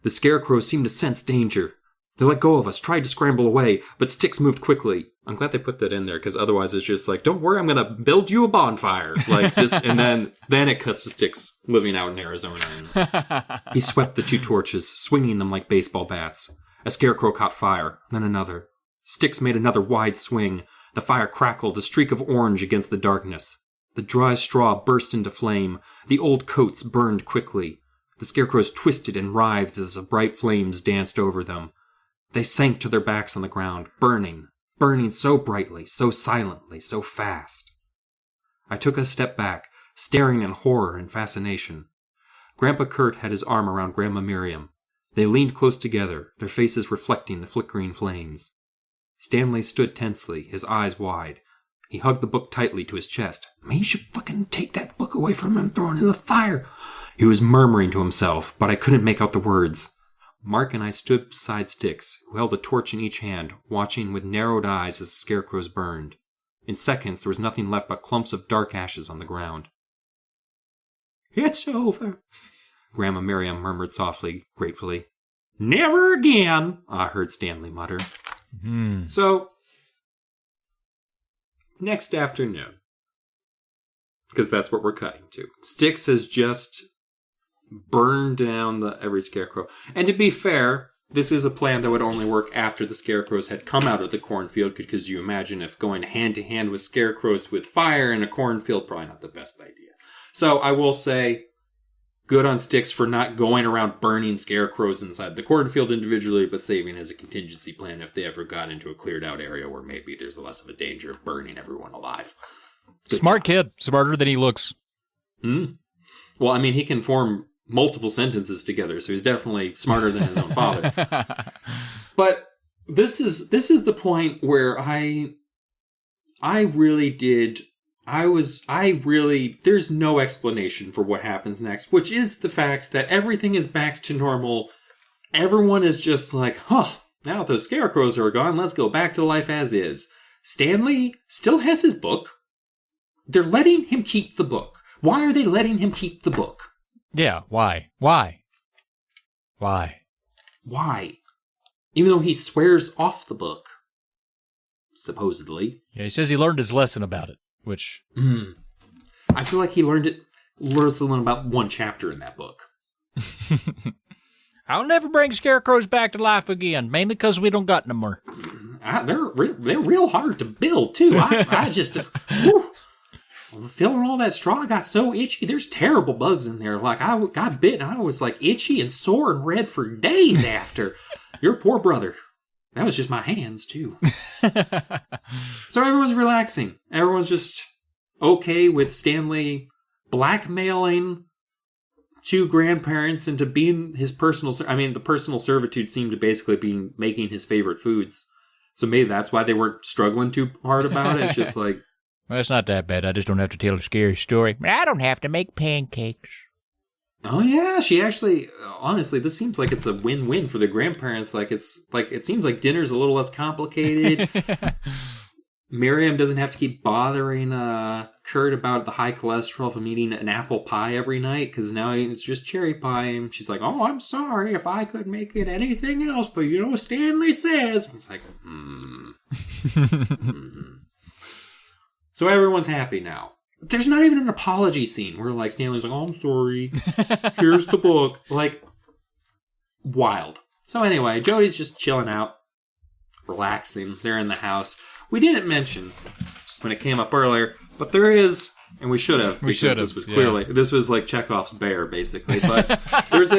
The scarecrows seemed to sense danger. They let go of us, tried to scramble away, but Sticks moved quickly. I'm glad they put that in there, because otherwise it's just like, don't worry, I'm going to build you a bonfire. Like this, and then it cuts to Sticks living out in Arizona. He swept the 2 torches, swinging them like baseball bats. A scarecrow caught fire, then another. Sticks made another wide swing. The fire crackled, a streak of orange against the darkness. The dry straw burst into flame. The old coats burned quickly. The scarecrows twisted and writhed as the bright flames danced over them. They sank to their backs on the ground, burning so brightly, so silently, so fast. I took a step back, staring in horror and fascination. Grandpa Kurt had his arm around Grandma Miriam. They leaned close together, their faces reflecting the flickering flames. Stanley stood tensely, his eyes wide. He hugged the book tightly to his chest. "Man, you should fucking take that book away from him and throw it in the fire," he was murmuring to himself, but I couldn't make out the words. Mark and I stood beside Sticks, who held a torch in each hand, watching with narrowed eyes as the scarecrows burned. In seconds, there was nothing left but clumps of dark ashes on the ground. "It's over," Grandma Miriam murmured softly, gratefully. "Never again," I heard Stanley mutter. So, next afternoon, because that's what we're cutting to, Sticks has just burned down every scarecrow. And to be fair, this is a plan that would only work after the scarecrows had come out of the cornfield, because you imagine if going hand to hand with scarecrows with fire in a cornfield, probably not the best idea. So I will say, good on Sticks for not going around burning scarecrows inside the cornfield individually, but saving as a contingency plan if they ever got into a cleared out area where maybe there's less of a danger of burning everyone alive. Smart kid. Smarter than he looks. Well, I mean, he can form multiple sentences together, so he's definitely smarter than his own father. But this is the point where there's no explanation for what happens next, which is the fact that everything is back to normal. Everyone is just like, now those scarecrows are gone, let's go back to life as is. Stanley still has his book. They're letting him keep the book. Why are they letting him keep the book? Yeah, why? Even though he swears off the book, supposedly. Yeah, he says he learned his lesson about it, which... I feel like he learned about 1 chapter in that book. I'll never bring scarecrows back to life again, mainly because we don't got no more. They're real hard to build, too. I just... Filling all that straw, I got so itchy. There's terrible bugs in there. Like, I got bit, and I was, like, itchy and sore and red for days after. Your poor brother. That was just my hands, too. So everyone's relaxing. Everyone's just okay with Stanley blackmailing 2 grandparents into being his personal... the personal servitude seemed to basically be making his favorite foods. So maybe that's why they weren't struggling too hard about it. It's just like... Well, it's not that bad. I just don't have to tell a scary story. I don't have to make pancakes. Oh, yeah. She actually... Honestly, this seems like it's a win-win for the grandparents. It seems like dinner's a little less complicated. Miriam doesn't have to keep bothering Kurt about the high cholesterol from eating an apple pie every night, because now it's just cherry pie. And she's like, "Oh, I'm sorry if I could make it anything else, but Stanley says." It's like, So everyone's happy now. There's not even an apology scene where like Stanley's like, "Oh, I'm sorry. Here's the book." Like, wild. So anyway, Jodie's just chilling out, relaxing. They're in the house. We didn't mention when it came up earlier, but there is, and we should have. This was clearly this was like Chekhov's bear, basically. But there's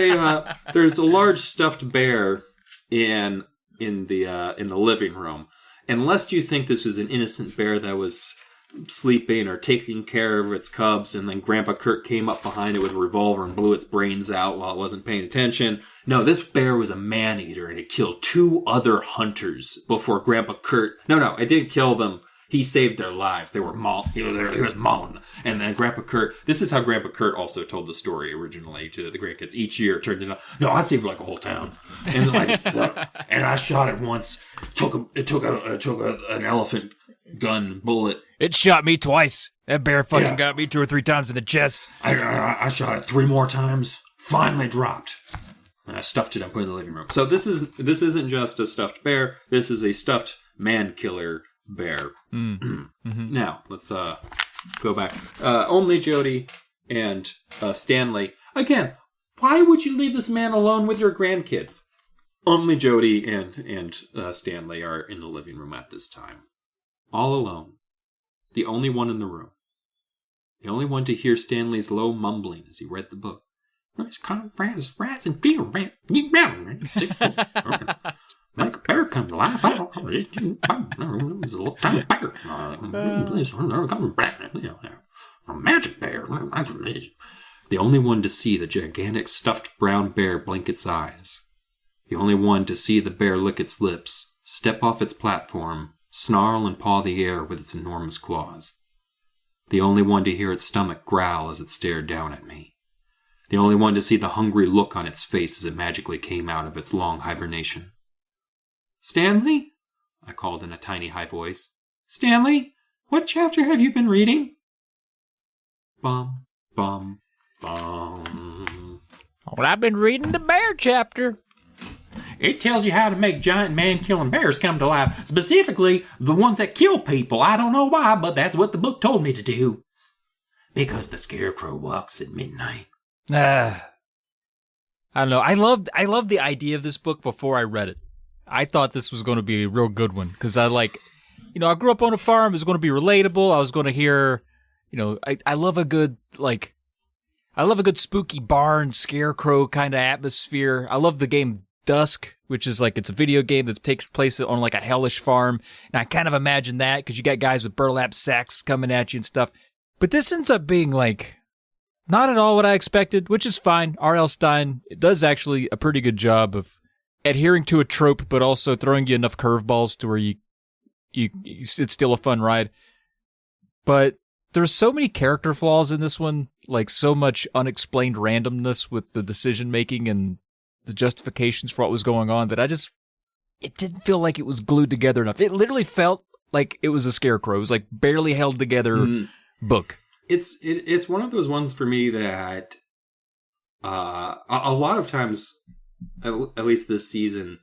a large stuffed bear in the living room. And lest you think this was an innocent bear that was sleeping or taking care of its cubs, and then Grandpa Kurt came up behind it with a revolver and blew its brains out while it wasn't paying attention. No, this bear was a man-eater, and it killed 2 other hunters before Grandpa Kurt... No, it didn't kill them. He saved their lives. They were he was mauling. And then Grandpa Kurt... This is how Grandpa Kurt also told the story originally to the grandkids. Each year it turned into... No, I saved like a whole town. And like, and I shot it once. It took an elephant gun bullet. It shot me twice. That bear fucking got me 2 or 3 times in the chest. I shot it 3 more times. Finally dropped. And I stuffed it and put it in the living room. So this isn't just a stuffed bear. This is a stuffed man killer bear. Now let's go back. Only Jodie and Stanley. Again, why would you leave this man alone with your grandkids? Only Jodie and Stanley are in the living room at this time, all alone. The only one in the room. The only one to hear Stanley's low mumbling as he read the book. Nice comrades, rats, and fear, rat. Make a bear come to life. I don't know. It's a little tiny bear. A magic bear. The only one to see the gigantic stuffed brown bear blink its eyes. The only one to see the bear lick its lips, step off its platform, snarl and paw the air with its enormous claws. The only one to hear its stomach growl as it stared down at me. The only one to see the hungry look on its face as it magically came out of its long hibernation. "Stanley?" I called in a tiny high voice. "Stanley, what chapter have you been reading?" Bum, bum, bum. Well, I've been reading the bear chapter. It tells you how to make giant man-killing bears come to life. Specifically, the ones that kill people. I don't know why, but that's what the book told me to do. Because the Scarecrow walks at midnight. I don't know. I loved the idea of this book before I read it. I thought this was going to be a real good one. Because I grew up on a farm. It was going to be relatable. I was going to hear, I love a good, spooky barn, scarecrow kind of atmosphere. I love the game Dusk, which is it's a video game that takes place on a hellish farm. And I kind of imagine that because you got guys with burlap sacks coming at you and stuff. But this ends up being not at all what I expected, which is fine. R.L. Stine does actually a pretty good job of adhering to a trope, but also throwing you enough curveballs to where it's still a fun ride. But there's so many character flaws in this one, so much unexplained randomness with the decision making and the justifications for what was going on that it didn't feel like it was glued together enough. It literally felt like it was a Scarecrow. It was barely held together book. It's one of those ones for me that a lot of times, at least this season,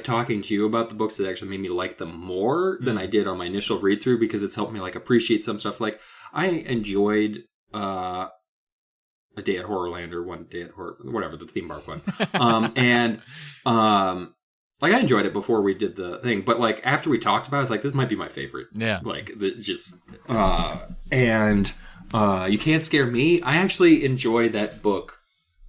talking to you about the books that actually made me like them more than I did on my initial read through, because it's helped me appreciate some stuff. I enjoyed A Day at Horrorland or One Day at Horror, whatever, the theme park one. I enjoyed it before we did the thing, but after we talked about it, I was this might be my favorite. Yeah. You Can't Scare Me. I actually enjoyed that book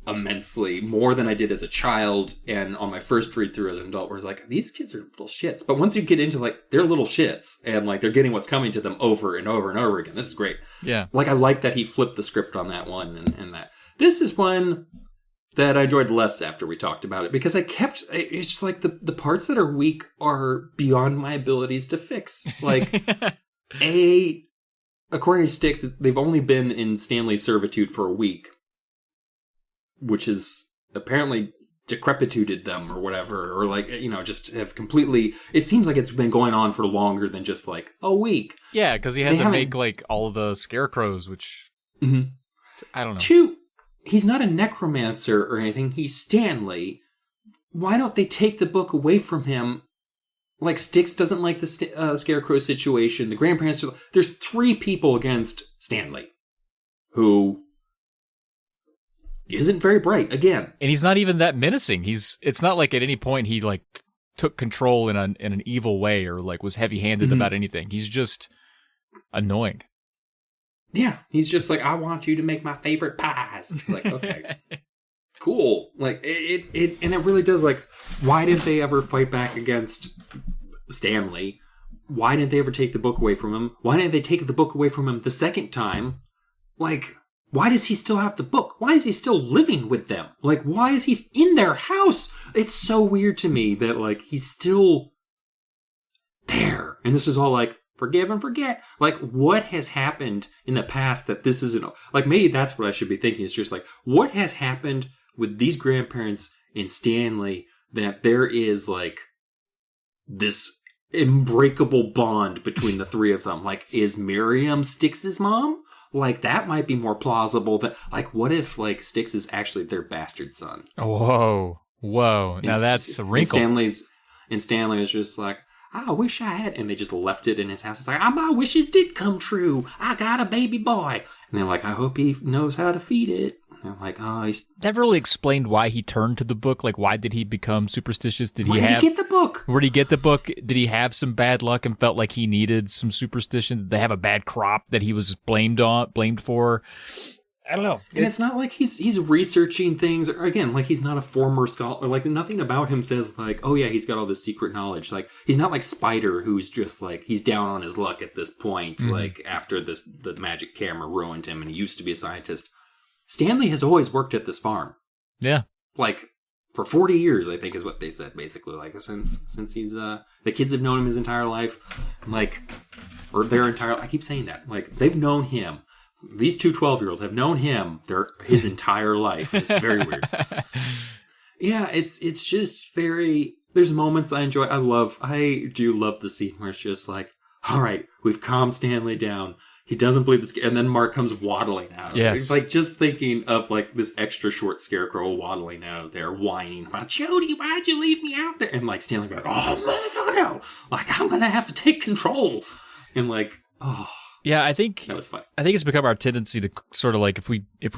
immensely, more than I did as a child and on my first read through as an adult, where it's these kids are little shits. But once you get into they're little shits and they're getting what's coming to them over and over and over again, this is great. Yeah. I like that he flipped the script on that one and that. This is one that I enjoyed less after we talked about it, because it's just the parts that are weak are beyond my abilities to fix. According to Styx, they've only been in Stanley's servitude for a week, which is apparently decrepituded them or whatever, or just have completely, it seems like it's been going on for longer than just a week. Yeah, because he had to make all of the scarecrows, which I don't know. 2, he's not a necromancer or anything. He's Stanley. Why don't they take the book away from him Like, Styx doesn't like the Scarecrow situation. The grandparents... There's 3 people against Stanley, who isn't very bright, again. And he's not even that menacing. It's not like at any point he, like, took control in an evil way or, like, was heavy-handed about anything. He's just annoying. Yeah, he's just like, I want you to make my favorite pies. Like, okay. Cool. Like, it really does, like, why didn't they ever fight back against Stanley? Why didn't they ever take the book away from him? Why didn't they take the book away from him the second time? Like, why does he still have the book? Why is he still living with them? Like, why is he in their house? It's so weird to me that, like, he's still there. And this is all like, forgive and forget. Like, what has happened in the past that this isn't... Like, maybe that's what I should be thinking. It's just like, what has happened with these grandparents and Stanley that there is, like, this unbreakable bond between the 3 of them? Like, is Miriam Styx's mom? Like, that might be more plausible than... Like, what if, like, Styx is actually their bastard son? Whoa. Now that's a wrinkle. And Stanley is just like, I wish I had... And they just left it in his house. It's like, my wishes did come true. I got a baby boy. And they're like, I hope he knows how to feed it. And I'm like, oh, he's... Never really explained why he turned to the book. Like, why did he become superstitious? Where did he get the book? Where did he get the book? Did he have some bad luck and felt like he needed some superstition? Did they have a bad crop that he was blamed for? I don't know. And it's not like he's researching things, or again, like he's not a former scholar. Like, nothing about him says like, oh yeah, he's got all this secret knowledge. Like, he's not like Spider, who's just like, he's down on his luck at this point. Like, after the magic camera ruined him and he used to be a scientist. Stanley has always worked at this farm. Yeah. Like, for 40 years, I think is what they said, basically. Like, since he's, the kids have known him his entire life. Like, or their entire, I keep saying that. Like, they've known him. These 2 12-year-olds have known him his entire life. It's very weird. Yeah, it's just very, there's moments I enjoy. I do love the scene where it's just like, all right, we've calmed Stanley down. He doesn't believe this, and then Mark comes waddling out. Yes. It's like, just thinking of like this extra short Scarecrow waddling out of there, whining about, Jodie, why'd you leave me out there? And like Stanley be like, oh motherfucker, no! Like, I'm gonna have to take control. And like, oh. Yeah, I think that was fun. I think it's become our tendency to sort of like, if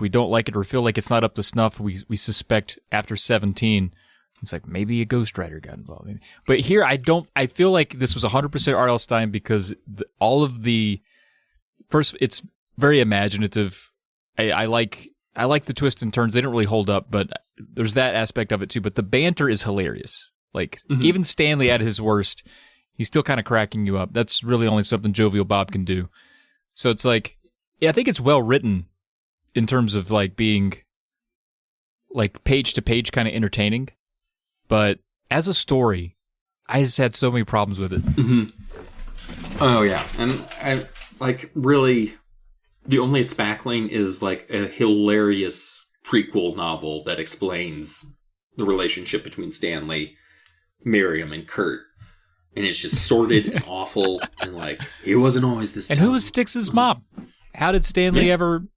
we don't like it or feel like it's not up to snuff, we suspect after 17. It's like, maybe a ghostwriter got involved. But here, I feel like this was 100% R.L. Stine because all of the... First, it's very imaginative. I like the twists and turns. They don't really hold up, but there's that aspect of it too. But the banter is hilarious. Like, even Stanley at his worst, he's still kind of cracking you up. That's really only something Jovial Bob can do. So it's like, yeah, I think it's well written in terms of like being like page to page kind of entertaining. But as a story, I just had so many problems with it. Oh yeah, and I like really the only spackling is like a hilarious prequel novel that explains the relationship between Stanley, Miriam, and Kurt. And it's just sordid and awful, and like, he wasn't always this And dumb. who was Styx's mom? How did Stanley ever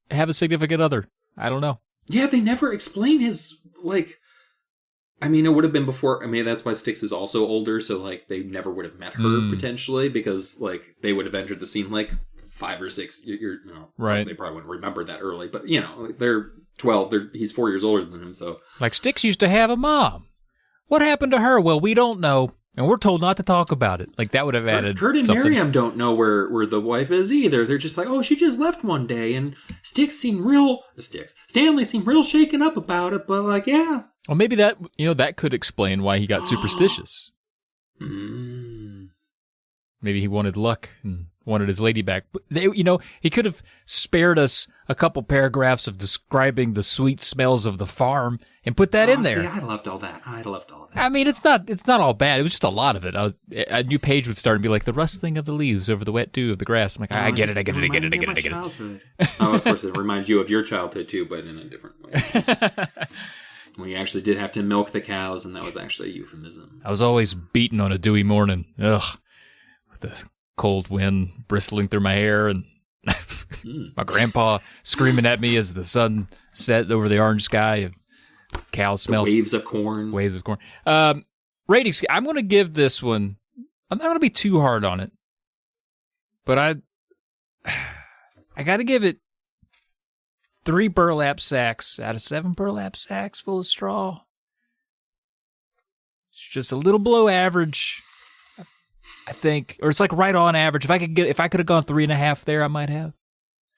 have a significant other? I don't know. Yeah, they never explain his, like, I mean, it would have been before, I mean, that's why Styx is also older, so, like, they never would have met her, potentially, because, like, they would have entered the scene, like, 5 or 6, right. They probably wouldn't remember that early, but, you know, they're 12, he's 4 years older than him, so. Like, Styx used to have a mom. What happened to her? Well, we don't know. And we're told not to talk about it. Like, that would have added Kurt and something. Miriam don't know where the wife is either. They're just like, oh, she just left one day. And Stanley seemed real shaken up about it. But like, yeah. Well, maybe that could explain why he got superstitious. Maybe he wanted luck and wanted his lady back. But he could have spared us a couple paragraphs of describing the sweet smells of the farm and put that in there. See, I loved all that. I mean, it's not all bad. It was just a lot of it. A new page would start and be like the rustling of the leaves over the wet dew of the grass. I'm like, I get it. Oh, of course, it reminds you of your childhood too, but in a different way. When you actually did have to milk the cows, and that was actually a euphemism. I was always beaten on a dewy morning. Ugh. With the cold wind bristling through my hair, and my grandpa screaming at me as the sun set over the orange sky. Cow smell. Waves of corn. ratings. I'm going to give this one. I'm not going to be too hard on it, but I got to give it 3 burlap sacks out of 7 burlap sacks full of straw. It's just a little below average, I think, or it's like right on average. If I could have gone 3.5 there, I might have.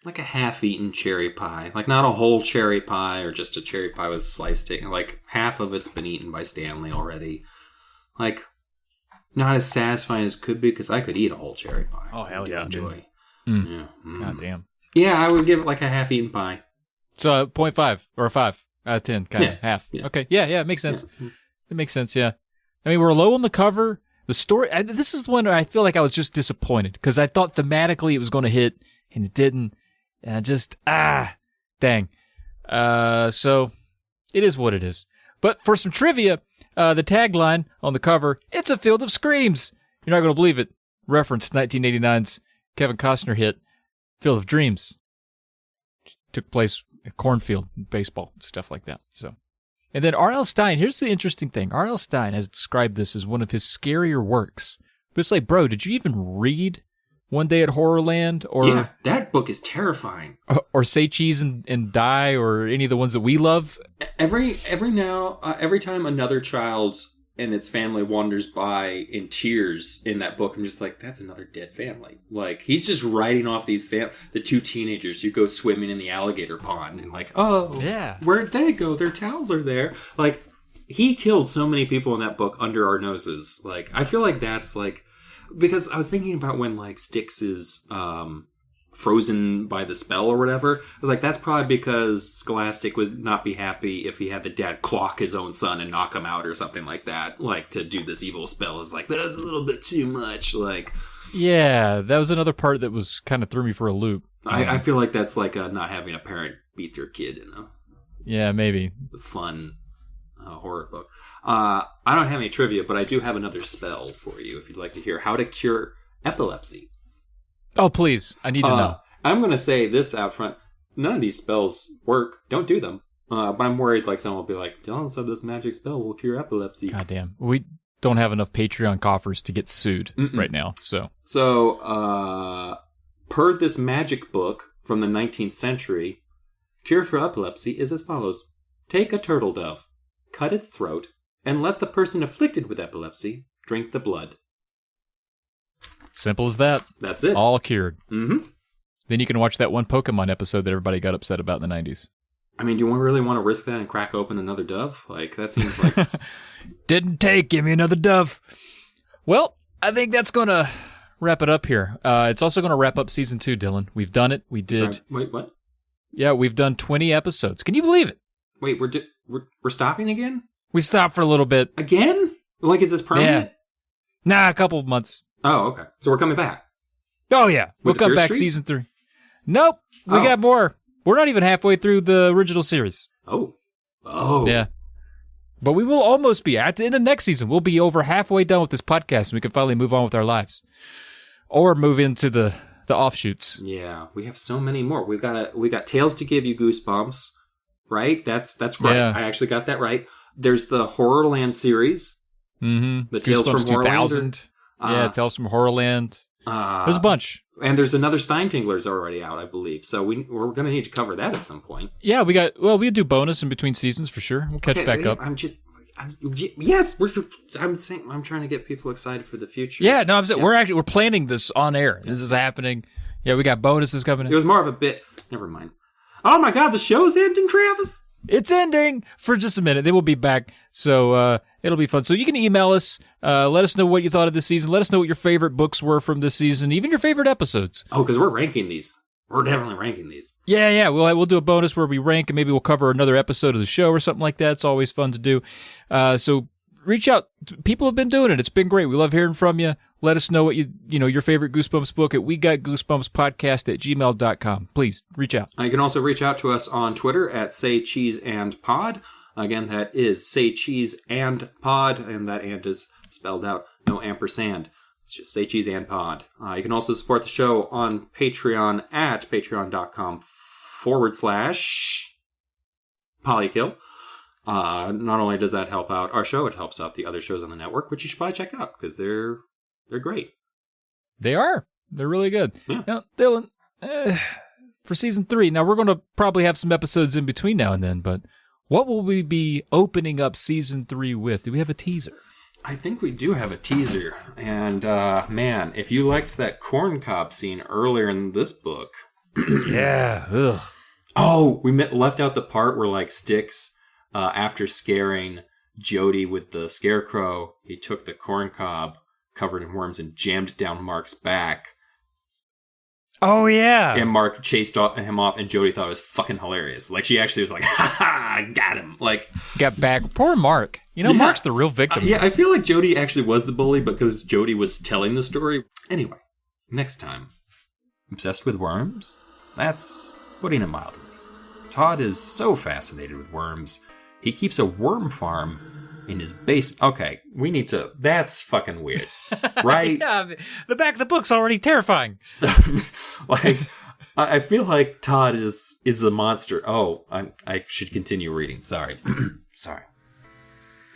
Like a half-eaten cherry pie. Like not a whole cherry pie or just a cherry pie with sliced chicken. Like half of it's been eaten by Stanley already. Like not as satisfying as it could be because I could eat a whole cherry pie. Oh, hell yeah. Enjoy. Yeah. God damn. Yeah, I would give it like a half-eaten pie. So 0.5 or a 5 out of 10, kind of half. Yeah. Okay, yeah, it makes sense. Yeah. It makes sense, yeah. I mean, we're low on the cover. The story, this is one where I feel like I was just disappointed because I thought thematically it was going to hit and it didn't. And I just, dang. So it is what it is. But for some trivia, the tagline on the cover, "It's a field of screams." You're not going to believe it. Referenced 1989's Kevin Costner hit, Field of Dreams. Took place at cornfield, baseball, stuff like that. So, and then R.L. Stine, here's the interesting thing. R.L. Stine has described this as one of his scarier works. But it's like, bro, did you even read One Day at Horrorland? Or, yeah, that book is terrifying. Or Say Cheese and Die, or any of the ones that we love? Every time another child and its family wanders by in tears in that book, I'm just like, that's another dead family. Like, he's just writing off the 2 teenagers who go swimming in the alligator pond and like, oh, yeah, where'd they go? Their towels are there. Like, he killed so many people in that book under our noses. Like, I feel like that's like, because I was thinking about when like Styx is frozen by the spell or whatever. I was like, that's probably because Scholastic would not be happy if he had the dad clock his own son and knock him out or something like that. Like, to do this evil spell is like, that's a little bit too much. Like, yeah, that was another part that was kind of threw me for a loop. I feel like that's like not having a parent beat their kid in yeah, maybe fun horror book. I don't have any trivia, but I do have another spell for you if you'd like to hear how to cure epilepsy. Oh, please. I need to know. I'm going to say this out front. None of these spells work. Don't do them. But I'm worried like someone will be like, Dylan said this magic spell will cure epilepsy. God damn. We don't have enough Patreon coffers to get sued right now. So, per this magic book from the 19th century, cure for epilepsy is as follows. Take a turtle dove, cut its throat, and let the person afflicted with epilepsy drink the blood. Simple as that. That's it. All cured. Mm-hmm. Then you can watch that one Pokemon episode that everybody got upset about in the 90s. I mean, do you really want to risk that and crack open another dove? Like, that seems like... Didn't take. Give me another dove. Well, I think that's going to wrap it up here. It's also going to wrap up season 2, Dylan. We've done it. We did. Sorry. Wait, what? Yeah, we've done 20 episodes. Can you believe it? Wait, we're stopping again? We stopped for a little bit. Again? Like, is this permanent? Yeah. Nah, a couple of months. Oh, okay. So we're coming back. Oh, yeah. We'll come back season 3. Nope. We got more. We're not even halfway through the original series. Oh. Yeah. But we will almost be. At the end of next season, we'll be over halfway done with this podcast, and we can finally move on with our lives. Or move into the offshoots. Yeah. We have so many more. We got Tales to Give You Goosebumps, right? That's right. Yeah. I actually got that right. There's the Horrorland series. Mm-hmm. The Tales from 2000. Yeah, Tales from Horrorland. There's a bunch. And there's another Steintingler's already out, I believe. So we're going to need to cover that at some point. Yeah, we'll do bonus in between seasons for sure. We'll catch back up. I'm trying to get people excited for the future. Yeah, no, we're planning this on air. This is happening. Yeah, we got bonuses coming in. It was more of a bit. Never mind. Oh my God, the show's ending, Travis. It's ending for just a minute. They will be back. So, it'll be fun. So you can email us. Let us know what you thought of this season. Let us know what your favorite books were from this season, even your favorite episodes. Oh, because we're ranking these. We're definitely ranking these. Yeah. We'll do a bonus where we rank, and maybe we'll cover another episode of the show or something like that. It's always fun to do. So reach out. People have been doing it. It's been great. We love hearing from you. Let us know what your favorite Goosebumps book at wegotgoosebumpspodcast@gmail.com. Please reach out. You can also reach out to us on Twitter at Say Cheese and Pod. Again, that is Say Cheese and Pod, and that and is spelled out, no ampersand. It's just Say Cheese and Pod. You can also support the show on Patreon at patreon.com/Polykill. Not only does that help out our show, it helps out the other shows on the network, which you should probably check out because they're great. They are. They're really good. Yeah. Now, Dylan, for season 3, now we're going to probably have some episodes in between now and then, but what will we be opening up season 3 with? Do we have a teaser? I think we do have a teaser. And, man, if you liked that corn cob scene earlier in this book. Yeah. Ugh. Oh, we left out the part where, like, Styx, after scaring Jodie with the scarecrow, he took the corn cob covered in worms and jammed it down Mark's back. Oh, yeah. And Mark chased him off, and Jodie thought it was fucking hilarious. Like, she actually was like, ha ha, got him. Like, got back. Poor Mark. You know, yeah. Mark's the real victim. Yeah, I feel like Jodie actually was the bully because Jodie was telling the story. Anyway, next time. Obsessed with worms? That's putting it mildly. Todd is so fascinated with worms, he keeps a worm farm in his basement. Okay, we need to... That's fucking weird. Right? Yeah, the back of the book's already terrifying. Like, I feel like Todd is a monster. Oh, I should continue reading. Sorry. Sorry.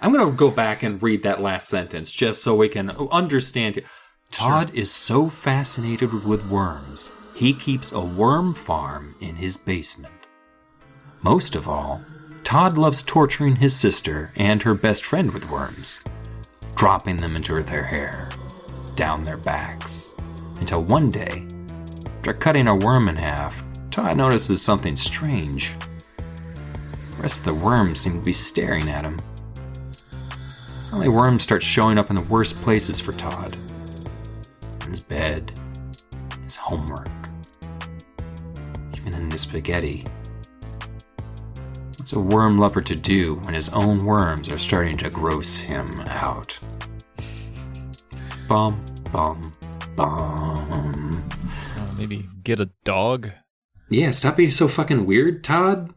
I'm going to go back and read that last sentence just so we can understand it. Todd is so fascinated with worms, he keeps a worm farm in his basement. Most of all, Todd loves torturing his sister and her best friend with worms, dropping them into their hair, down their backs, until one day, after cutting a worm in half, Todd notices something strange. The rest of the worms seem to be staring at him. Finally, worms start showing up in the worst places for Todd. In his bed, his homework, even in his spaghetti. What's a worm lover to do when his own worms are starting to gross him out? Bum, bum, bum. Maybe get a dog? Yeah, stop being so fucking weird, Todd.